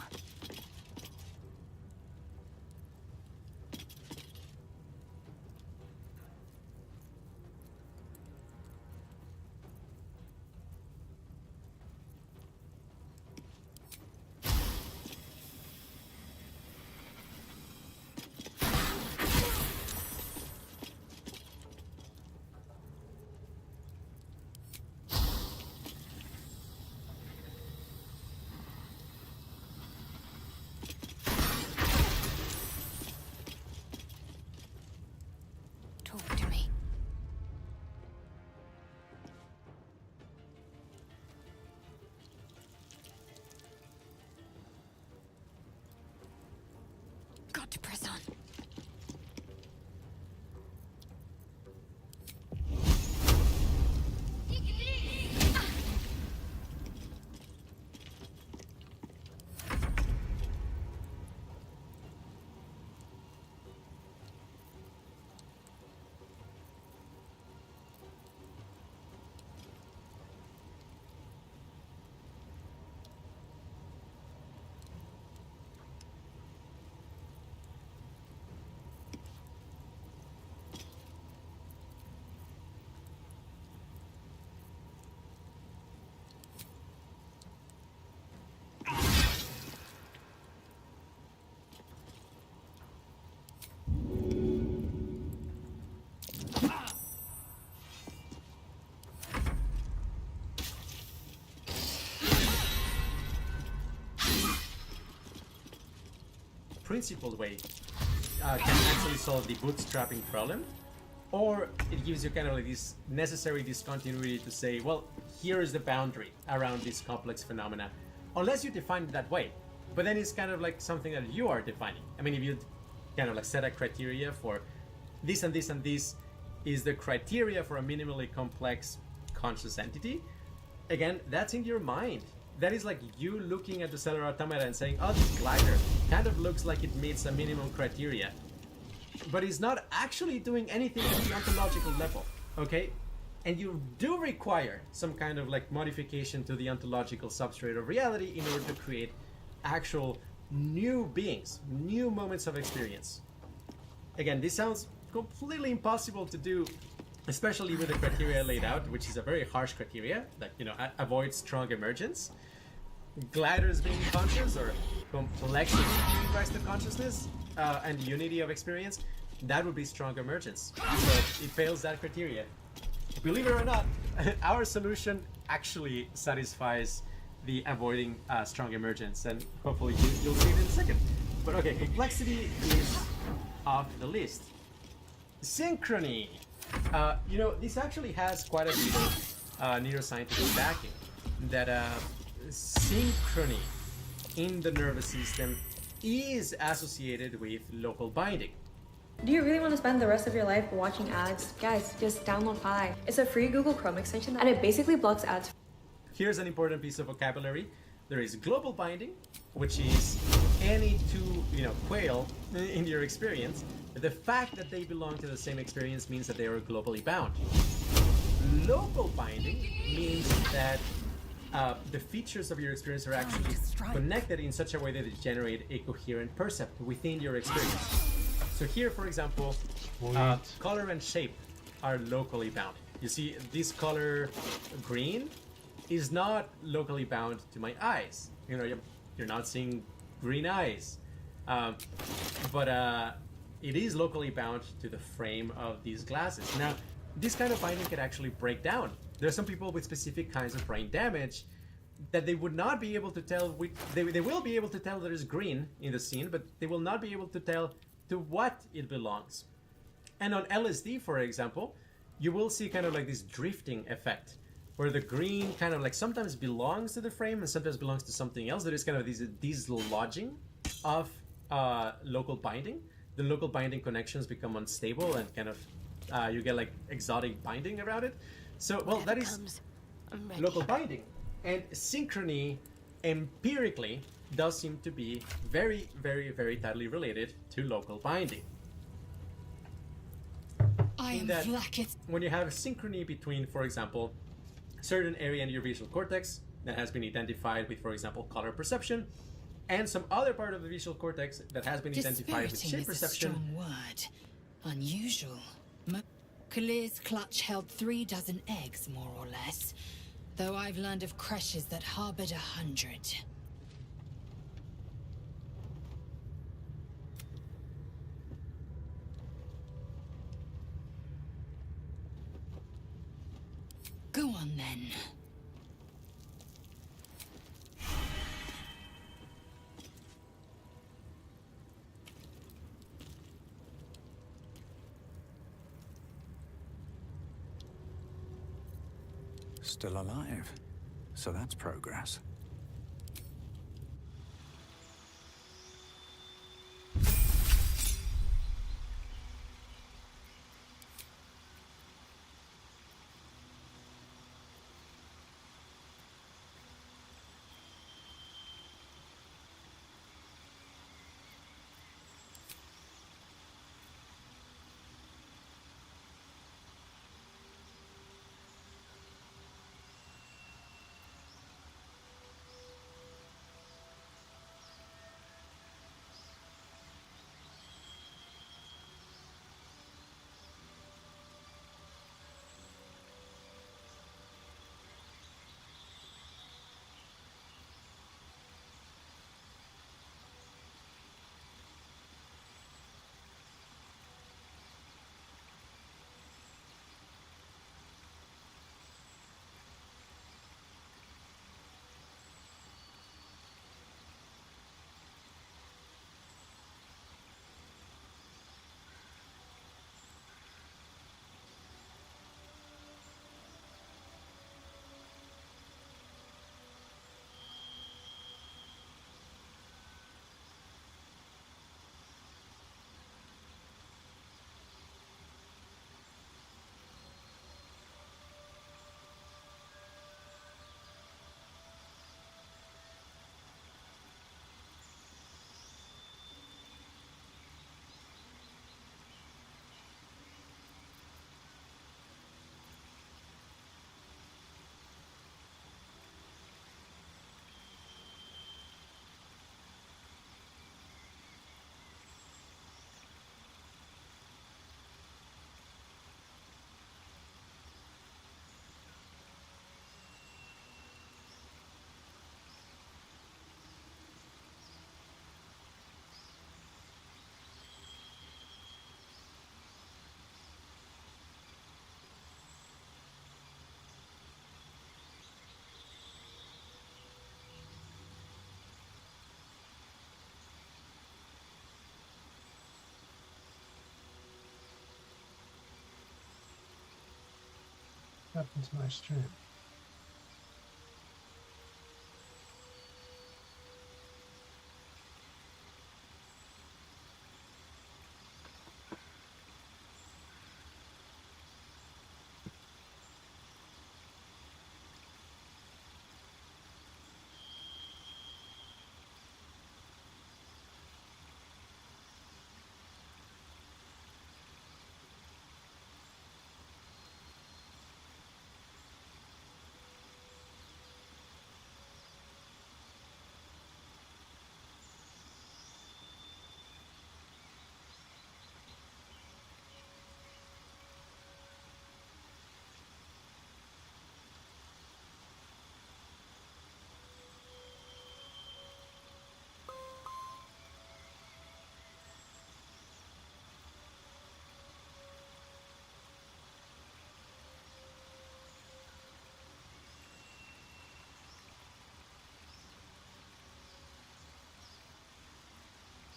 Got to press on. Principled way can actually solve the bootstrapping problem, or it gives you kind of like this necessary discontinuity to say, well, here is the boundary around this complex phenomena, unless you define it that way. But then it's kind of like something that you are defining. I mean, if you kind of like set a criteria for this and this and this, is the criteria for a minimally complex conscious entity. Again, that's in your mind. That is like you looking at the cellular automata and saying, oh, this glider kind of looks like it meets a minimum criteria. But it's not actually doing anything at the ontological level, okay? And you do require some kind of like modification to the ontological substrate of reality in order to create actual new beings, new moments of experience. Again, this sounds completely impossible to do, especially with the criteria laid out, which is a very harsh criteria, like, you know, avoid strong emergence. Gliders being conscious, or complexity giving rise to consciousness, and unity of experience, that would be strong emergence. So it fails that criteria. Believe it or not, our solution actually satisfies the avoiding strong emergence, and hopefully you'll see it in a second. But okay, complexity is off the list. Synchrony. You know, this actually has quite a bit of neuroscientific backing, that synchrony in the nervous system is associated with local binding. Do you really want to spend the rest of your life watching ads? Guys, just download Pi. It's a free Google Chrome extension and it basically blocks ads. Here's an important piece of vocabulary. There is global binding, which is any two, you know, quail in your experience. The fact that they belong to the same experience means that they are globally bound. Local binding means that the features of your experience are actually connected in such a way that it generates a coherent percept within your experience. So here, for example, color and shape are locally bound. You see, this color green is not locally bound to my eyes. You know, you're not seeing green eyes. But it is locally bound to the frame of these glasses. Now, this kind of binding can actually break down. There are some people with specific kinds of brain damage that they would not be able to tell, they will be able to tell there is green in the scene, but they will not be able to tell to what it belongs. And on LSD, for example, you will see kind of like this drifting effect, where the green kind of like sometimes belongs to the frame and sometimes belongs to something else. There is kind of this dislodging of local binding. The local binding connections become unstable and kind of you get like exotic binding around it. So, well, that is local binding. And synchrony empirically does seem to be very, very, very tightly related to local binding. When you have synchrony between, for example, certain area in your visual cortex that has been identified with, for example, color perception, and some other part of the visual cortex that has been identified with shape perception. Is a strong word. Unusual. Kalir's clutch held 3 dozen eggs, more or less, though I've learned of creches that harbored 100. Go on then. Still alive. So that's progress. happened to my stream?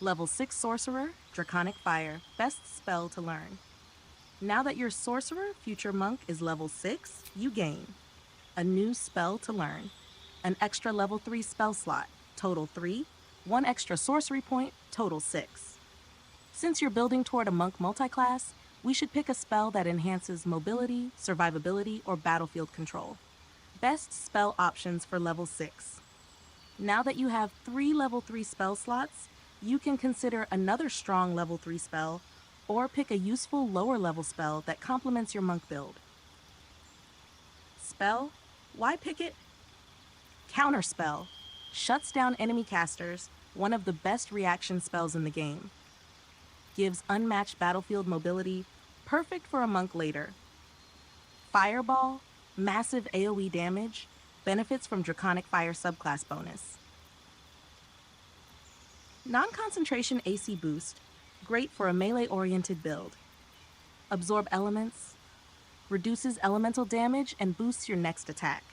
Level 6 Sorcerer, Draconic Fire, best spell to learn. Now that your Sorcerer, Future Monk, is level 6, you gain a new spell to learn, an extra level 3 spell slot, total 3, 1 extra sorcery point, total 6. Since you're building toward a monk multiclass, we should pick a spell that enhances mobility, survivability, or battlefield control. Best spell options for level 6. Now that you have 3 level 3 spell slots, you can consider another strong level 3 spell, or pick a useful lower level spell that complements your monk build. Spell? Why pick it? Counterspell. Shuts down enemy casters, one of the best reaction spells in the game. Gives unmatched battlefield mobility, perfect for a monk later. Fireball? Massive AoE damage, benefits from Draconic Fire subclass bonus. Non-concentration AC boost, great for a melee-oriented build. Absorb elements, reduces elemental damage and boosts your next attack.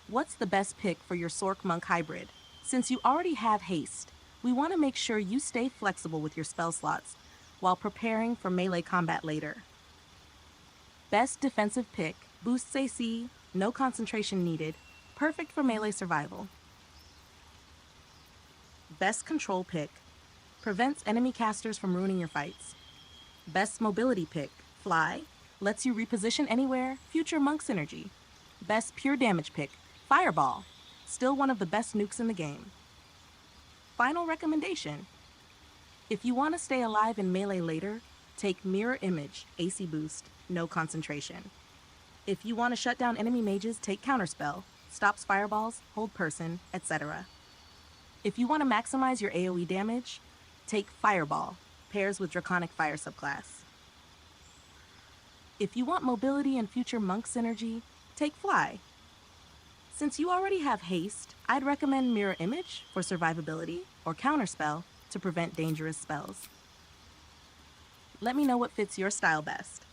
What's the best pick for your Sorc Monk hybrid? Since you already have haste, we want to make sure you stay flexible with your spell slots while preparing for melee combat later. Best defensive pick, boosts AC, no concentration needed, perfect for melee survival. Best control pick, prevents enemy casters from ruining your fights. Best mobility pick, fly, lets you reposition anywhere, future monk synergy. Best pure damage pick, fireball, still one of the best nukes in the game. Final recommendation, if you want to stay alive in melee later, take mirror image, AC boost, no concentration. If you want to shut down enemy mages, take counterspell, stops fireballs, hold person, etc. If you want to maximize your AoE damage, take Fireball, pairs with Draconic Fire subclass. If you want mobility and future monk synergy, take Fly. Since you already have haste, I'd recommend Mirror Image for survivability or Counterspell to prevent dangerous spells. Let me know what fits your style best.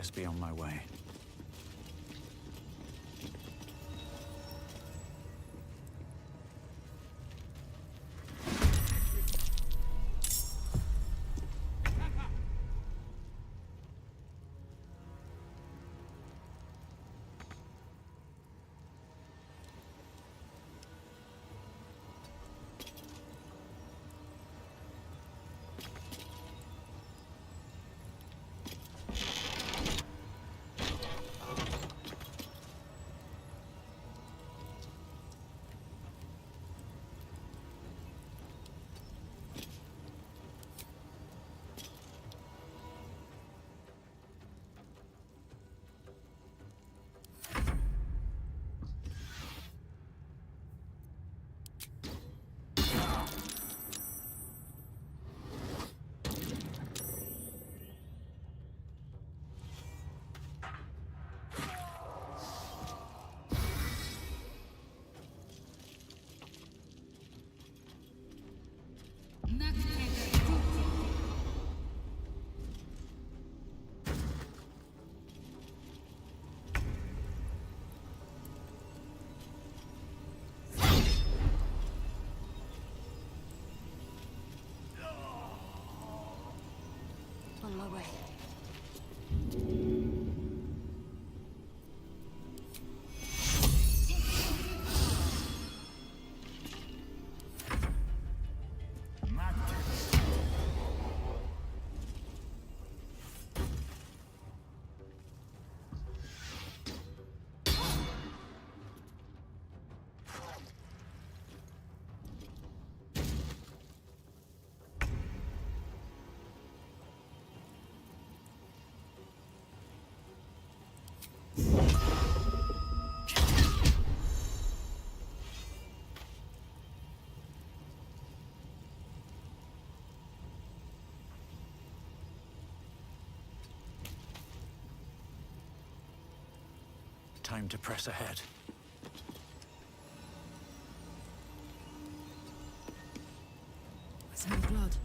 best be on my way. On my way. Time to press ahead. I smell blood.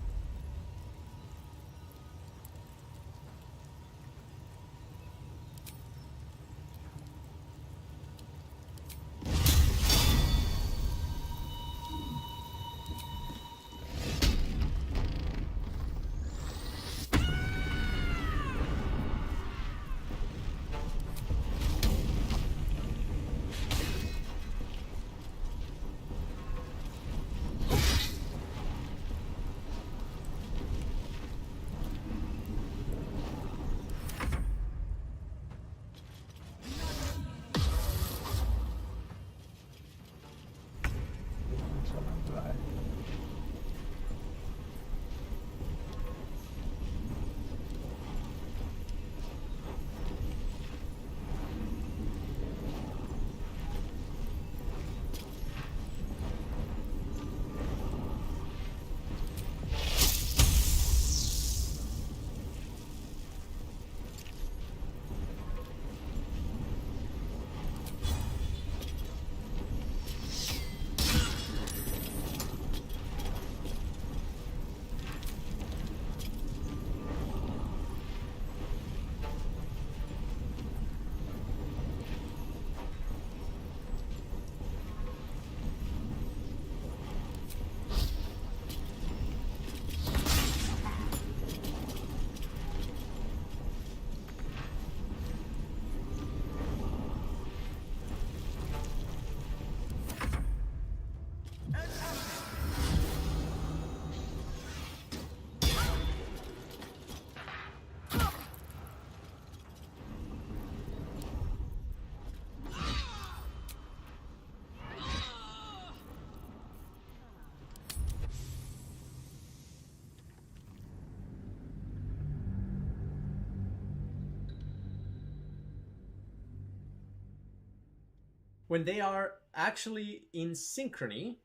When they are actually in synchrony,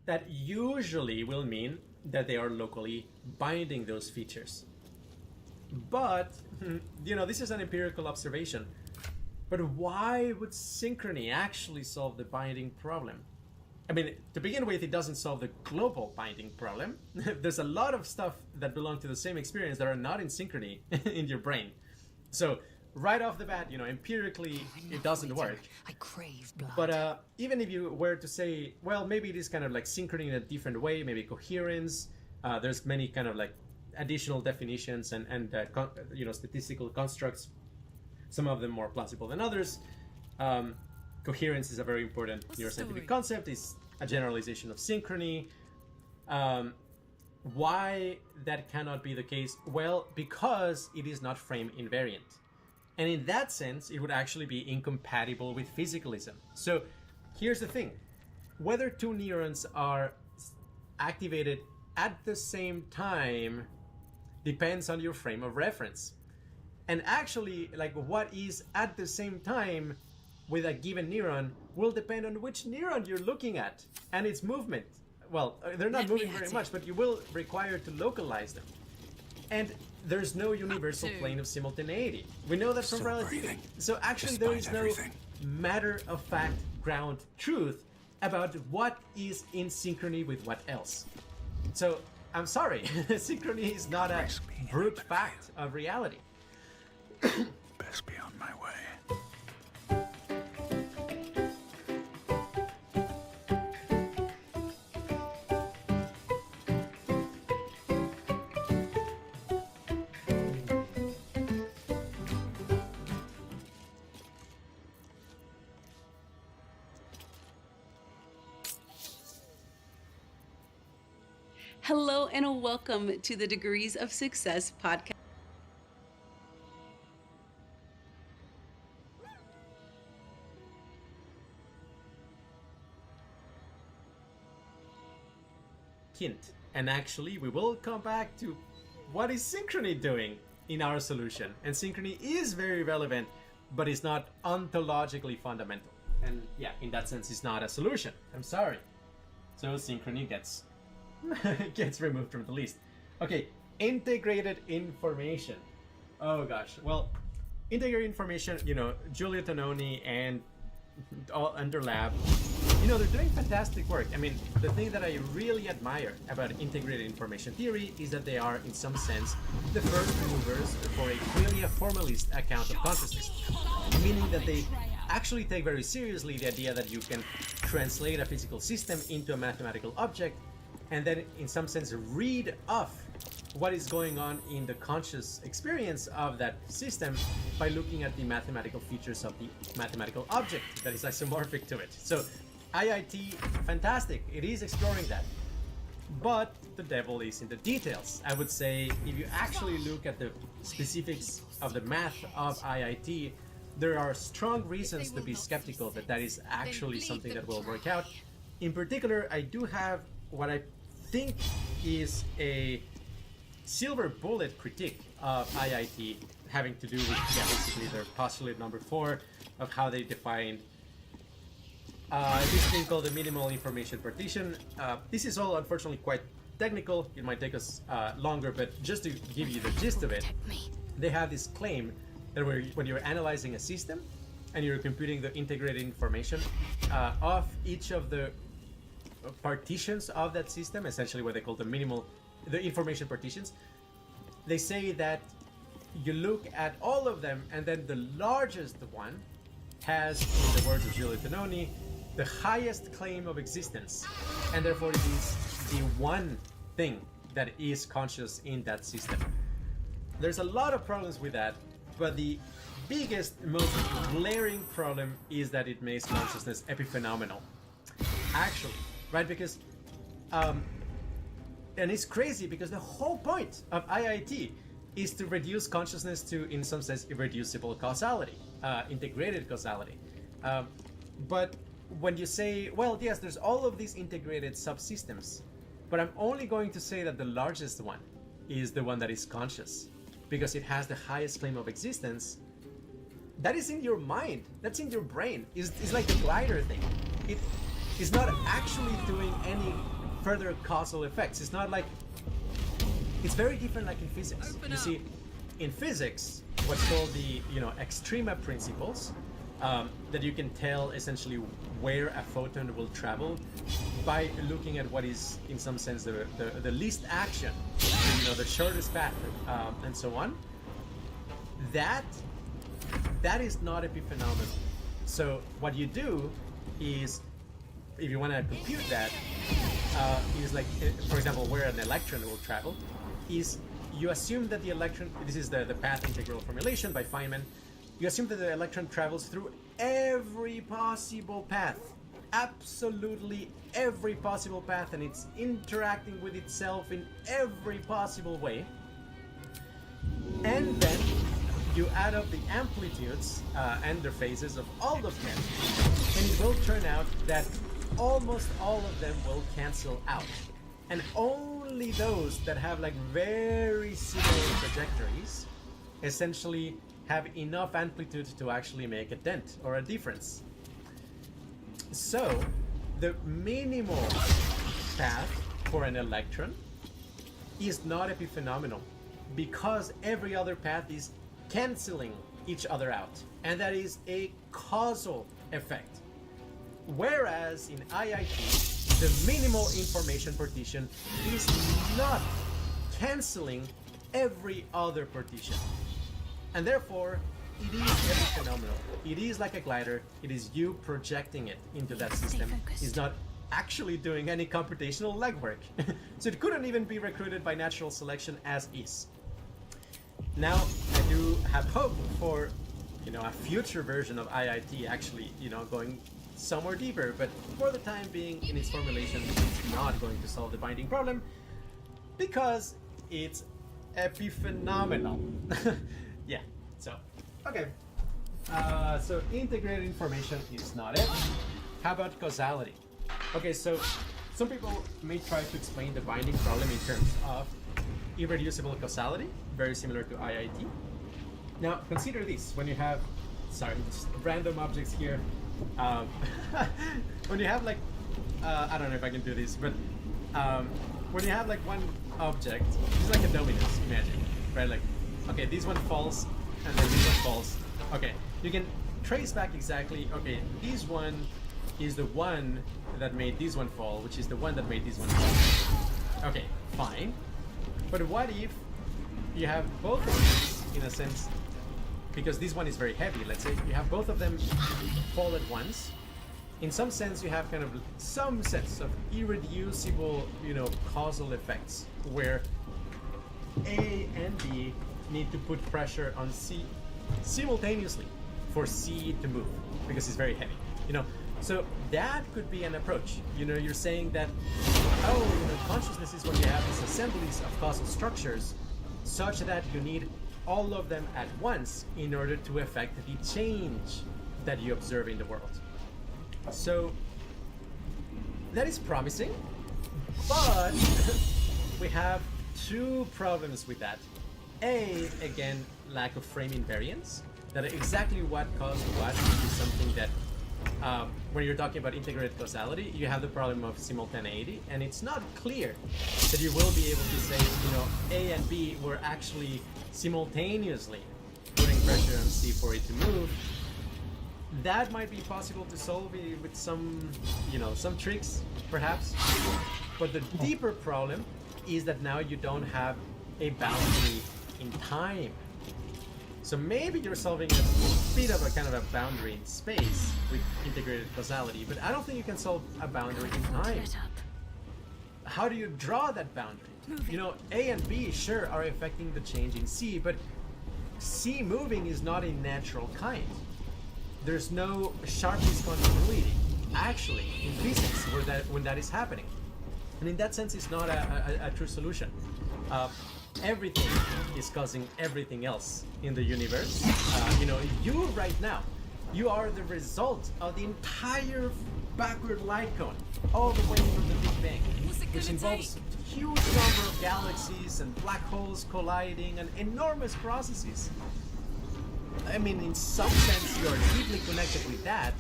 that usually will mean that they are locally binding those features. But, this is an empirical observation. But why would synchrony actually solve the binding problem? I mean, to begin with, it doesn't solve the global binding problem. There's a lot of stuff that belong to the same experience that are not in synchrony in your brain. So right off the bat, you know, empirically it doesn't work. I crave blood. But even if you were to say, well, maybe it is kind of like synchrony in a different way, maybe coherence, there's many kind of like additional definitions and you know, statistical constructs, some of them more plausible than others. Coherence is a very important neuroscientific concept. It's a generalization of synchrony. Why that cannot be the case? Well, because it is not frame invariant. And in that sense, it would actually be incompatible with physicalism. So here's the thing. Whether two neurons are activated at the same time depends on your frame of reference. And actually, like, what is at the same time with a given neuron will depend on which neuron you're looking at and its movement. Well, they're not moving very much, but you will require to localize them. And there's no universal plane of simultaneity. We know that from relativity. So actually there is no matter-of-fact ground truth about what is in synchrony with what else. So I'm sorry, synchrony is not a brute fact of reality. Best be on my way. Hello and welcome to the Degrees of Success podcast. Hint. And actually, we will come back to what is synchrony doing in our solution. And synchrony is very relevant, but it's not ontologically fundamental. And yeah, in that sense, it's not a solution. I'm sorry. So synchrony gets removed from the list. Okay, integrated information. Oh gosh. Well, integrated information, you know, Giulio Tononi and their lab, you know, they're doing fantastic work. I mean, the thing that I really admire about integrated information theory is that they are, in some sense, the first movers for a clearly a formalist account of consciousness, meaning that they actually take very seriously the idea that you can translate a physical system into a mathematical object and then, in some sense, read off what is going on in the conscious experience of that system by looking at the mathematical features of the mathematical object that is isomorphic to it. So IIT, fantastic, it is exploring that. But the devil is in the details. I would say if you actually look at the specifics of the math of IIT, there are strong reasons to be skeptical that that is actually something that will work out. In particular, I do have what I think is a silver bullet critique of IIT having to do with basically their postulate number 4 of how they defined this thing called the minimal information partition. This is all unfortunately quite technical. It might take us longer, but just to give you the gist of it, they have this claim that when you're analyzing a system and you're computing the integrated information of each of the partitions of that system, essentially what they call the information partitions, they say that you look at all of them and then the largest one has, in the words of Giulio Tononi, the highest claim of existence, and therefore it is the one thing that is conscious in that system. There's a lot of problems with that, but the biggest, most glaring problem is that it makes consciousness epiphenomenal. Actually, right? Because and it's crazy because the whole point of IIT is to reduce consciousness to, in some sense, irreducible causality, integrated causality. But when you say, well, yes, there's all of these integrated subsystems, but I'm only going to say that the largest one is the one that is conscious because it has the highest claim of existence. That is in your mind. That's in your brain. It's like the glider thing. It is not actually doing any further causal effects. It's not like, it's very different like in physics. You see, in physics, what's called the, extrema principles, that you can tell essentially where a photon will travel by looking at what is, in some sense, the least action, the shortest path, and so on. that is not epiphenomenal. So what you do is, if you want to compute that, is like, for example, where an electron will travel, is you assume that the electron, this is the path integral formulation by Feynman, you assume that the electron travels through every possible path, absolutely every possible path, and it's interacting with itself in every possible way. And then you add up the amplitudes and the phases of all of them, and it will turn out that almost all of them will cancel out. And only those that have like very similar trajectories essentially have enough amplitude to actually make a dent or a difference. So the minimal path for an electron is not epiphenomenal because every other path is canceling each other out, and that is a causal effect. Whereas in IIT, the minimal information partition is not canceling every other partition. And therefore, it is epiphenomenal. It is like a glider. It is you projecting it into that system. It's not actually doing any computational legwork. So it couldn't even be recruited by natural selection as is. Now, I do have hope for, a future version of IIT actually, going somewhere deeper, but for the time being, in its formulation, it's not going to solve the binding problem because it's epiphenomenal. Yeah, so, okay. So integrated information is not it. How about causality? Okay, so some people may try to explain the binding problem in terms of irreducible causality, very similar to IIT. Now, consider this. When you have, just random objects here. When you have like, I don't know if I can do this, but when you have like one object, it's like a dominoes, imagine, right? Like, okay, this one falls, and then this one falls. Okay, you can trace back exactly, okay, this one is the one that made this one fall, which is the one that made this one fall. Okay, fine. But what if you have both of these, in a sense, because this one is very heavy, let's say you have both of them fall at once. In some sense, you have kind of some sense of irreducible, causal effects, where A and B need to put pressure on C simultaneously for C to move, because it's very heavy, So that could be an approach. You're saying that, consciousness is when you have these assemblies of causal structures such that you need all of them at once in order to affect the change that you observe in the world. So that is promising, but we have two problems with that. A, again, lack of frame invariance. That exactly what caused what is something that when you're talking about integrated causality, you have the problem of simultaneity, and it's not clear that you will be able to say, A and B were actually simultaneously putting pressure on C for it to move. That might be possible to solve with some, some tricks, perhaps. But the deeper problem is that now you don't have a boundary in time. So maybe you're solving a bit of a kind of a boundary in space with integrated causality, but I don't think you can solve a boundary in time. How do you draw that boundary? A and B sure are affecting the change in C, but C moving is not a natural kind. There's no sharp discontinuity, actually, in physics when that is happening. And in that sense, it's not a true solution. Everything is causing everything else in the universe. You right now, you are the result of the entire backward light cone, all the way from the Big Bang, which involves a huge number of galaxies and black holes colliding and enormous processes. I mean, in some sense, you are deeply connected with that,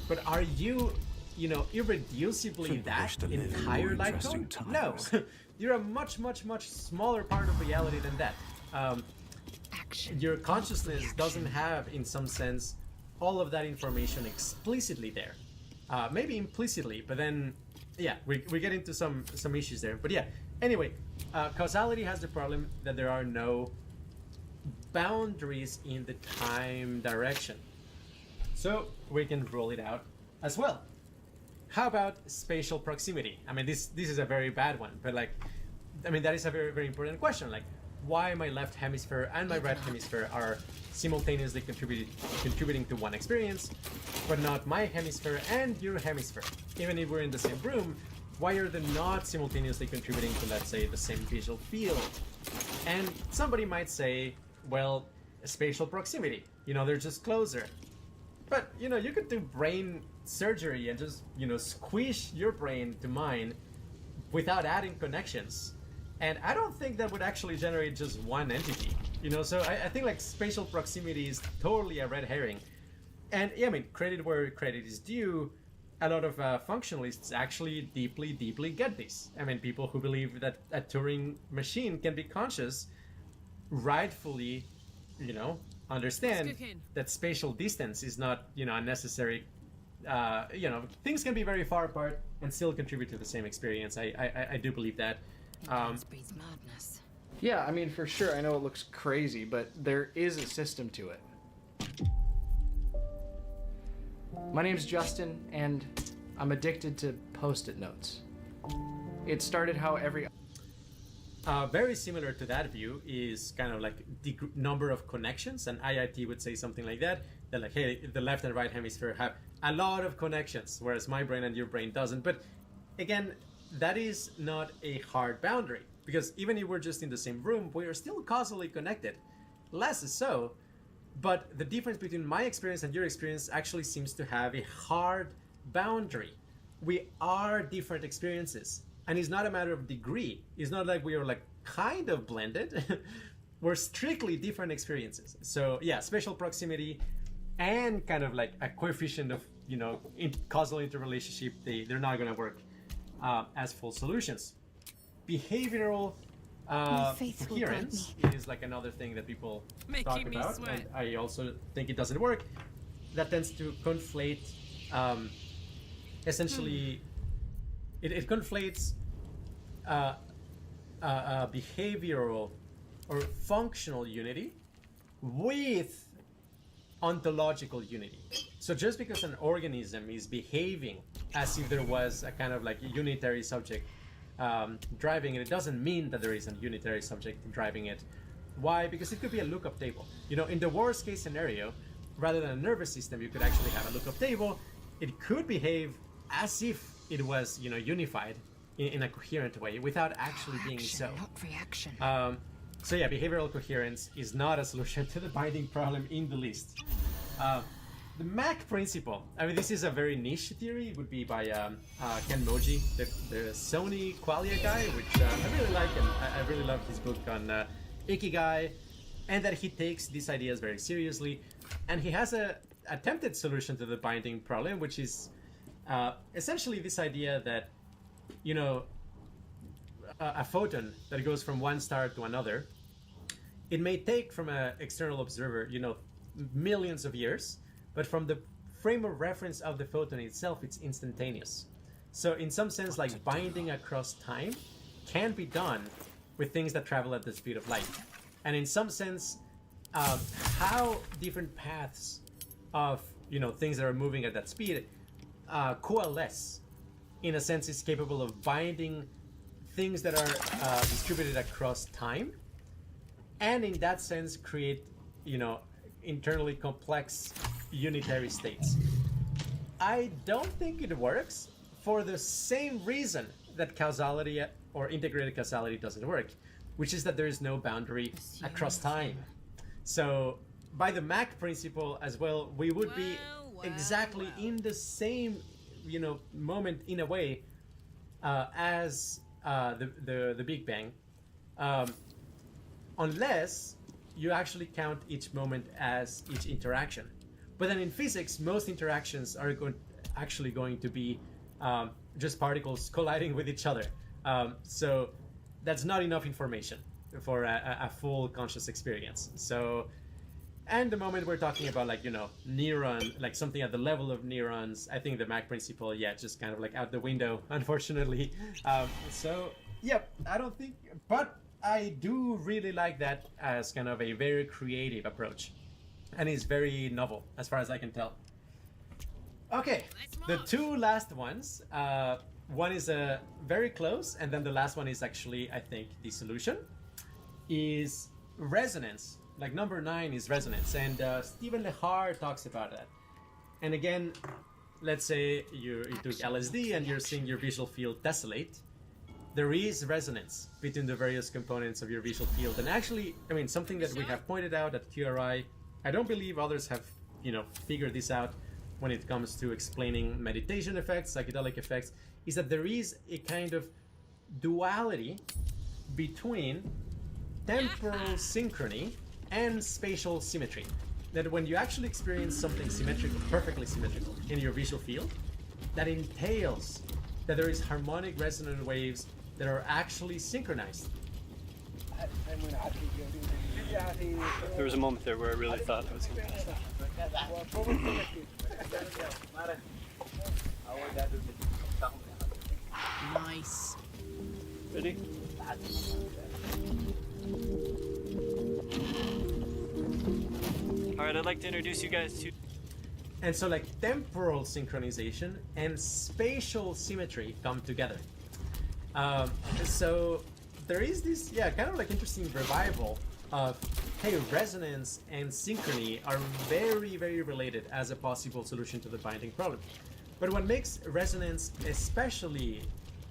but are you, irreducibly that entire light cone? No. You're a much, much, much smaller part of reality than that. Your consciousness doesn't have, in some sense, all of that information explicitly there. Maybe implicitly, but then, yeah, we get into some issues there. But yeah, anyway, causality has the problem that there are no boundaries in the time direction. So we can roll it out as well. How about spatial proximity? I mean, this is a very bad one, but like, I mean, that is a very, very important question. Like, why my left hemisphere and my right hemisphere are simultaneously contributing to one experience, but not my hemisphere and your hemisphere. Even if we're in the same room, why are they not simultaneously contributing to, let's say, the same visual field? And somebody might say, well, spatial proximity, you know, they're just closer. But, you know, you could do brain surgery and just, you know, squish your brain to mine without adding connections. And I don't think that would actually generate just one entity, you know? So I think like spatial proximity is totally a red herring. And yeah, I mean, credit where credit is due, a lot of functionalists actually deeply, deeply get this. I mean, people who believe that a Turing machine can be conscious rightfully, you know, understand that spatial distance is not, you know, unnecessary. You know, things can be very far apart and still contribute to the same experience. I do believe that. Breeds madness. Yeah, I mean, for sure. I know it looks crazy, but there is a system to it. My name's Justin, and I'm addicted to Post-it notes. It started how every... Very similar to that view is kind of like the number of connections, and IIT would say something like that. They're like, hey, the left and right hemisphere have a lot of connections, whereas my brain and your brain doesn't. But again, that is not a hard boundary, because even if we're just in the same room, we are still causally connected. Less so, but the difference between my experience and your experience actually seems to have a hard boundary. We are different experiences, and it's not a matter of degree. It's not like we are like kind of blended. We're strictly different experiences. So yeah, spatial proximity and kind of like a coefficient of, you know, causal interrelationship, they're not going to work as full solutions. Behavioral coherence is like another thing that people talk about, and I also think it doesn't work. That tends to conflate, essentially, it conflates behavioral or functional unity with ontological unity. So just because an organism is behaving as if there was a kind of like a unitary subject driving it, it doesn't mean that there is a unitary subject driving it. Why? Because it could be a lookup table. You know, in the worst case scenario, rather than a nervous system, you could actually have a lookup table. It could behave as if it was, you know, unified in a coherent way without actually being so. Not reaction. So yeah, behavioral coherence is not a solution to the binding problem in the least. The MAC principle, I mean, this is a very niche theory. It would be by Ken Moji, the Sony Qualia guy, which I really like, and I really love his book on Ikigai, and that he takes these ideas very seriously. And he has a attempted solution to the binding problem, which is essentially this idea that, you know, a photon that goes from one star to another, it may take from an external observer, you know, millions of years, but from the frame of reference of the photon itself, it's instantaneous. So in some sense, like binding across time can be done with things that travel at the speed of light. And in some sense, how different paths of, you know, things that are moving at that speed coalesce, in a sense, is capable of binding things that are distributed across time, and in that sense create, you know, internally complex unitary states. I don't think it works for the same reason that causality or integrated causality doesn't work, which is that there is no boundary across time. So by the MAC principle as well, we would be exactly in the same, you know, moment in a way as the Big Bang, unless you actually count each moment as each interaction. But then in physics, most interactions are actually going to be just particles colliding with each other. So that's not enough information for a full conscious experience. So, and the moment we're talking about, like, you know, neuron, like something at the level of neurons, I think the Mach principle, yeah, just kind of like out the window, unfortunately. So, yeah, I don't think, but I do really like that as kind of a very creative approach, and it's very novel as far as I can tell. Okay, the two last ones. One is very close, and then the last one is actually, I think, the solution. Is resonance. Like number 9 is resonance, and Stephen Lehar talks about that. And again, let's say you took LSD and you're seeing your visual field tessellate. There is resonance between the various components of your visual field, and actually, I mean, something that we have pointed out at QRI, I don't believe others have, figured this out when it comes to explaining meditation effects, psychedelic effects, is that there is a kind of duality between temporal synchrony and spatial symmetry. That when you actually experience something symmetrical, perfectly symmetrical in your visual field, that entails that there is harmonic resonant waves that are actually synchronized. There was a moment there where I really thought I was going to pass out. Nice. Ready? Alright, I'd like to introduce you guys to... And so like temporal synchronization and spatial symmetry come together. So there is this, kind of like interesting revival of, hey, resonance and synchrony are very, very related as a possible solution to the binding problem. But what makes resonance especially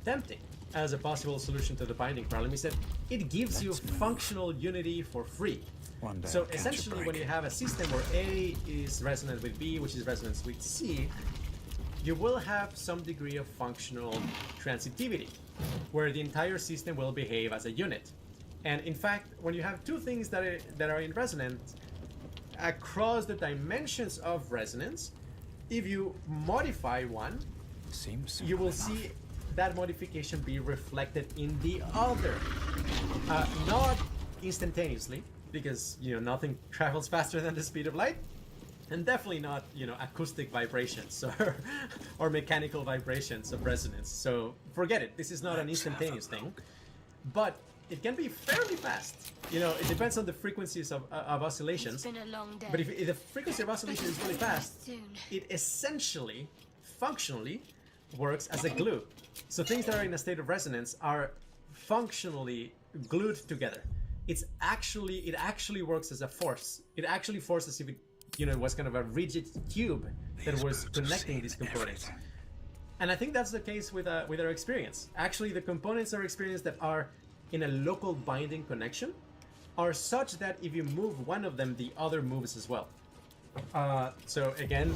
tempting as a possible solution to the binding problem is that it gives you functional unity for free. So essentially, when you have a system where A is resonant with B, which is resonant with C, you will have some degree of functional transitivity, where the entire system will behave as a unit. And in fact, when you have two things that are in resonance across the dimensions of resonance, if you modify one, you will see that modification be reflected in the other. Not instantaneously, because nothing travels faster than the speed of light, and definitely not acoustic vibrations or mechanical vibrations of resonance. So forget it. This is not an instantaneous thing, but it can be fairly fast. It depends on the frequencies of oscillations. It's been a long day. But if the frequency of oscillation is really fast, it essentially, functionally, works as a glue. So things that are in a state of resonance are functionally glued together. It actually works as a force. It actually forces if it was kind of a rigid cube that was connecting these components. And I think that's the case with our experience. Actually, the components of our experience that are in a local binding connection are such that if you move one of them, the other moves as well. So again,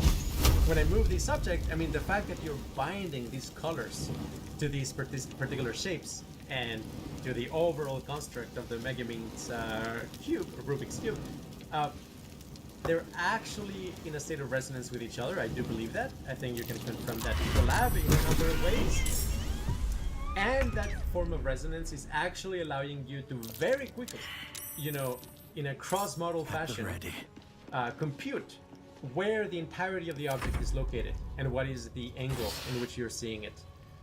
when I move this object, I mean the fact that you're binding these colors to these particular shapes and to the overall construct of the Megaminx cube, or Rubik's cube, they're actually in a state of resonance with each other. I do believe that. I think you can confirm that in the lab in a number of ways. And that form of resonance is actually allowing you to very quickly, in a cross-model fashion, compute where the entirety of the object is located and what is the angle in which you're seeing it.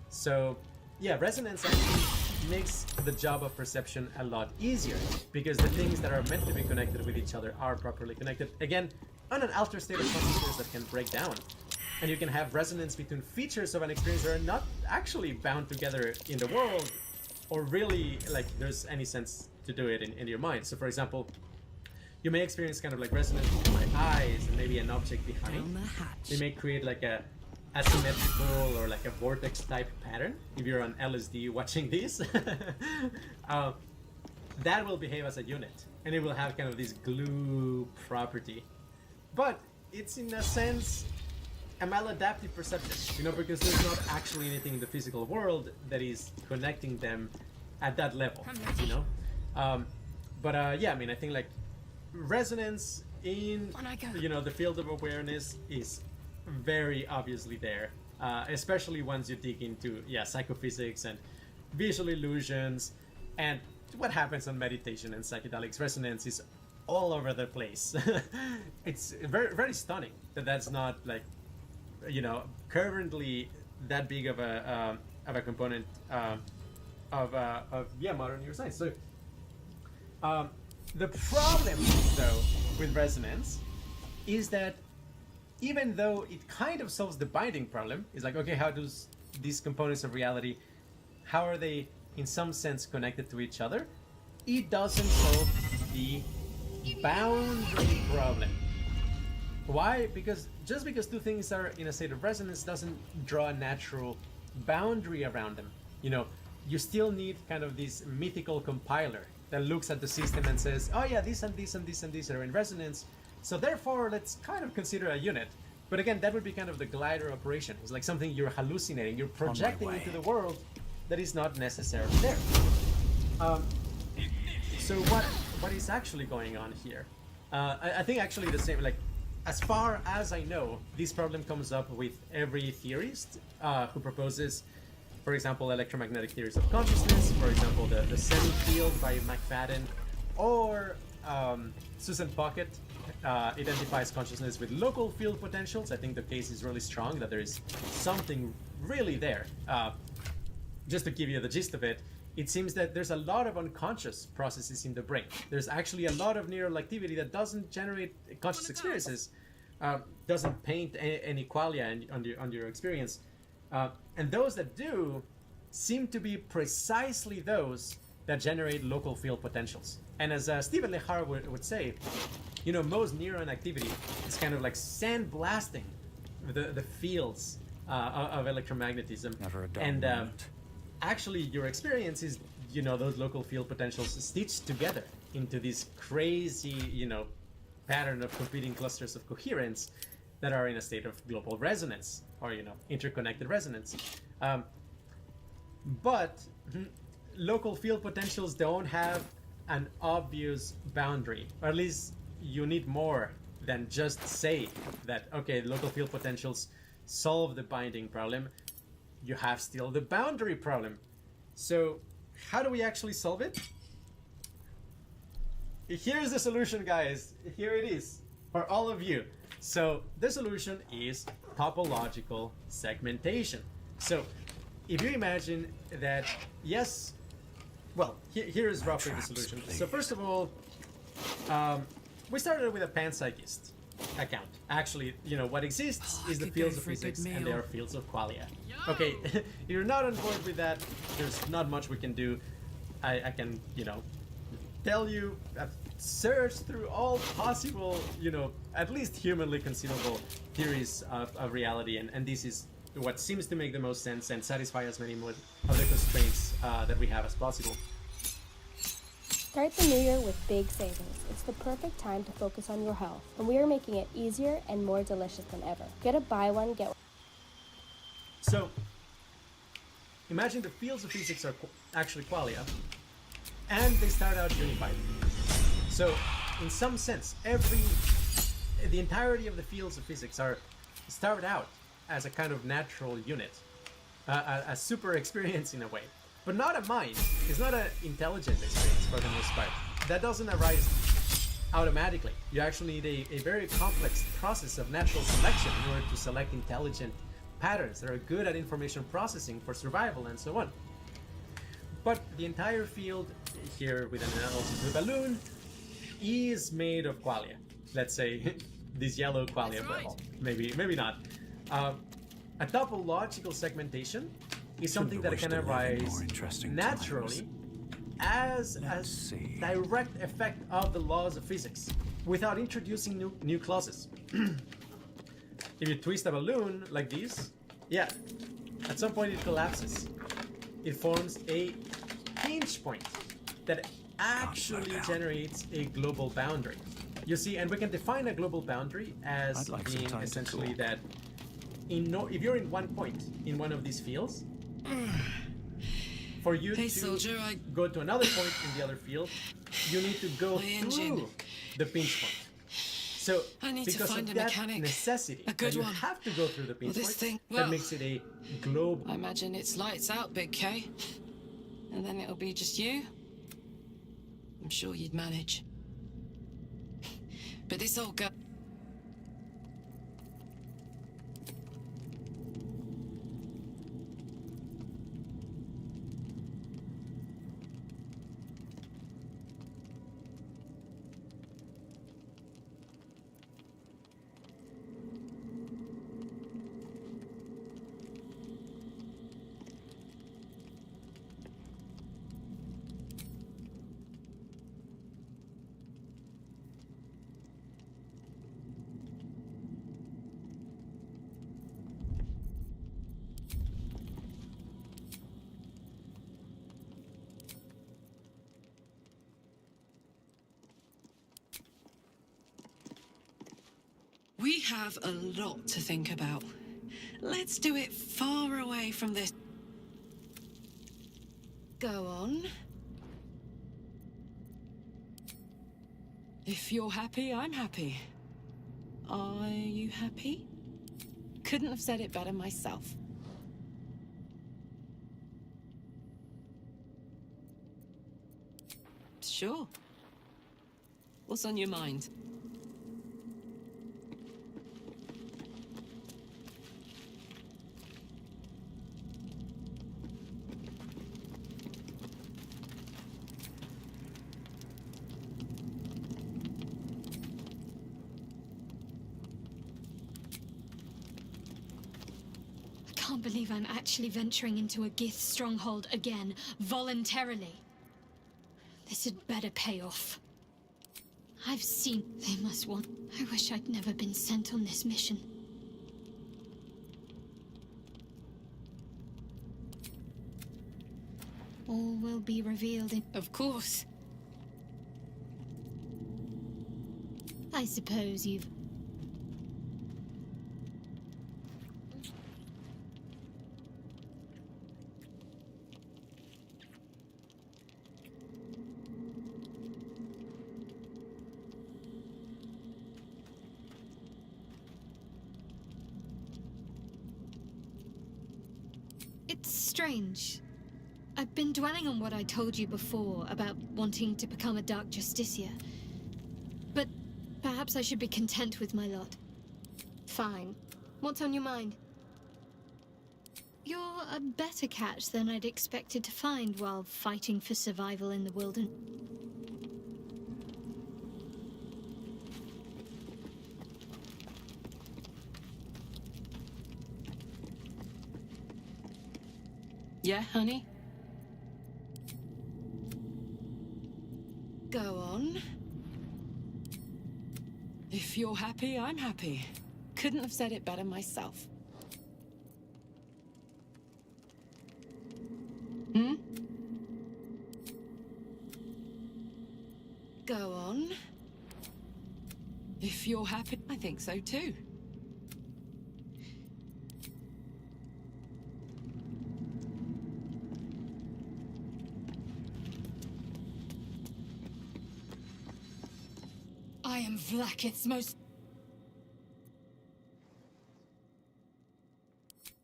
So, yeah, resonance actually makes the job of perception a lot easier because the things that are meant to be connected with each other are properly connected. Again, on an altered state of consciousness that can break down. And you can have resonance between features of an experience that are not actually bound together in the world, or really like there's any sense to do it in your mind. So for example, you may experience kind of like resonance between my eyes and maybe an object behind. They may create like a asymmetrical or like a vortex type pattern. If you're on LSD watching this, that will behave as a unit and it will have kind of this glue property. But it's in a sense a maladaptive perception, because there's not actually anything in the physical world that is connecting them at that level, yeah, I mean, I think like resonance in, the field of awareness is very obviously there, especially once you dig into, psychophysics and visual illusions and what happens on meditation and psychedelics. Resonance is all over the place. It's very, very stunning that that's not like, currently that big of a component of modern neuroscience. So The problem, though, with resonance is that even though it kind of solves the binding problem, it's like, okay, how does these components of reality, how are they in some sense connected to each other? It doesn't solve the boundary problem. Why? Because just because two things are in a state of resonance doesn't draw a natural boundary around them. You know, you still need kind of this mythical compiler that looks at the system and says, oh yeah, this and this and this and this are in resonance, so therefore let's kind of consider a unit. But again, that would be kind of the glider operation. It's like something you're hallucinating, you're projecting into the world that is not necessarily there. So what is actually going on here? I think actually the same, like, as far as I know, this problem comes up with every theorist who proposes, for example, electromagnetic theories of consciousness, for example, the semi-field by McFadden, or Susan Pocket identifies consciousness with local field potentials. I think the case is really strong, that there is something really there. Just to give you the gist of it, it seems that there's a lot of unconscious processes in the brain. There's actually a lot of neural activity that doesn't generate conscious experiences, doesn't paint any qualia on your experience. And those that do seem to be precisely those that generate local field potentials. And as Stephen Lehar would say, you know, most neuron activity is kind of like sandblasting the fields of electromagnetism. Never a dull and moment. Actually, your experience is, you know, those local field potentials stitched together into this crazy, you know, pattern of competing clusters of coherence that are in a state of global resonance, or, you know, interconnected resonance. But local field potentials don't have an obvious boundary, or at least you need more than just say that, okay, local field potentials solve the binding problem. You have still the boundary problem. So how do we actually solve it? Here's the solution, guys. Here it is for all of you. So the solution is topological segmentation. So if you imagine that, yes, well, here is roughly the solution. So first of all, we started with a panpsychist account. Actually, you know, what exists is the fields of physics, and they are fields of qualia. Okay, if you're not on board with that, there's not much we can do. I can, you know, tell you, I've searched through all possible, you know, at least humanly conceivable theories of reality, and this is what seems to make the most sense and satisfy as many of the constraints that we have as possible. Start the new year with big savings. It's the perfect time to focus on your health, and we are making it easier and more delicious than ever. Get a buy one, get one. So, imagine the fields of physics are actually qualia, and they start out unified. So, in some sense, the entirety of the fields of physics are started out as a kind of natural unit, a super experience in a way. But not a mind. It's not an intelligent experience for the most part. That doesn't arise automatically. You actually need a very complex process of natural selection in order to select intelligent patterns that are good at information processing for survival and so on. But the entire field, here with an analogy to a balloon, is made of qualia. Let's say this yellow qualia, but maybe not. A topological segmentation is something that can arise naturally as a direct effect of the laws of physics without introducing new clauses. If you twist a balloon like this, yeah, at some point it collapses. It forms a pinch point that actually generates a global boundary. You see, and we can define a global boundary as being essentially that if you're in one point in one of these fields, for you to go to another point in the other field, you need to go through the pinch point. So, because of that necessity, that you have to go through the pinch point, that makes it a globe. I imagine it's lights out, Big K. And then it'll be just you. I'm sure you'd manage. But this all go... We have a lot to think about. Let's do it far away from this. Go on. If you're happy, I'm happy. Are you happy? Couldn't have said it better myself. Sure. What's on your mind? I can't believe I'm actually venturing into a Gith stronghold again, voluntarily. This had better pay off. I've seen they must want. I wish I'd never been sent on this mission. All will be revealed in... Of course. I suppose you've... It's strange. I've been dwelling on what I told you before about wanting to become a Dark Justiciar. But perhaps I should be content with my lot. Fine. What's on your mind? You're a better catch than I'd expected to find while fighting for survival in the wilderness. Yeah, honey? Go on. If you're happy, I'm happy. Couldn't have said it better myself. Hmm? Go on. If you're happy, I think so too. I am Vlakith's most...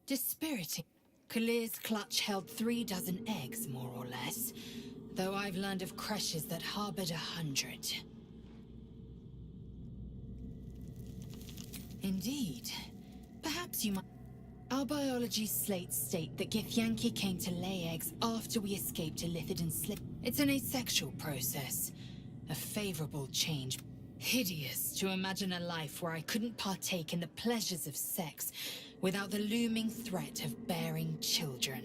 dispiriting. Kalir's clutch held 3 dozen eggs, more or less. Though I've learned of creches that harbored 100. Indeed. Perhaps you might... Our biology slates state that Githyanki came to lay eggs after we escaped to Lithidon Slip. It's an asexual process. A favorable change. Hideous to imagine a life where I couldn't partake in the pleasures of sex without the looming threat of bearing children.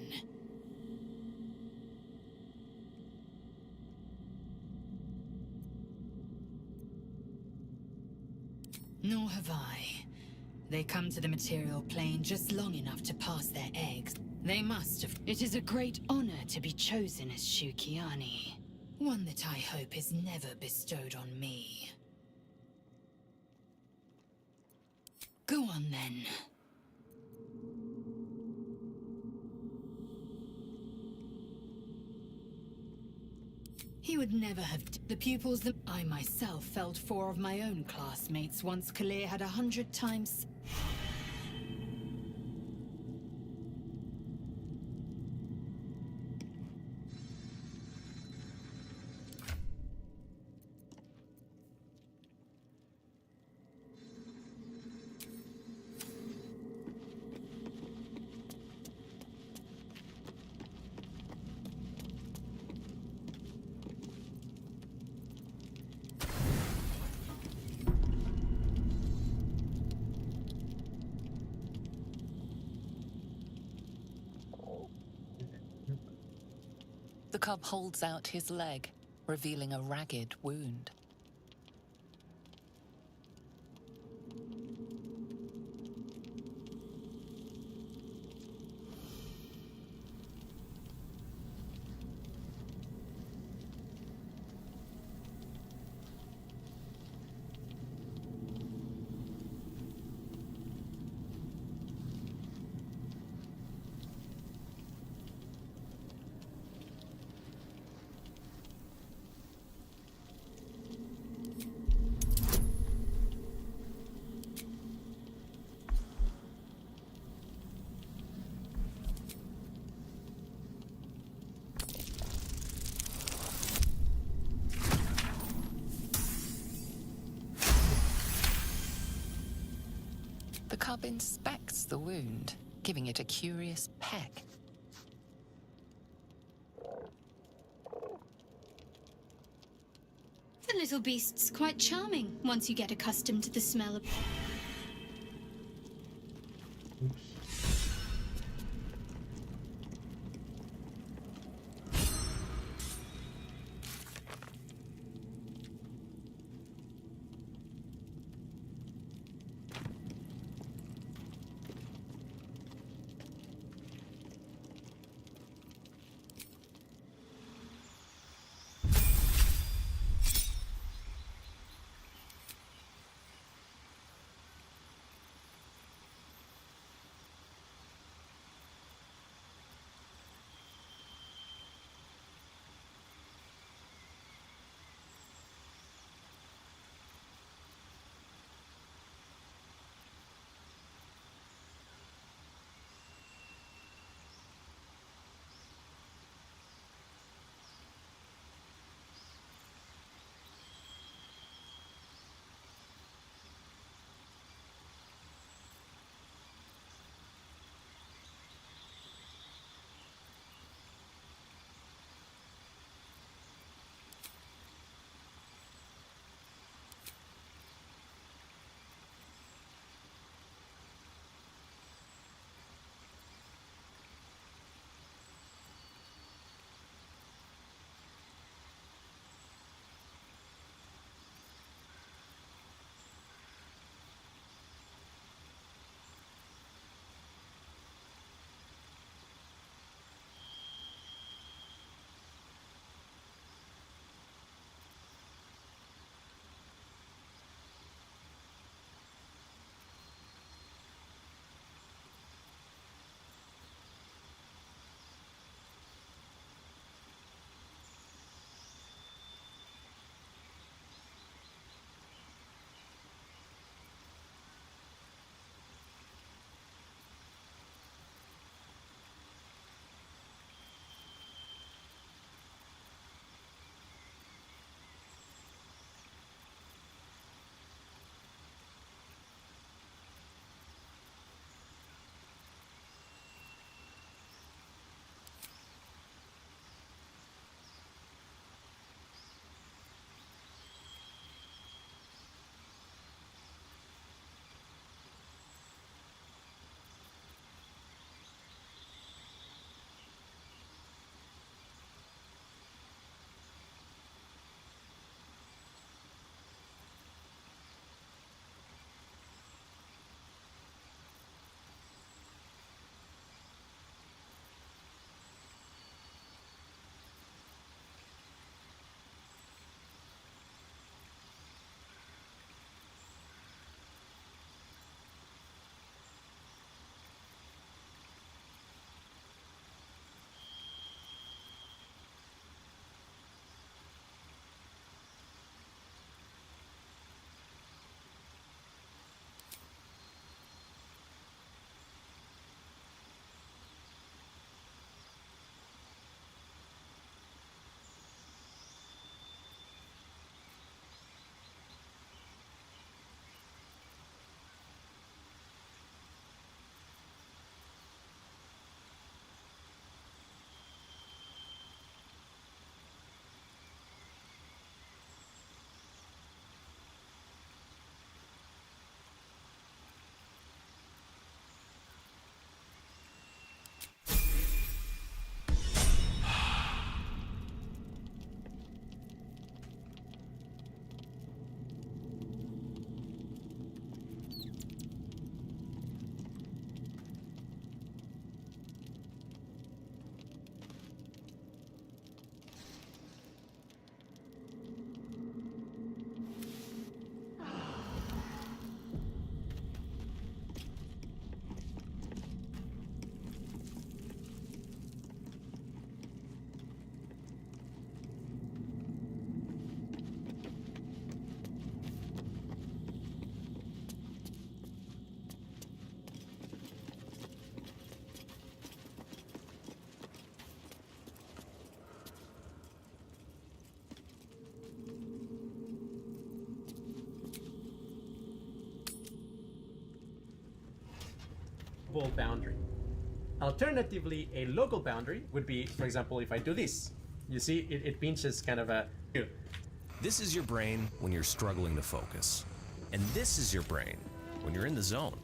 Nor have I. They come to the material plane just long enough to pass their eggs. They must have. It is a great honor to be chosen as Shukiani. One that I hope is never bestowed on me. Go on, then. He would never have... The pupils that... I myself felled 4 of my own classmates once Kalir had 100 times... The cub holds out his leg, revealing a ragged wound. cub inspects the wound, giving it a curious peck. The little beast's quite charming once you get accustomed to the smell of... global boundary. Alternatively, a local boundary would be, for example, if I do this. You see, it pinches kind of a... This is your brain when you're struggling to focus. And this is your brain when you're in the zone.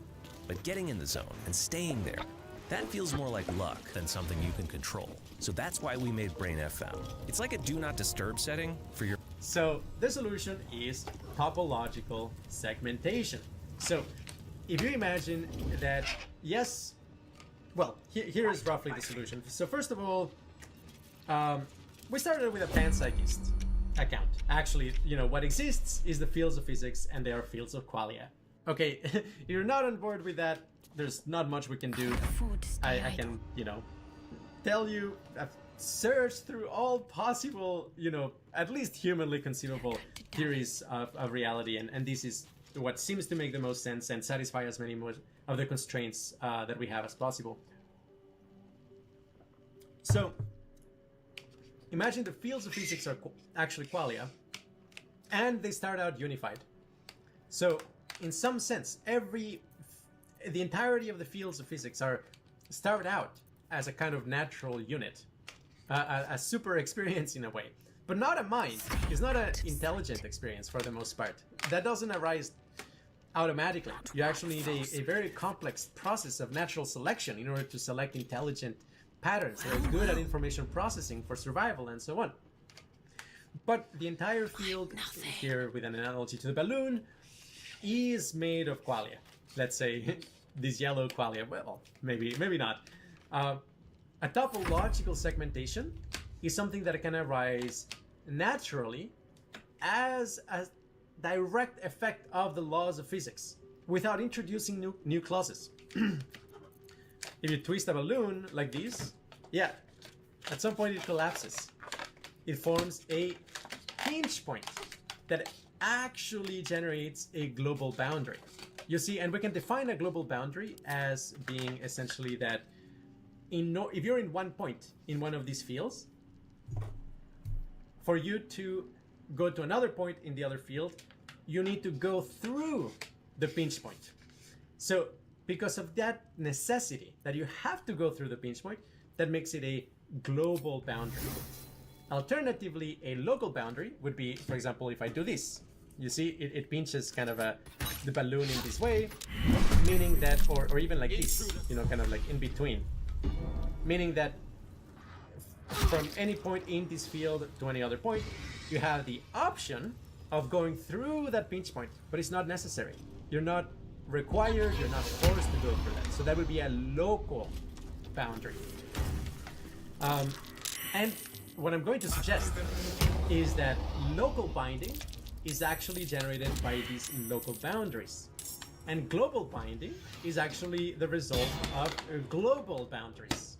But getting in the zone and staying there, that feels more like luck than something you can control. So that's why we made Brain FM. It's like a do not disturb setting for your... So the solution is topological segmentation. So if you imagine that, yes, well, here is roughly the solution. So first of all, we started with a panpsychist account. Actually, you know, what exists is the fields of physics, and they are fields of qualia. Okay, if you're not on board with that, there's not much we can do. I can, you know, tell you, I've searched through all possible, you know, at least humanly conceivable theories of reality, and this is what seems to make the most sense and satisfy as many of the constraints that we have as possible. So, imagine the fields of physics are actually qualia, and they start out unified. So, in some sense, the entirety of the fields of physics start out as a kind of natural unit, a super experience in a way, but not a mind. It's not an intelligent experience for the most part. That doesn't arise automatically. You actually need a very complex process of natural selection in order to select intelligent patterns that are good at information processing for survival and so on. But the entire field, here with an analogy to the balloon, is made of qualia. Let's say this yellow qualia. Well, maybe not. A topological segmentation is something that can arise naturally as a direct effect of the laws of physics without introducing new clauses. If you twist a balloon like this, yeah, at some point it collapses. It forms a pinch point that actually generates a global boundary. You see, and we can define a global boundary as being essentially that if you're in one point in one of these fields, for you to go to another point in the other field, you need to go through the pinch point. So because of that necessity that you have to go through the pinch point, that makes it a global boundary. Alternatively, a local boundary would be, for example, if I do this. You see, it pinches kind of the balloon in this way, meaning that, or even like this, you know, kind of like in between. Meaning that from any point in this field to any other point, you have the option of going through that pinch point, but it's not necessary. You're not required, you're not forced to go through that. So that would be a local boundary. And what I'm going to suggest is that local binding is actually generated by these local boundaries. And global binding is actually the result of global boundaries.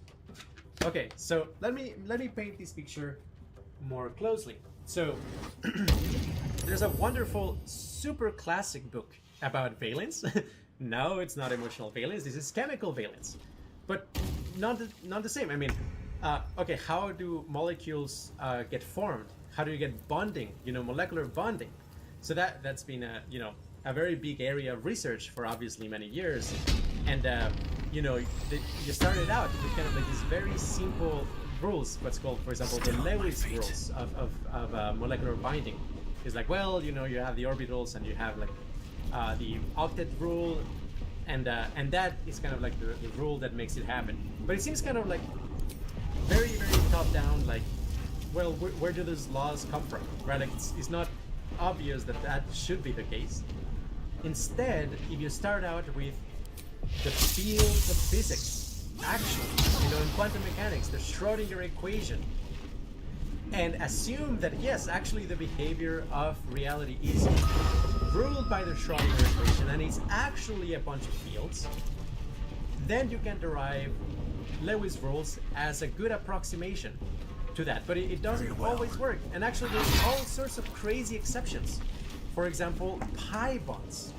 Okay, so let me paint this picture more closely. So there's a wonderful, super classic book about valence. No, it's not emotional valence. This is chemical valence, but not the same. I mean, okay, how do molecules get formed? How do you get bonding? You know, molecular bonding. So that's been a very big area of research for obviously many years. And you know, you started out with kind of like these very simple rules, what's called, for example, the Lewis rules of molecular binding. It's like, well, you know, you have the orbitals and you have like the octet rule, and that is kind of like the rule that makes it happen. But it seems kind of like very, very top down, like, well, where do those laws come from, right? Like it's not obvious that should be the case. Instead, if you start out with the fields of physics, actually, you know, in quantum mechanics, the Schrödinger equation, and assume that yes, actually the behavior of reality is ruled by the Schrödinger equation and it's actually a bunch of fields, then you can derive Lewis rules as a good approximation to that. But it doesn't always work, and actually there's all sorts of crazy exceptions. For example, pi bonds.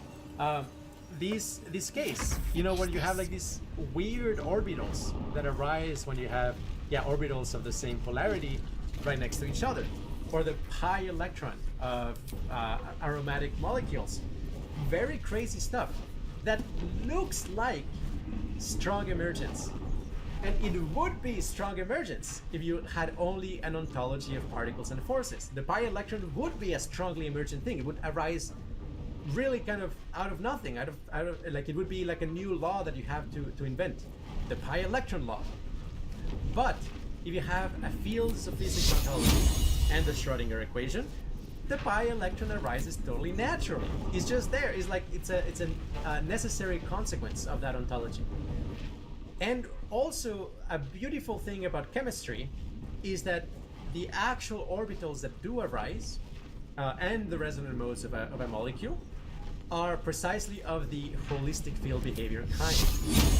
This case, you know, when you have like these weird orbitals that arise when you have orbitals of the same polarity right next to each other, or the pi electron of aromatic molecules. Very crazy stuff that looks like strong emergence. And it would be strong emergence if you had only an ontology of particles and forces. The pi electron would be a strongly emergent thing. It would arise really kind of out of nothing, out of like, it would be like a new law that you have to invent, the pi electron law. But if you have a fields of physics ontology and the Schrödinger equation, the pi electron arises totally naturally. It's just there. It's like it's a necessary consequence of that ontology. And also, a beautiful thing about chemistry is that the actual orbitals that do arise and the resonant modes of a molecule are precisely of the holistic field behavior kind.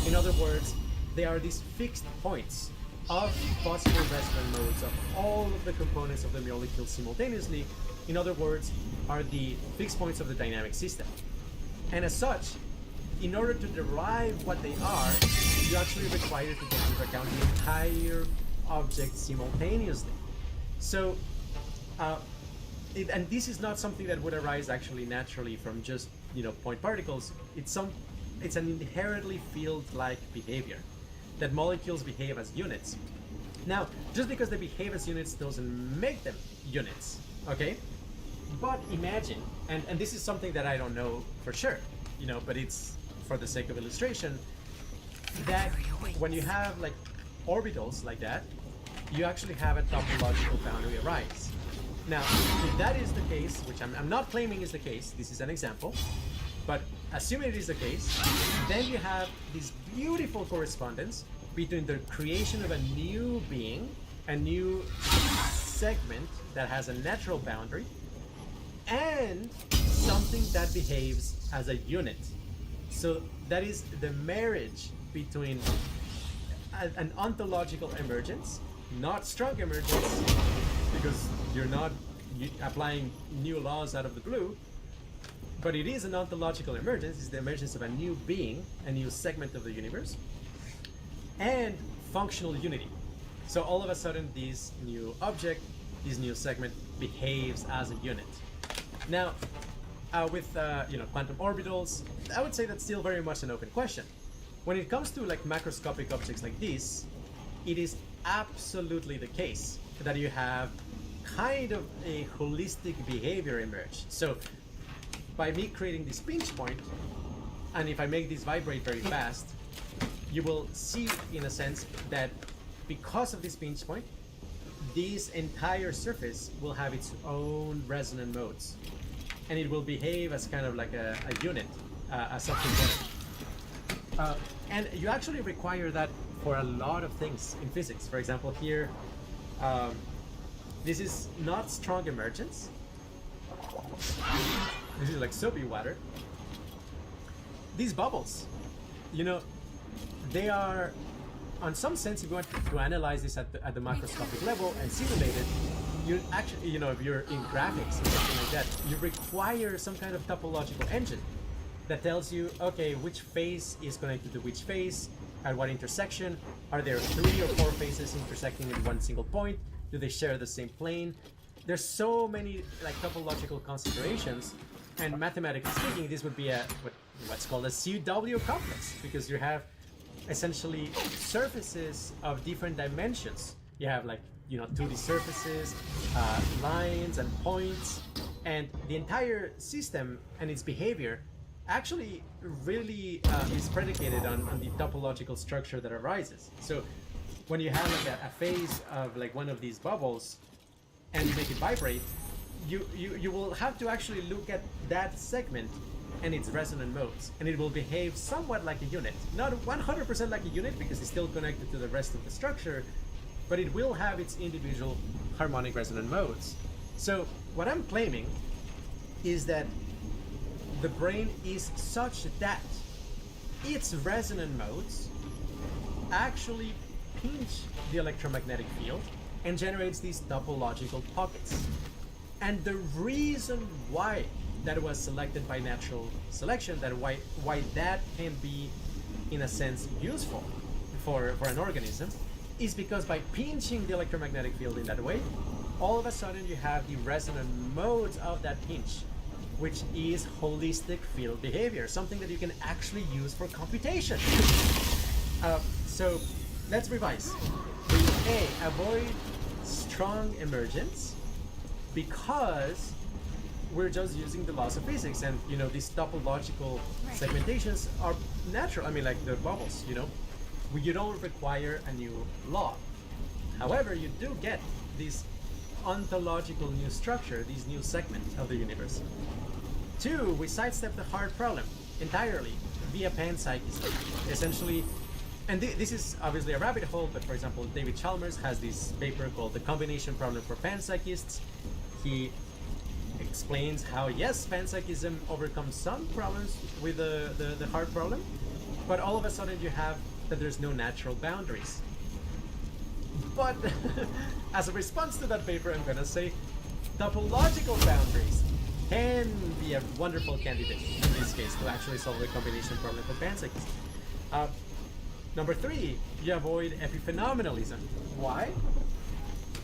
In other words, they are these fixed points of possible resonant modes of all of the components of the molecule simultaneously. In other words, are the fixed points of the dynamic system. And as such, in order to derive what they are, you actually require to take into account the entire object simultaneously. So, and this is not something that would arise actually naturally from just, you know, point particles. It's an inherently field-like behavior, that molecules behave as units. Now, just because they behave as units doesn't make them units, okay? But imagine, and this is something that I don't know for sure, you know, but it's for the sake of illustration, that when you have like orbitals like that, you actually have a topological boundary arise. Now, if that is the case, which I'm not claiming is the case, this is an example, but assuming it is the case, then you have this beautiful correspondence between the creation of a new being, a new segment that has a natural boundary, and something that behaves as a unit. So that is the marriage between an ontological emergence, not strong emergence, because you're not applying new laws out of the blue, but it is an ontological emergence. It's the emergence of a new being, a new segment of the universe, and functional unity. So all of a sudden, this new object, this new segment, behaves as a unit. Now, with quantum orbitals, I would say that's still very much an open question. When it comes to like macroscopic objects like this, it is absolutely the case that you have kind of a holistic behavior emerge. So by me creating this pinch point, and if I make this vibrate very fast, you will see in a sense that because of this pinch point, this entire surface will have its own resonant modes. And it will behave as kind of like a unit, as something better. And you actually require that for a lot of things in physics. For example, here, this is not strong emergence. This is like soapy water. These bubbles, you know, they are, on some sense, if you want to analyze this at the macroscopic level and simulate it, you actually, you know, if you're in graphics or something like that, you require some kind of topological engine that tells you, okay, which phase is connected to which phase, at what intersection, are there 3 or 4 phases intersecting at one single point, do they share the same plane? There's so many like topological considerations, and mathematically speaking, this would be what's called a CW complex, because you have essentially surfaces of different dimensions. You have like, you know, 2D surfaces, lines and points, and the entire system and its behavior actually really is predicated on the topological structure that arises. So when you have like a phase of like one of these bubbles and you make it vibrate, you will have to actually look at that segment and its resonant modes, and it will behave somewhat like a unit. Not 100% like a unit, because it's still connected to the rest of the structure, but it will have its individual harmonic resonant modes. So what I'm claiming is that the brain is such that its resonant modes actually pinch the electromagnetic field and generates these topological pockets. And the reason why that was selected by natural selection, that why that can be in a sense useful for an organism, is because by pinching the electromagnetic field in that way, all of a sudden you have the resonant modes of that pinch, which is holistic field behavior, something that you can actually use for computation. So let's revise. We A, avoid strong emergence because we're just using the laws of physics, and you know these topological segmentations are natural. I mean, like the bubbles, you know, you don't require a new law. However, you do get this ontological new structure, these new segments of the universe. 2, we sidestep the hard problem entirely via panpsychism. Essentially, and this is obviously a rabbit hole, but for example, David Chalmers has this paper called The Combination Problem for Panpsychists. He explains how, yes, panpsychism overcomes some problems with the hard problem, but all of a sudden you have that there's no natural boundaries. But as a response to that paper, I'm gonna say topological boundaries can be a wonderful candidate in this case to actually solve the combination problem for panpsychism. Number 3, you avoid epiphenomenalism. Why?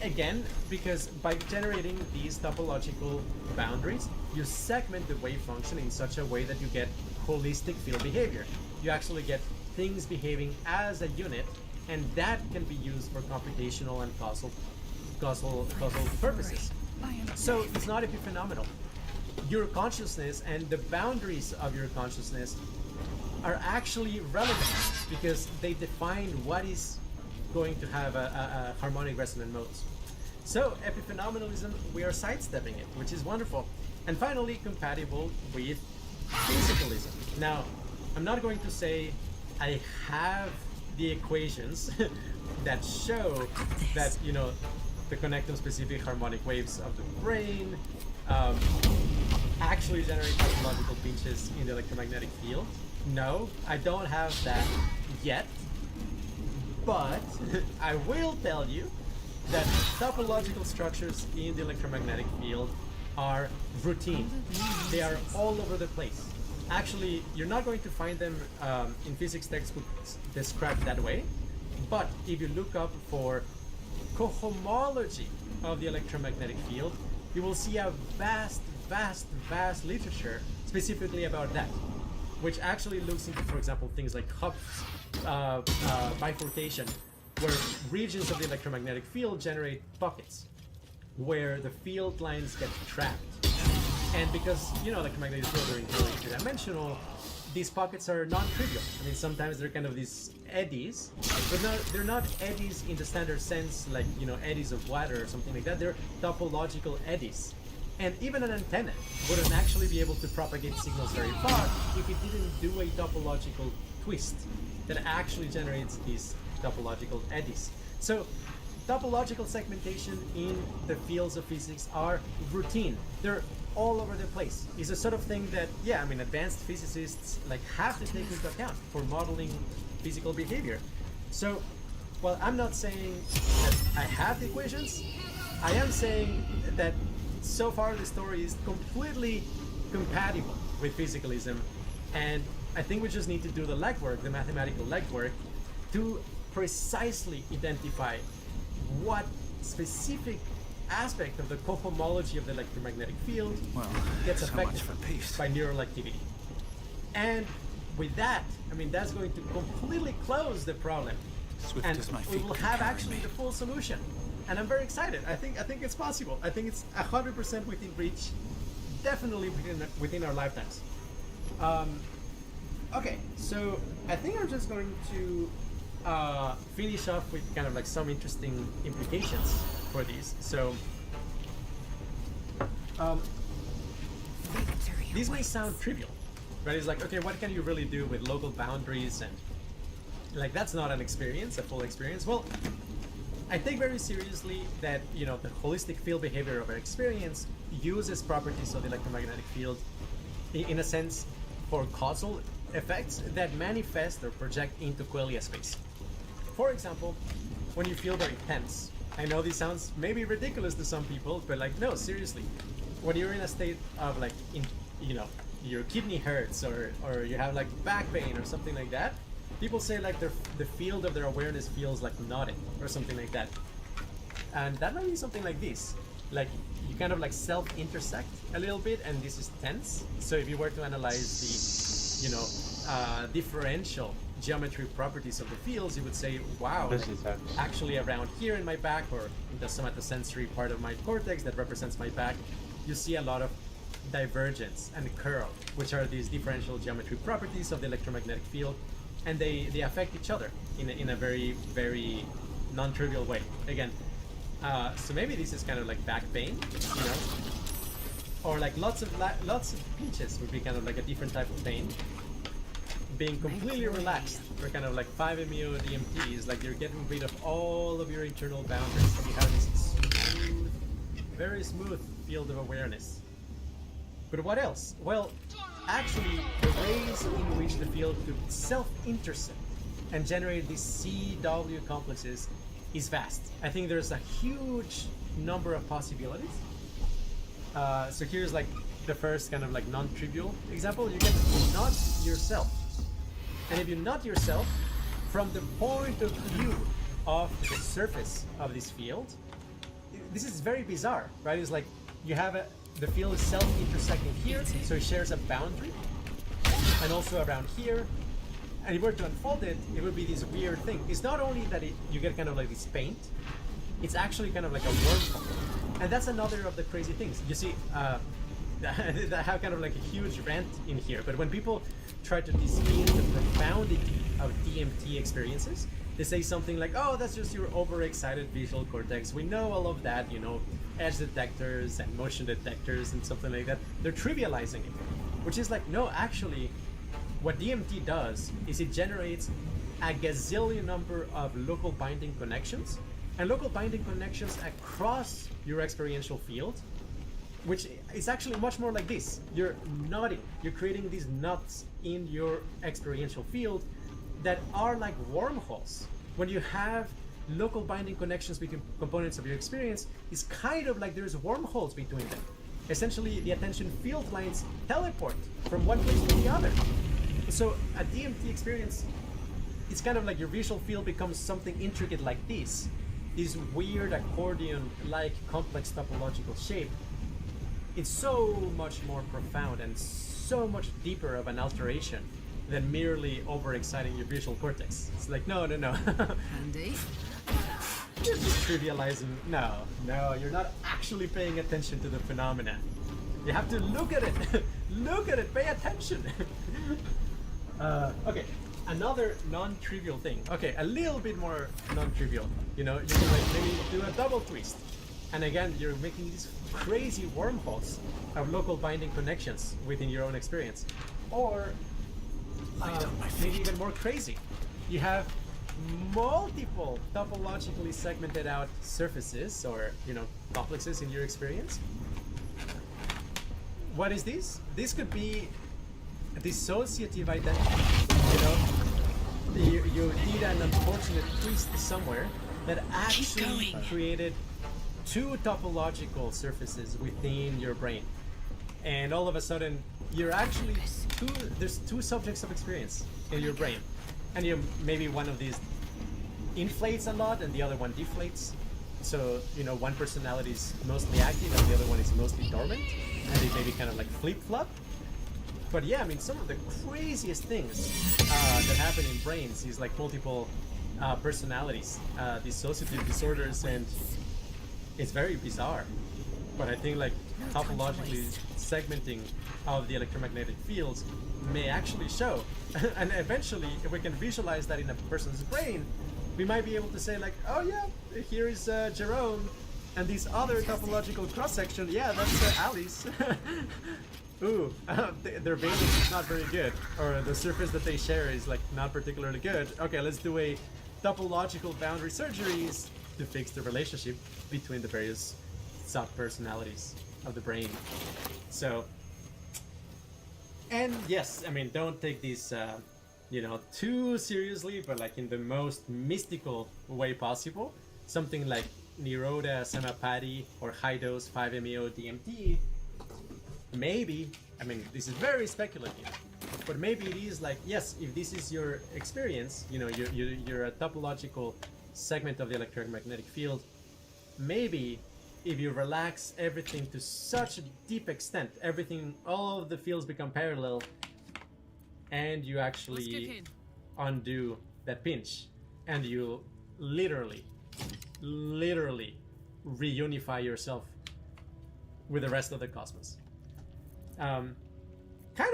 Again, because by generating these topological boundaries, you segment the wave function in such a way that you get holistic field behavior. You actually get things behaving as a unit, and that can be used for computational and causal purposes. So it's not epiphenomenal. Your consciousness and the boundaries of your consciousness are actually relevant because they define what is going to have a harmonic resonant modes. So epiphenomenalism, we are sidestepping it, which is wonderful. And finally, compatible with physicalism. Now, I'm not going to say I have the equations that show that, you know, the connectome-specific harmonic waves of the brain actually generate topological pinches in the electromagnetic field. No, I don't have that yet, but I will tell you that topological structures in the electromagnetic field are routine. They are all over the place. Actually, you're not going to find them in physics textbooks described that way, but if you look up for cohomology of the electromagnetic field, you will see a vast vast literature specifically about that, which actually looks into, for example, things like Hub's bifurcation, where regions of the electromagnetic field generate pockets where the field lines get trapped. And because, you know, electromagnetic fields are entirely two-dimensional, these pockets are non-trivial. I mean, sometimes they're kind of these eddies, but they're not eddies in the standard sense, like, you know, eddies of water or something like that. They're topological eddies. And even an antenna wouldn't actually be able to propagate signals very far if it didn't do a topological twist that actually generates these topological eddies. So topological segmentation in the fields of physics are routine. They're all over the place. It's a sort of thing that, yeah, I mean, advanced physicists like have to take into account for modeling physical behavior. So, while I'm not saying that I have the equations, I am saying that so far the story is completely compatible with physicalism, and I think we just need to do the legwork, the mathematical legwork, to precisely identify what specific aspect of the cohomology of the electromagnetic field gets affected by neural activity. And with that, I mean, that's going to completely close the problem. Swift And as my we feet will can have carry actually me. the full solution. And I'm very excited. I think it's possible. I think it's 100% within reach, definitely within our lifetimes. Okay, so I think I'm just going to finish off with kind of like some interesting implications for these. So these may sound trivial, right? It's like, okay, what can you really do with local boundaries? And like, that's not an experience, a full experience. Well, I take very seriously that, you know, the holistic field behavior of our experience uses properties of the electromagnetic field in a sense for causal effects that manifest or project into qualia space. For example, when you feel very tense, I know this sounds maybe ridiculous to some people, but like, no, seriously, when you're in a state of like, you know, your kidney hurts or you have like back pain or something like that, people say like the field of their awareness feels like knotted or something like that. And that might be something like this. Like, you kind of like self-intersect a little bit, and this is tense. So if you were to analyze the, you know, differential geometry properties of the fields, you would say, wow, This is X. actually around here in my back, or in the somatosensory part of my cortex that represents my back, you see a lot of divergence and curl, which are these differential geometry properties of the electromagnetic field, and they affect each other in a very, very non-trivial way. Again, so maybe this is kind of like back pain, you know, or like lots of peaches would be kind of like a different type of pain. Being completely relaxed for kind of like 5-MeO DMT is like you're getting rid of all of your internal boundaries, and you have this smooth, very smooth field of awareness. But what else? Well, actually, the ways in which the field could self-intercept and generate these CW complexes is vast. I think there's a huge number of possibilities. So here's like the first kind of like non-trivial example. You get not yourself. And if you not yourself, from the point of view of the surface of this field, this is very bizarre, right? It's like you have the field is self-intersecting here, so it shares a boundary, and also around here. And if we were to unfold it, it would be this weird thing. It's not only that you get kind of like this paint, it's actually kind of like a wormhole. And that's another of the crazy things. You see, I have kind of like a huge rant in here, but when people try to dispute the profundity of DMT experiences, they say something like, oh, that's just your overexcited visual cortex. We know all of that, you know, edge detectors and motion detectors and something like that. They're trivializing it, which is like, no, actually, what DMT does is it generates a gazillion number of local binding connections, and local binding connections across your experiential field, which is actually much more like this. You're knotting, you're creating these knots in your experiential field that are like wormholes. When you have local binding connections between components of your experience, it's kind of like there's wormholes between them. Essentially, the attention field lines teleport from one place to the other. So a DMT experience, it's kind of like your visual field becomes something intricate like this weird accordion-like complex topological shape. It's so much more profound and so much deeper of an alteration than merely overexciting your visual cortex. It's like, no. Handy. You're just trivializing. No, you're not actually paying attention to the phenomena. You have to look at it. Look at it, pay attention. Okay, another non-trivial thing. Okay, a little bit more non-trivial. You know, you can like maybe do a double twist. And again, you're making these crazy wormholes of local binding connections within your own experience. Or maybe even more crazy. You have multiple topologically segmented out surfaces or, you know, complexes in your experience. What is this? This could be a dissociative identity. You know, you did an unfortunate twist somewhere that actually created two topological surfaces within your brain, and all of a sudden you're actually there's two subjects of experience in your brain, and maybe one of these inflates a lot and the other one deflates. So, you know, one personality is mostly active and the other one is mostly dormant, and they maybe kind of like flip-flop. But yeah, I mean, some of the craziest things that happen in brains is like multiple personalities, dissociative disorders, and it's very bizarre. But I think like topologically segmenting of the electromagnetic fields may actually show. And eventually, if we can visualize that in a person's brain, we might be able to say like, oh yeah, here is Jerome, and this other topological cross-section, yeah, that's Alice. Ooh, their valence is not very good, or the surface that they share is like not particularly good. Okay, let's do a topological boundary surgeries to fix the relationship between the various sub-personalities of the brain. So, and yes, I mean, don't take this, you know, too seriously, but like in the most mystical way possible. Something like Niroda Samapati or high-dose 5-MeO DMT. Maybe, I mean, this is very speculative, but maybe it is like, yes, if this is your experience, you know, you're a topological segment of the electromagnetic field, maybe if you relax everything to such a deep extent, everything, all of the fields become parallel, and you actually undo that pinch, and you literally reunify yourself with the rest of the cosmos. Kind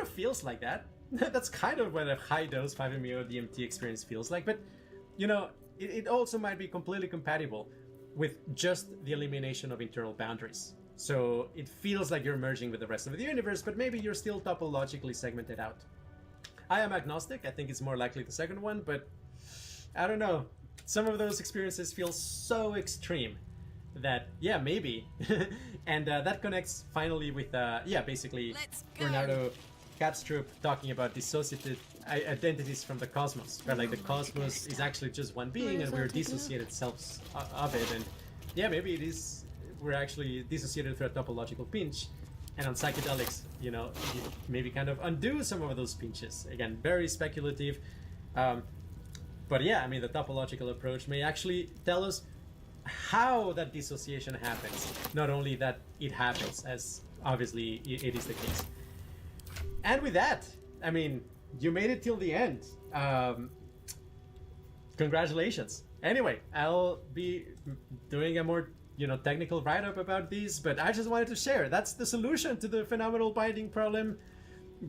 of feels like that. That's kind of what a high dose 5-MeO DMT experience feels like, but you know, it also might be completely compatible with just the elimination of internal boundaries. So it feels like you're merging with the rest of the universe, but maybe you're still topologically segmented out. I am agnostic. I think it's more likely the second one, but I don't know. Some of those experiences feel so extreme that, yeah, maybe. And that connects finally with, basically Bernardo Kastrup talking about dissociated identities from the cosmos, where like the cosmos is actually just one being and we're dissociated selves of it. And yeah, maybe it is, we're actually dissociated through a topological pinch. And on psychedelics, you know, you maybe kind of undo some of those pinches. Again, very speculative. But yeah, I mean, the topological approach may actually tell us how that dissociation happens, not only that it happens, as obviously it is the case. And with that, I mean, you made it till the end. Congratulations. Anyway, I'll be doing a more, you know, technical write-up about these, but I just wanted to share. That's the solution to the phenomenal binding problem.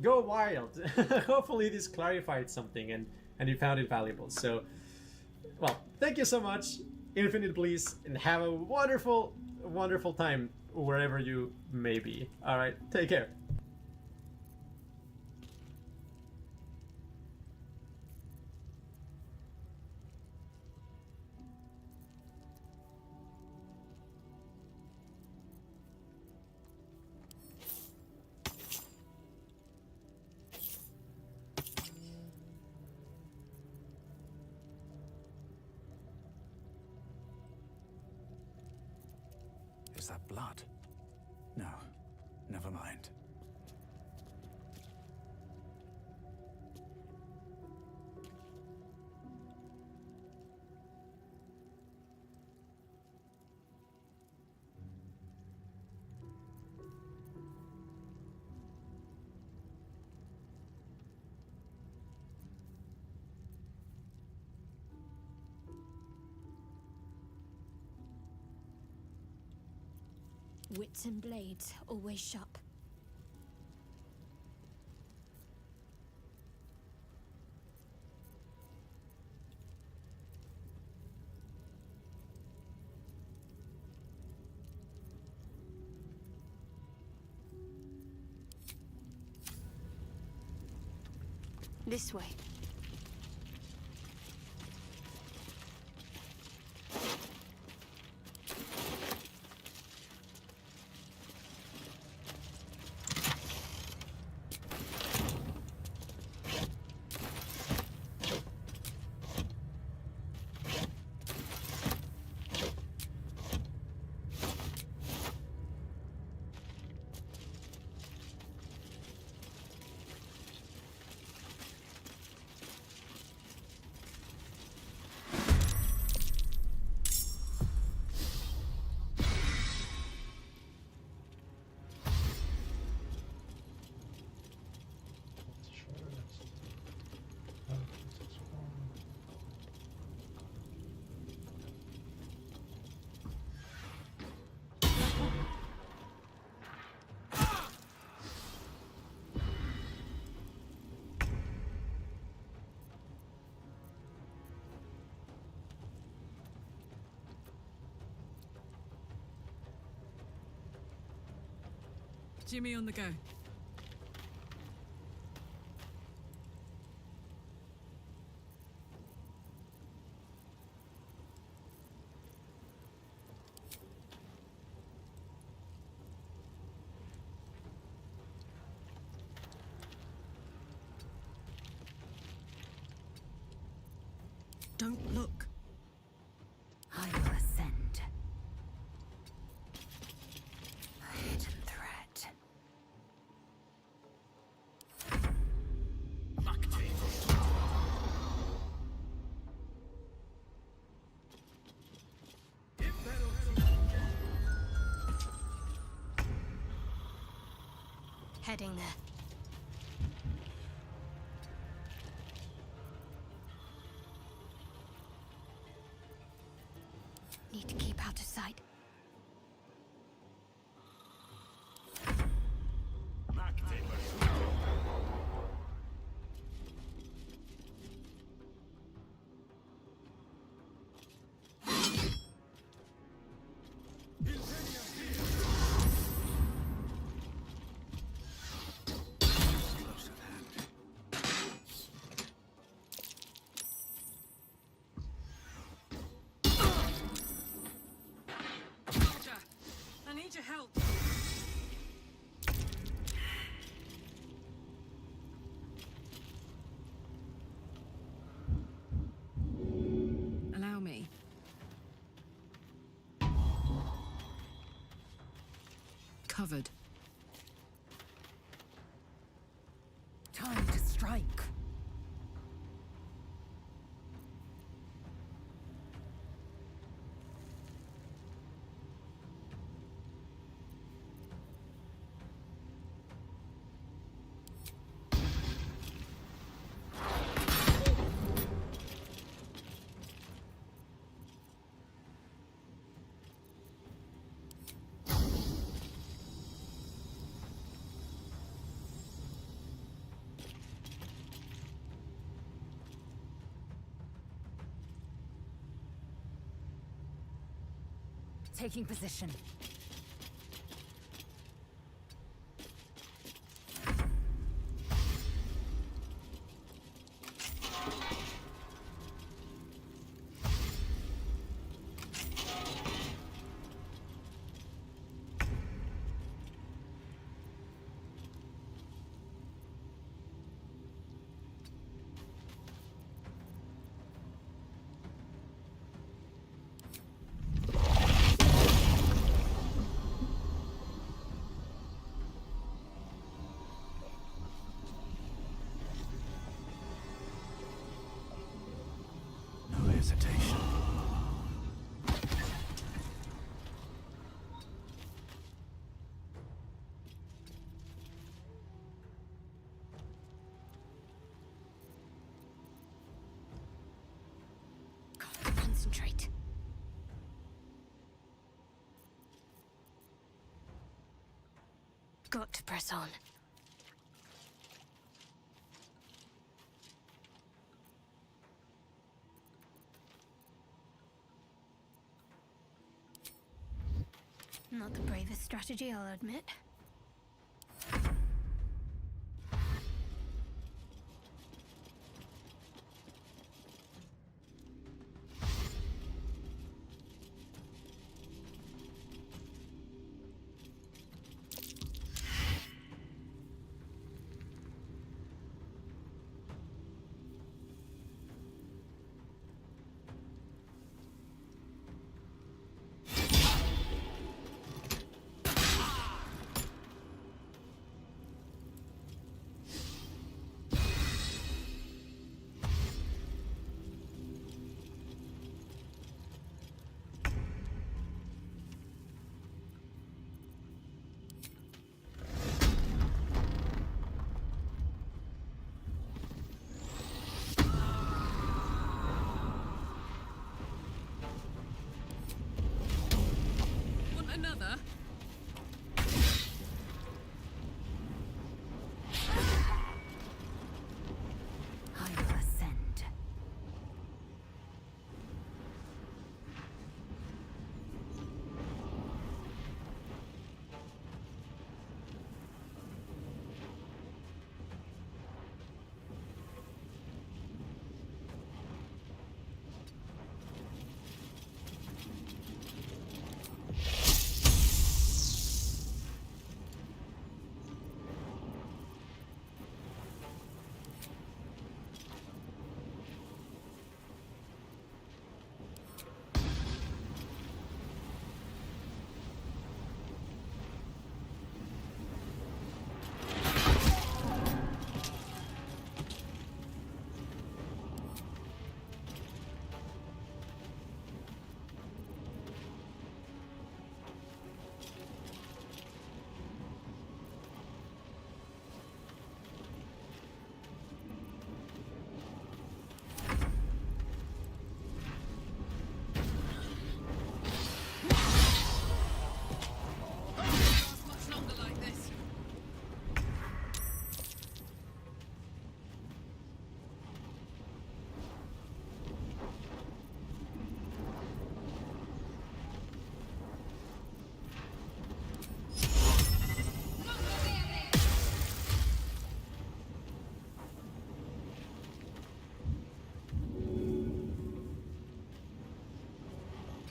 Go wild. Hopefully this clarified something and you found it valuable. So, well, thank you so much. Infinite bliss, and have a wonderful, wonderful time wherever you may be. All right, take care. Is that blood? No, never mind. Wits and blades, always sharp. This way. Jimmy on the go. Don't look. I will ascend. A hidden threat. Heading there. Need to keep out of sight. I need your help. Allow me. Covered. Time to strike. Taking position. No hesitation. Got to concentrate. Got to press on. Not the bravest strategy, I'll admit.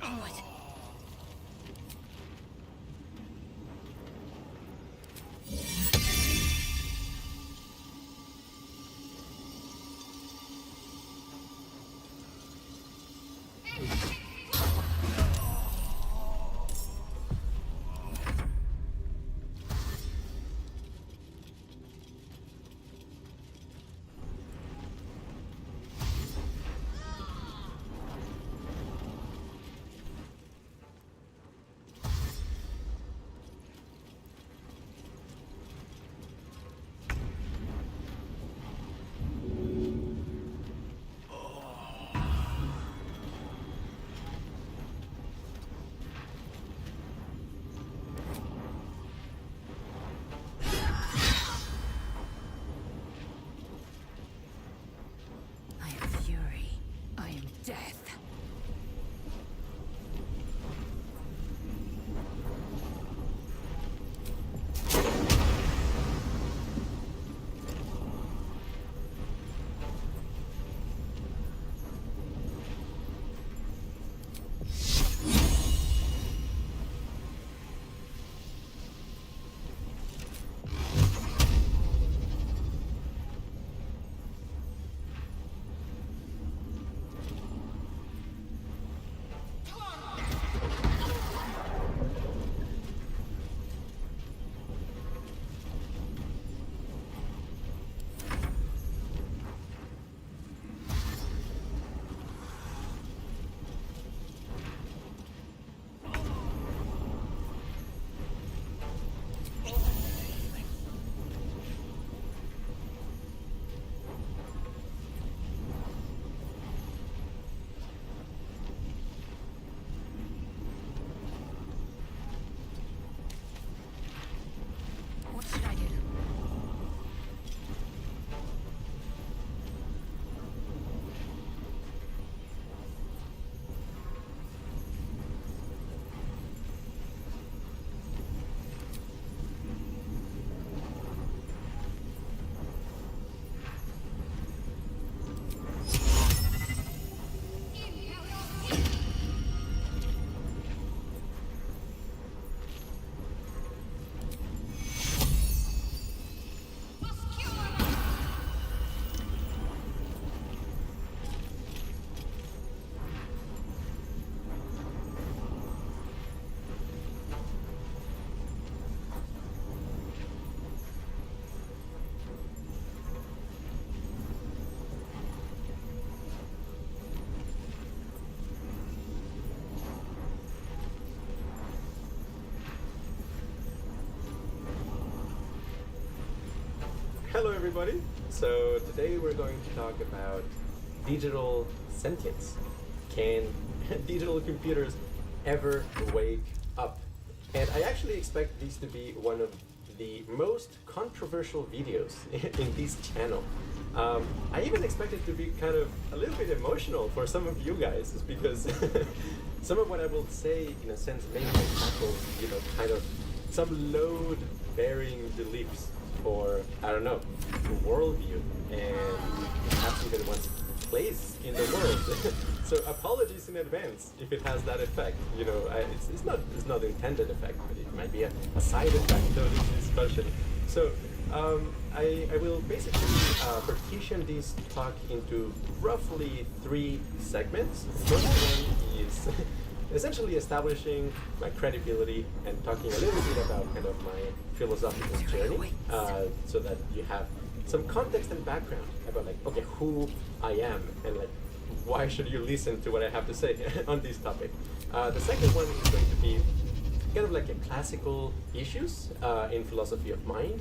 Onward. Death. What should I do? Hello everybody! So today we're going to talk about digital sentience. Can digital computers ever wake up? And I actually expect this to be one of the most controversial videos in this channel. I even expect it to be kind of a little bit emotional for some of you guys, because some of what I will say, in a sense, may tackle, kind of some load-bearing beliefs for, I don't know, worldview, and perhaps even one's place in the world. So apologies in advance if it has that effect. It's not the intended effect, but it might be a side effect of this discussion. So I will basically partition this talk into roughly 3 segments. First one is essentially establishing my credibility and talking a little bit about kind of my philosophical journey, so that you have some context and background about okay, who I am and why should you listen to what I have to say on this topic. The second one is going to be kind of like a classical issues in philosophy of mind,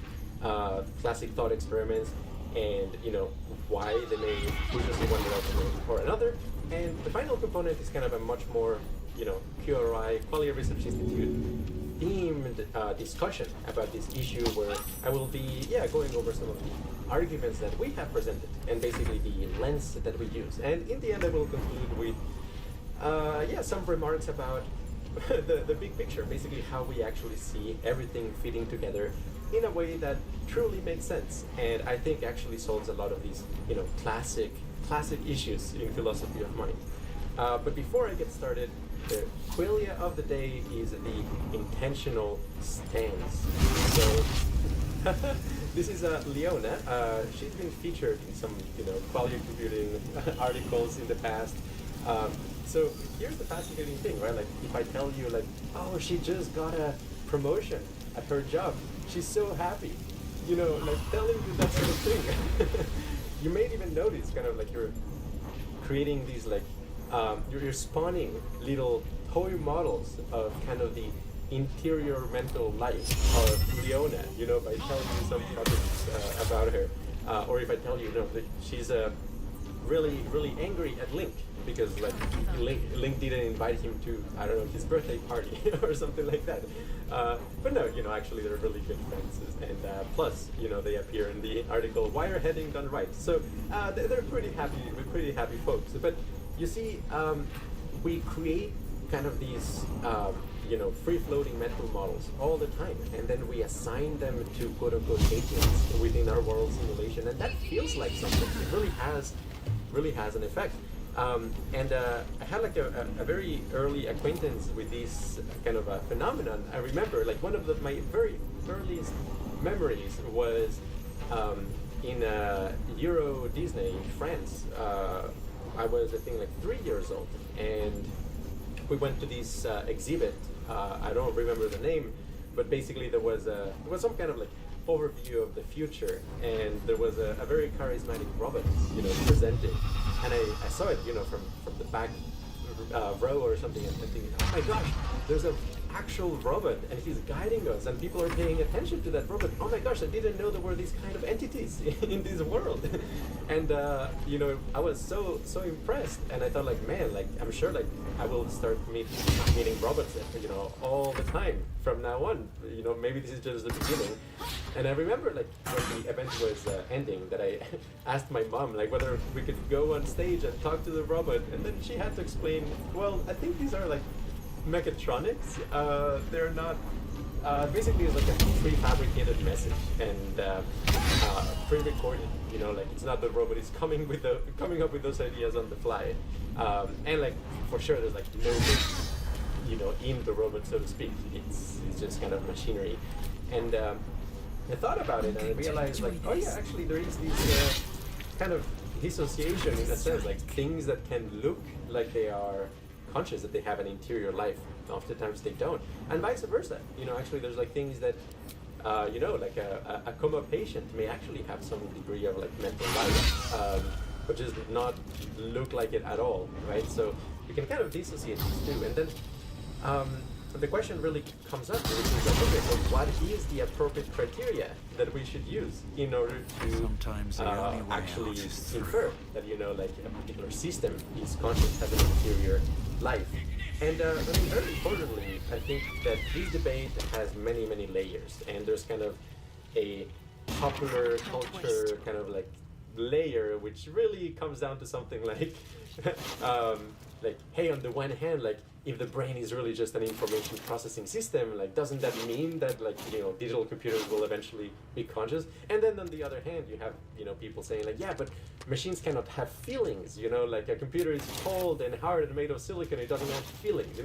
classic thought experiments, and why they may push us in one direction or another. And the final component is kind of a much more QRI, Quality Research Institute themed discussion about this issue, where I will be going over some of the arguments that we have presented and basically the lens that we use. And in the end I will conclude with some remarks about the big picture, basically how we actually see everything fitting together in a way that truly makes sense, and I think actually solves a lot of these classic issues in philosophy of mind. But before I get started, the qualia of the day is the intentional stance. So this is Leona. She's been featured in some, quality computing articles in the past. So here's the fascinating thing, right? Like, if I tell you, like, oh, she just got a promotion at her job, she's so happy, like telling you that sort of thing. You may even notice kind of like you're creating these like, you're spawning little toy models of kind of the interior mental life of Leona, by telling you some topics about her. Or if I tell you, that she's really, really angry at Link because like Link didn't invite him to, I don't know, his birthday party or something like that. But no, actually they're really good friends. And plus, they appear in the article, "Why are heading done right?" So they're pretty happy folks. But you see, we create kind of these, free-floating mental models all the time, and then we assign them to quote-unquote agents within our world simulation, and that feels like something. It really has an effect. And I had like a very early acquaintance with this kind of a phenomenon. I remember like one of my very earliest memories was in Euro Disney in France. I was, I think, like 3 years old, and we went to this exhibit. I don't remember the name, but basically there was some kind of like overview of the future, and there was a very charismatic robot, presented, and I saw it, from the back row or something, and thinking, oh my gosh, there's an actual robot, and he's guiding us, and people are paying attention to that robot. Oh my gosh, I didn't know there were these kind of entities in this world. And I was so impressed, and I thought like, man, like I'm sure like I will start meeting robots, all the time from now on. Maybe this is just the beginning. And I remember like when the event was ending, that I asked my mom like whether we could go on stage and talk to the robot, and then she had to explain, well, I think these are like mechatronics. They're not. Basically, it's like a prefabricated message and pre-recorded. Like it's not the robot is coming up with those ideas on the fly. And like for sure, there's like no, in the robot, so to speak. It's just kind of machinery. And I thought about it, and I realized like, oh yeah, actually there is this kind of dissociation in a sense, like things that can look like they are conscious, that they have an interior life, oftentimes they don't, and vice versa. Actually there's like things that like a coma patient may actually have some degree of like mental life, but just not look like it at all, right? So you can kind of dissociate these two, and then the question really comes up, which is like, okay, so what is the appropriate criteria that we should use in order to actually infer that like a particular system is conscious, has an interior life? And very importantly, I think that this debate has many, many layers, and there's kind of a popular culture kind of like layer, which really comes down to something like, like, hey, on the one hand, like, if the brain is really just an information processing system, like, doesn't that mean that, like, digital computers will eventually be conscious? And then on the other hand, you have, people saying like, yeah, but machines cannot have feelings, like a computer is cold and hard and made of silicon, it doesn't have feelings,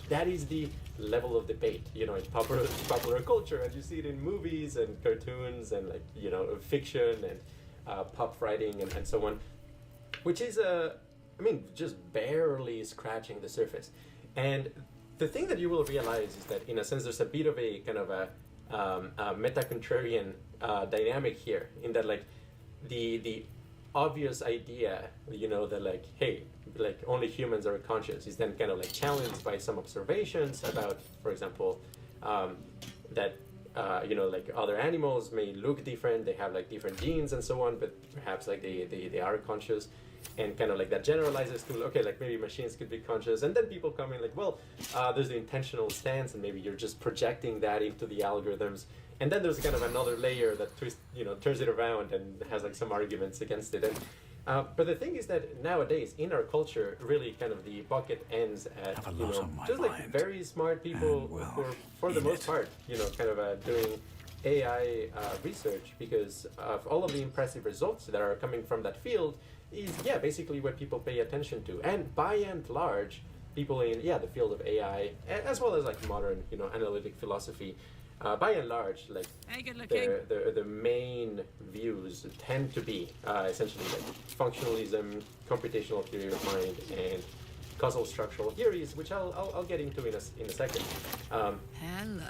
that is the level of debate, in popular culture, and you see it in movies and cartoons and like, fiction and pop writing and so on, which is just barely scratching the surface. And the thing that you will realize is that, in a sense, there's a bit of a kind of a meta-contrarian dynamic here, in that, like, the obvious idea, that, like, hey, like, only humans are conscious, is then kind of, like, challenged by some observations about, for example, that, like, other animals may look different, they have, like, different genes and so on, but perhaps, like, they are conscious. And kind of like that generalizes to, okay, like maybe machines could be conscious, and then people come in like, well, there's the intentional stance, and maybe you're just projecting that into the algorithms, and then there's kind of another layer that turns it around and has like some arguments against it. And but the thing is that nowadays in our culture, really kind of the bucket ends at just like very smart people who are, for the most part, kind of doing AI research, because of all of the impressive results that are coming from that field. is basically what people pay attention to. And by and large, people in the field of AI, as well as like modern analytic philosophy, by and large, like the main views tend to be essentially like functionalism, computational theory of mind, and causal structural theories, which I'll get into in a second.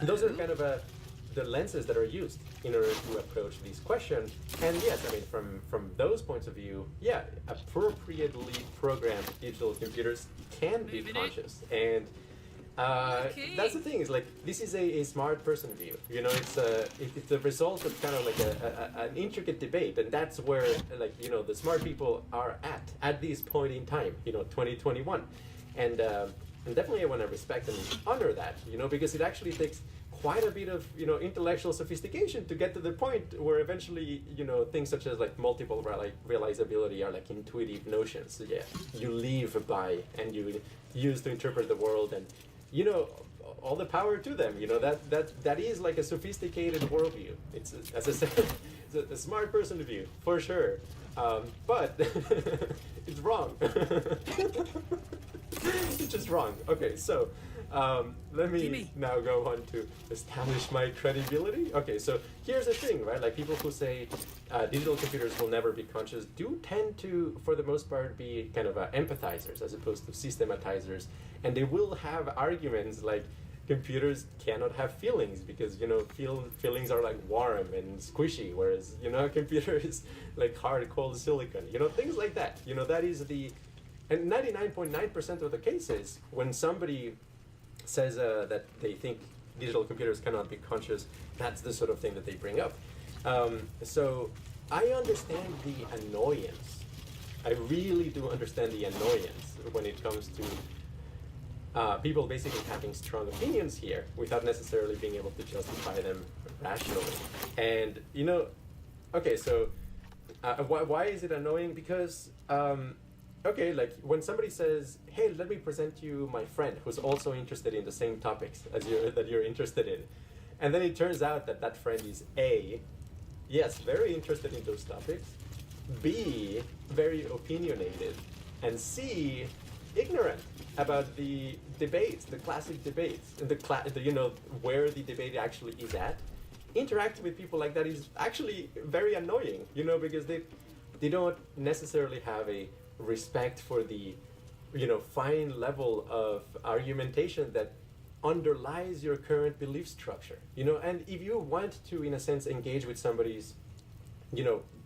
Those are kind of the lenses that are used in order to approach these questions. And yes, I mean, from those points of view, appropriately programmed digital computers can be conscious. And that's the thing, is like, this is a smart person view. It's the result of kind of like an intricate debate, and that's where like the smart people are at this point in time, 2021. And definitely I want to respect and honor that, because it actually takes quite a bit of intellectual sophistication to get to the point where eventually things such as like multiple realizability are like intuitive notions you live by and you use to interpret the world, and all the power to them. That is like a sophisticated worldview. It's, as I said, it's a smart person view for sure, but it's wrong. It's just wrong. Okay, so let me now go on to establish my credibility. Okay, so here's the thing, right? Like, people who say digital computers will never be conscious do tend to, for the most part, be kind of empathizers as opposed to systematizers. And they will have arguments like computers cannot have feelings because, feelings are like warm and squishy, whereas, a computer is like hard, cold silicon, things like that. That is and 99.9% of the cases, when somebody says that they think digital computers cannot be conscious, that's the sort of thing that they bring up. So I understand the annoyance. I really do understand the annoyance when it comes to people basically having strong opinions here without necessarily being able to justify them rationally. And, okay, so why is it annoying? Because okay, like when somebody says, hey, let me present you my friend who's also interested in the same topics as that you're interested in. And then it turns out that that friend is A, yes, very interested in those topics, B, very opinionated, and C, ignorant about the debates, the classic debates, and where the debate actually is at. Interacting with people like that is actually very annoying, because they don't necessarily have a respect for the fine level of argumentation that underlies your current belief structure. And if you want to, in a sense, engage with somebody's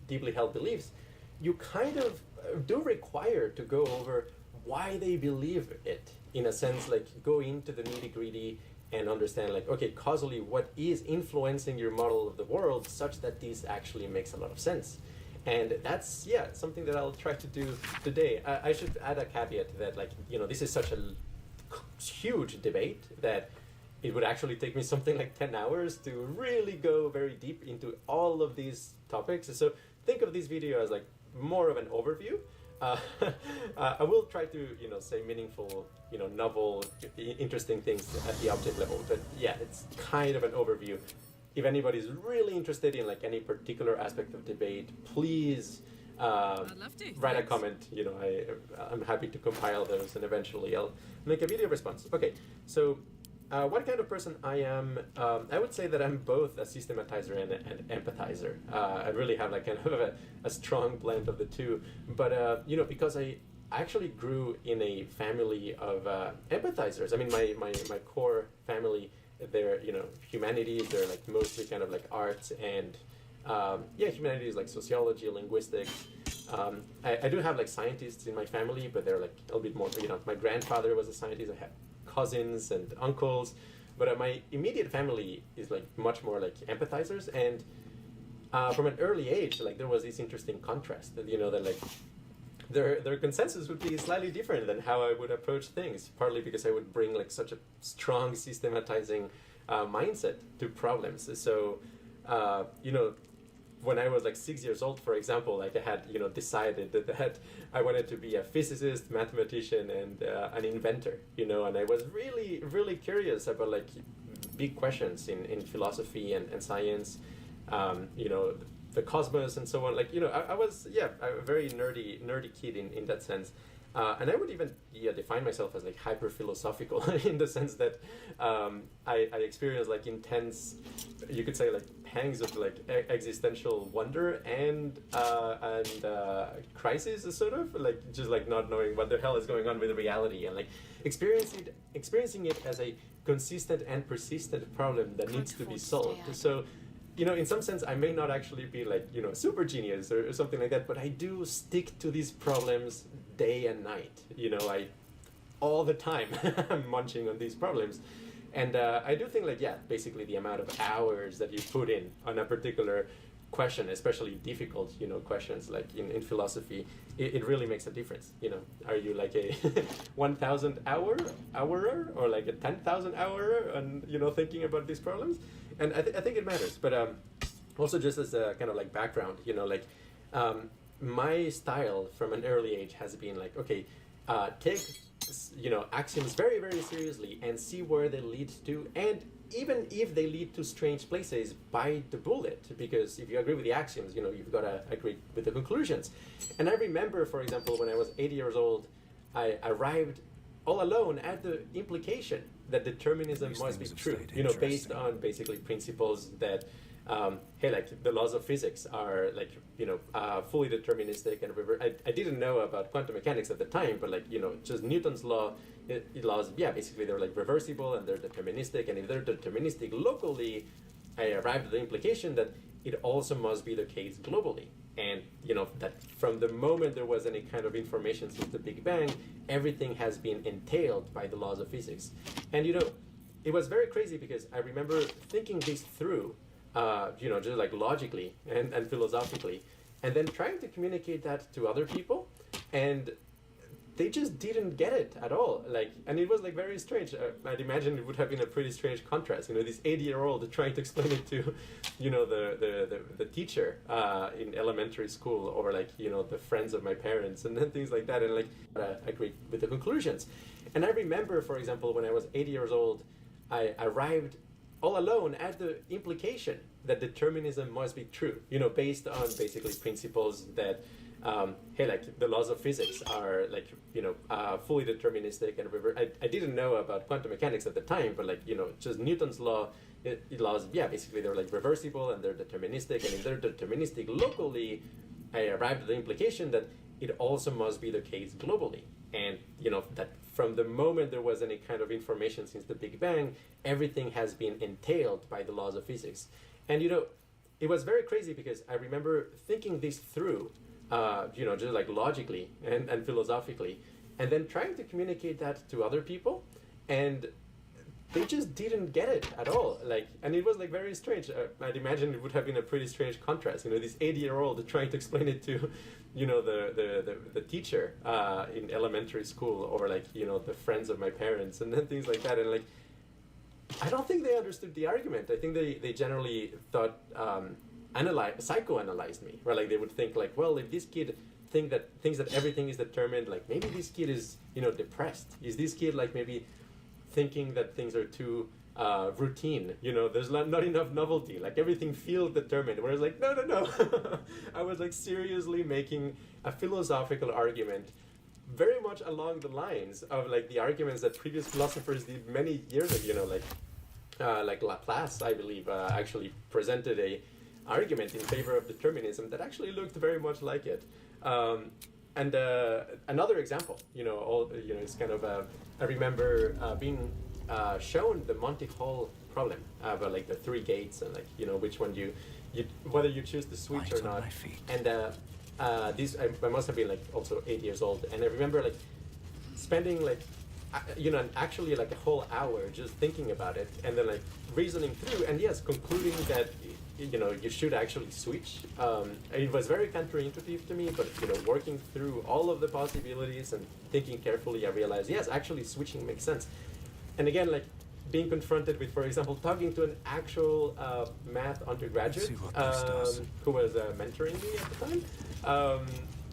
deeply held beliefs, you kind of do require to go over why they believe it, in a sense, like go into the nitty-gritty and understand, like, okay, causally, what is influencing your model of the world such that this actually makes a lot of sense. And that's, something that I'll try to do today. I should add a caveat that, like, this is such a huge debate that it would actually take me something like 10 hours to really go very deep into all of these topics. So think of this video as like more of an overview. I will try to, say meaningful, novel, interesting things at the object level. But it's kind of an overview. If anybody's really interested in like any particular aspect of debate, please write a comment. I'm happy to compile those, and eventually I'll make a video response. Okay, so what kind of person I am? I would say that I'm both a systematizer and an empathizer. I really have like kind of a strong blend of the two. But because I actually grew in a family of empathizers. I mean, my core family, they're humanities. They're like mostly kind of like arts and humanities, like sociology, linguistics. I do have like scientists in my family, but they're like a little bit more. My grandfather was a scientist. I have cousins and uncles, but my immediate family is like much more like empathizers. And from an early age, like there was this interesting contrast that that like their consensus would be slightly different than how I would approach things, partly because I would bring like such a strong systematizing mindset to problems. So when I was like 6 years old, for example, like I had decided that I wanted to be a physicist, mathematician, and an inventor, and I was really, really curious about like big questions in philosophy and science. the cosmos and so on. Like, I was, a very nerdy kid in that sense. And I would even define myself as like hyper philosophical in the sense that I experienced like intense, you could say like pangs of like existential wonder and crisis, sort of like just like not knowing what the hell is going on with reality, and like experiencing it as a consistent and persistent problem that needs to be solved. So, in some sense, I may not actually be like, super genius or something like that, but I do stick to these problems day and night. I all the time I'm munching on these problems. And I do think like, basically the amount of hours that you put in on a particular question, especially difficult, questions like in philosophy, it really makes a difference. Are you like a 1,000 hourer or like a 10,000 hourer on, thinking about these problems? And I think it matters. But also just as a kind of like background, my style from an early age has been like, okay, take, axioms very, very seriously and see where they lead to. And even if they lead to strange places, bite the bullet, because if you agree with the axioms, you've got to agree with the conclusions. And I remember, for example, when I was 8 years old, I arrived all alone at the implication that determinism must be true, based on basically principles that, like the laws of physics are like, fully deterministic and I didn't know about quantum mechanics at the time, but like, just Newton's laws, basically they're like reversible and they're deterministic, and if they're deterministic locally, I arrived at the implication that it also must be the case globally. And, that from the moment there was any kind of information since the Big Bang, everything has been entailed by the laws of physics. And, it was very crazy because I remember thinking this through, just like logically and philosophically, and then trying to communicate that to other people, and they just didn't get it at all. Like, and it was like very strange. I'd imagine it would have been a pretty strange contrast. This 8-year-old trying to explain it to, the teacher in elementary school, or like, the friends of my parents, and then things like that. And like, I agree with the conclusions. And I remember, for example, when I was 8 years old, I arrived all alone at the implication that determinism must be true, based on basically principles that, like the laws of physics are like, fully deterministic and I didn't know about quantum mechanics at the time, but like, just Newton's laws, basically they're like reversible and they're deterministic, and if they're deterministic locally, I arrived at the implication that it also must be the case globally. And, that from the moment there was any kind of information since the Big Bang, everything has been entailed by the laws of physics. And, it was very crazy because I remember thinking this through, just like logically and philosophically, and then trying to communicate that to other people, and they just didn't get it at all. Like, and it was like very strange. I'd imagine it would have been a pretty strange contrast. This 8-year-old trying to explain it to, the teacher in elementary school, or like, the friends of my parents, and then things like that. And like, I don't think they understood the argument. I think they generally thought, psychoanalyzed me, right? Like they would think like, well, if this kid thinks that everything is determined, like maybe this kid is, depressed. Is this kid like maybe thinking that things are too routine, there's not enough novelty, like everything feels determined, whereas like, no. I was like seriously making a philosophical argument very much along the lines of like the arguments that previous philosophers did many years ago, like Laplace, I believe, actually presented a argument in favor of determinism that actually looked very much like it. And another example, it's kind of, I remember being shown the Monty Hall problem about like the 3 gates and like, which one you whether you choose to switch or not. And I must have been like also 8 years old, and I remember like spending like, actually like a whole hour just thinking about it, and then like reasoning through, and yes, concluding that you should actually switch. It was very counterintuitive to me, but working through all of the possibilities and thinking carefully, I realized, yes, actually switching makes sense. And again, like being confronted with, for example, talking to an actual math undergraduate who was mentoring me at the time,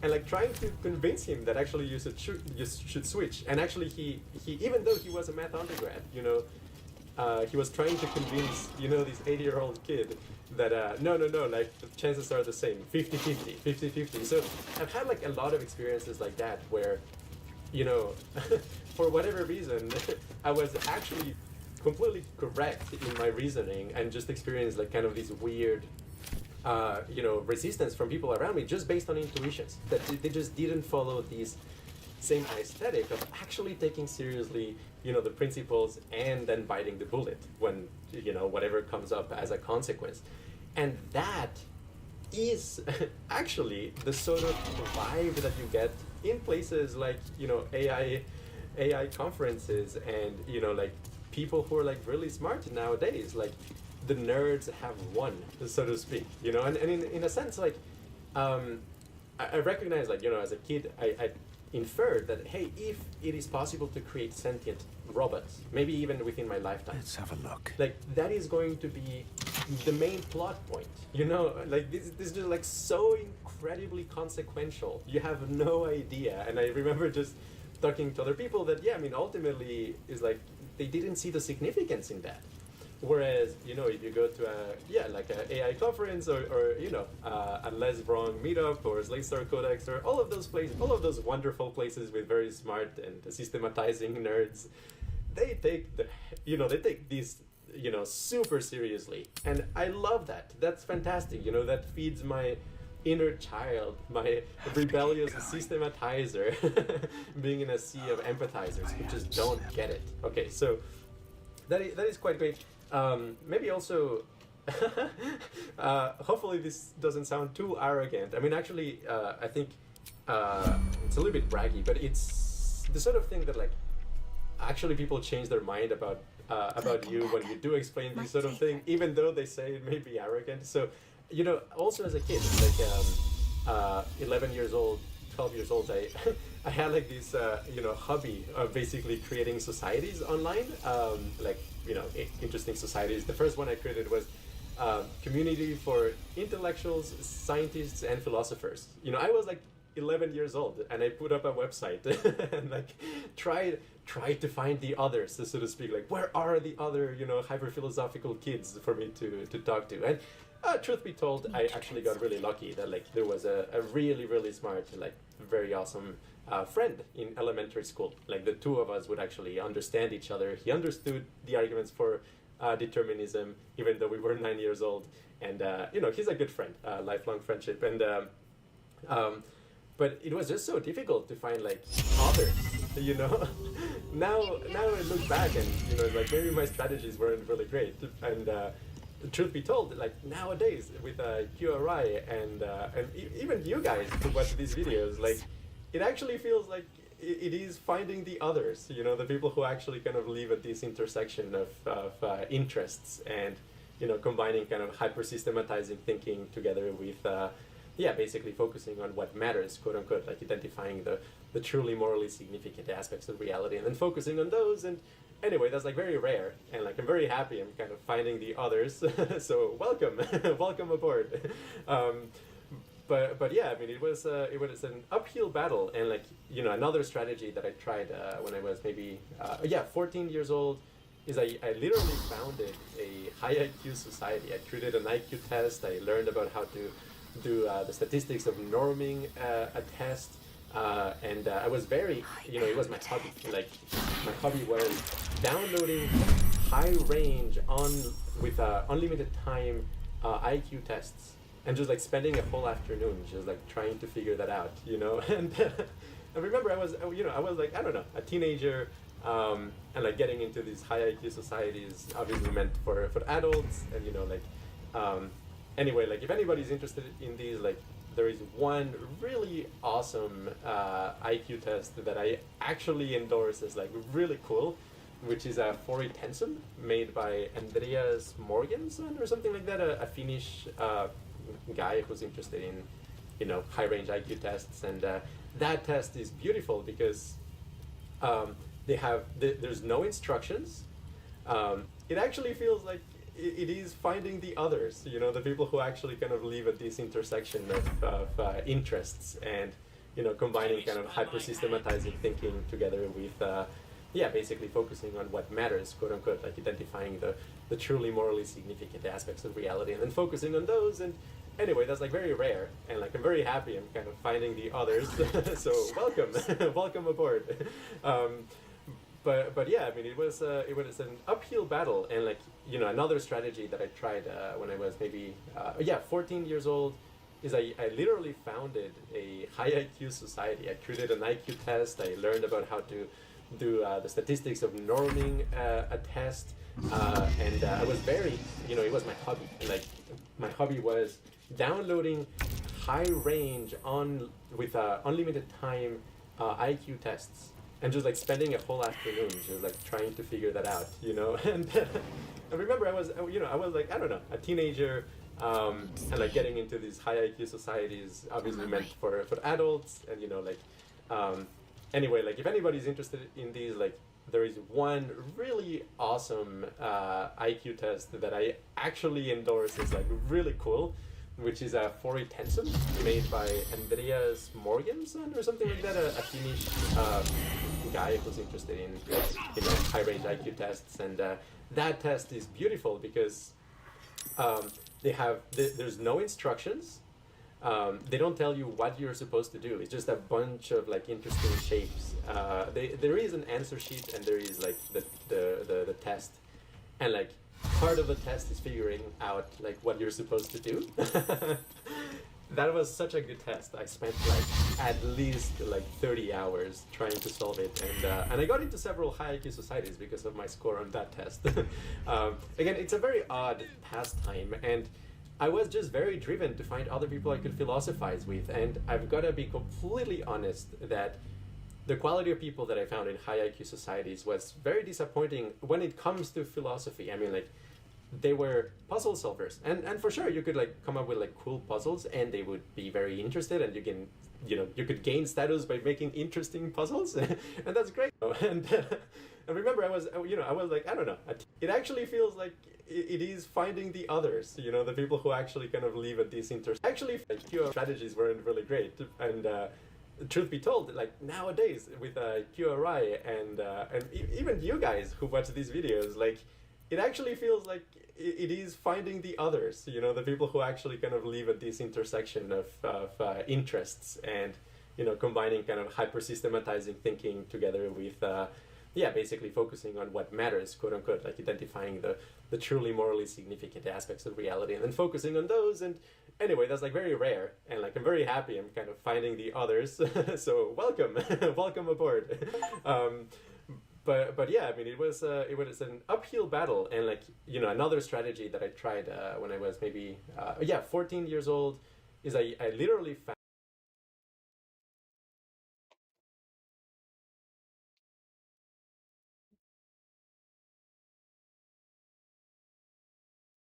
and like trying to convince him that actually you should switch. And actually, he even though he was a math undergrad, he was trying to convince, you know, this 80-year-old kid that no, like the chances are the same, 50-50, 50-50. So I've had like a lot of experiences like that where, you know, for whatever reason, I was actually completely correct in my reasoning and just experienced like kind of these weird, you know, resistance from people around me just based on intuitions, that they just didn't follow these same aesthetic of actually taking seriously, you know, the principles and then biting the bullet when, you know, whatever comes up as a consequence. And that is actually the sort of vibe that you get in places like, you know, AI conferences and, you know, like people who are like really smart nowadays, like the nerds have won, so to speak, you know, and in a sense, like, I recognize, like, you know, as a kid, I inferred that, hey, if it is possible to create sentient robots, maybe even within my lifetime, Let's have a look. like that is going to be the main plot point, you know, like this is just like so incredibly consequential, you have no idea. And I remember just talking to other people that, yeah, I mean, ultimately is like they didn't see the significance in that. Whereas, you know, if you go to like an AI conference or you know, a Less Wrong meetup or Slate Star Codex or all of those places, all of those wonderful places with very smart and systematizing nerds, they take they take these, you know, super seriously. And I love that. That's fantastic. You know, that feeds my inner child, my rebellious systematizer, being in a sea of empathizers who just don't get it. Okay, so that is quite great. Maybe also, hopefully this doesn't sound too arrogant. I mean, actually, I think it's a little bit braggy, but it's the sort of thing that, like, actually people change their mind about you when you do explain this sort of thing, even though they say it may be arrogant. So, you know, also as a kid, like 11 years old, 12 years old, I had like this, you know, hobby of basically creating societies online, like, you know, interesting societies. The first one I created was community for intellectuals, scientists, and philosophers. You know, I was like 11 years old, and I put up a website and like tried to find the others, so to speak. Like, where are the other, you know, hyper philosophical kids for me to talk to? And truth be told, I actually got really lucky that like there was a really, really smart, like very awesome friend in elementary school. Like the two of us would actually understand each other. He understood the arguments for determinism, even though we were 9 years old. And you know, he's a good friend, lifelong friendship. And but it was just so difficult to find like others, you know. now I look back and, you know, like maybe my strategies weren't really great. And truth be told, like nowadays with QRI and even you guys who watch these videos, like it actually feels like it is finding the others, you know, the people who actually kind of live at this intersection of interests and, you know, combining kind of hyper systematizing thinking together with basically focusing on what matters, quote unquote, like identifying the truly morally significant aspects of reality and then focusing on those. And anyway, that's like very rare, and like I'm very happy I'm kind of finding the others. So welcome, welcome aboard. But yeah, I mean, it was an uphill battle, and like, you know, another strategy that I tried when I was maybe 14 years old is I literally founded a high IQ society. I created an IQ test. I learned about how to do the statistics of norming a test. And I was very, you know, it was my hobby. Like, my hobby was downloading high range with unlimited time IQ tests and just like spending a whole afternoon just like trying to figure that out, you know. And I remember I was like, I don't know, a teenager, and like getting into these high IQ societies obviously meant for adults, and, you know, like anyway, like if anybody's interested in these, like there is one really awesome IQ test that I actually endorse as like really cool, which is a Fori Tensum made by Andreas Morgensson or something like that, a Finnish guy who's interested in, you know, high range IQ tests. And that test is beautiful because there's no instructions. It actually feels like it is finding the others, you know, the people who actually kind of live at this intersection of interests and, you know, combining kind of hyper systematizing thinking together with yeah, basically focusing on what matters, quote unquote, like identifying the truly morally significant aspects of reality and then focusing on those. And anyway, that's like very rare, and like I'm very happy I'm kind of finding the others. So welcome, welcome aboard. But yeah, I mean, it was an uphill battle, and like, you know, another strategy that I tried when I was maybe 14 years old is I literally founded a high IQ society. I created an IQ test. I learned about how to do the statistics of norming a test, and I was very, you know, it was my hobby. Like, my hobby was downloading high range with unlimited time IQ tests, and just like spending a whole afternoon just like trying to figure that out, you know. And I remember I was like, I don't know, a teenager, and like getting into these high IQ societies obviously meant for adults, and you know, like anyway, like if anybody's interested in these, like there is one really awesome IQ test that I actually endorse. It's like really cool, which is a Fourier tensor made by Andreas Morgenson or something like that, a Finnish guy who's interested in high range IQ tests. And that test is beautiful because there's no instructions. They don't tell you what you're supposed to do. It's just a bunch of like interesting shapes. There is an answer sheet, and there is like the test, and like part of the test is figuring out like what you're supposed to do. That was such a good test. I spent like at least like 30 hours trying to solve it, and I got into several high IQ societies because of my score on that test. Again, it's a very odd pastime, and I was just very driven to find other people I could philosophize with. And I've got to be completely honest that the quality of people that I found in high IQ societies was very disappointing when it comes to philosophy. I mean, like, they were puzzle solvers, and for sure you could like come up with like cool puzzles, and they would be very interested, and you could gain status by making interesting puzzles, and that's great. And I remember I was like, I don't know, it actually feels like it is finding the others, you know, the people who actually kind of live at this actually like QRI strategies weren't really great. And truth be told, like nowadays with QRI and even you guys who watch these videos, like it actually feels like it is finding the others, you know, the people who actually kind of live at this intersection of interests, and, you know, combining kind of hyper systematizing thinking together with basically focusing on what matters, quote unquote, like identifying the truly morally significant aspects of reality and then focusing on those. And anyway, that's like very rare, and like I'm very happy I'm kind of finding the others. So welcome, welcome aboard. But yeah, I mean, it was an uphill battle, and like, you know, another strategy that I tried when I was maybe 14 years old is I literally found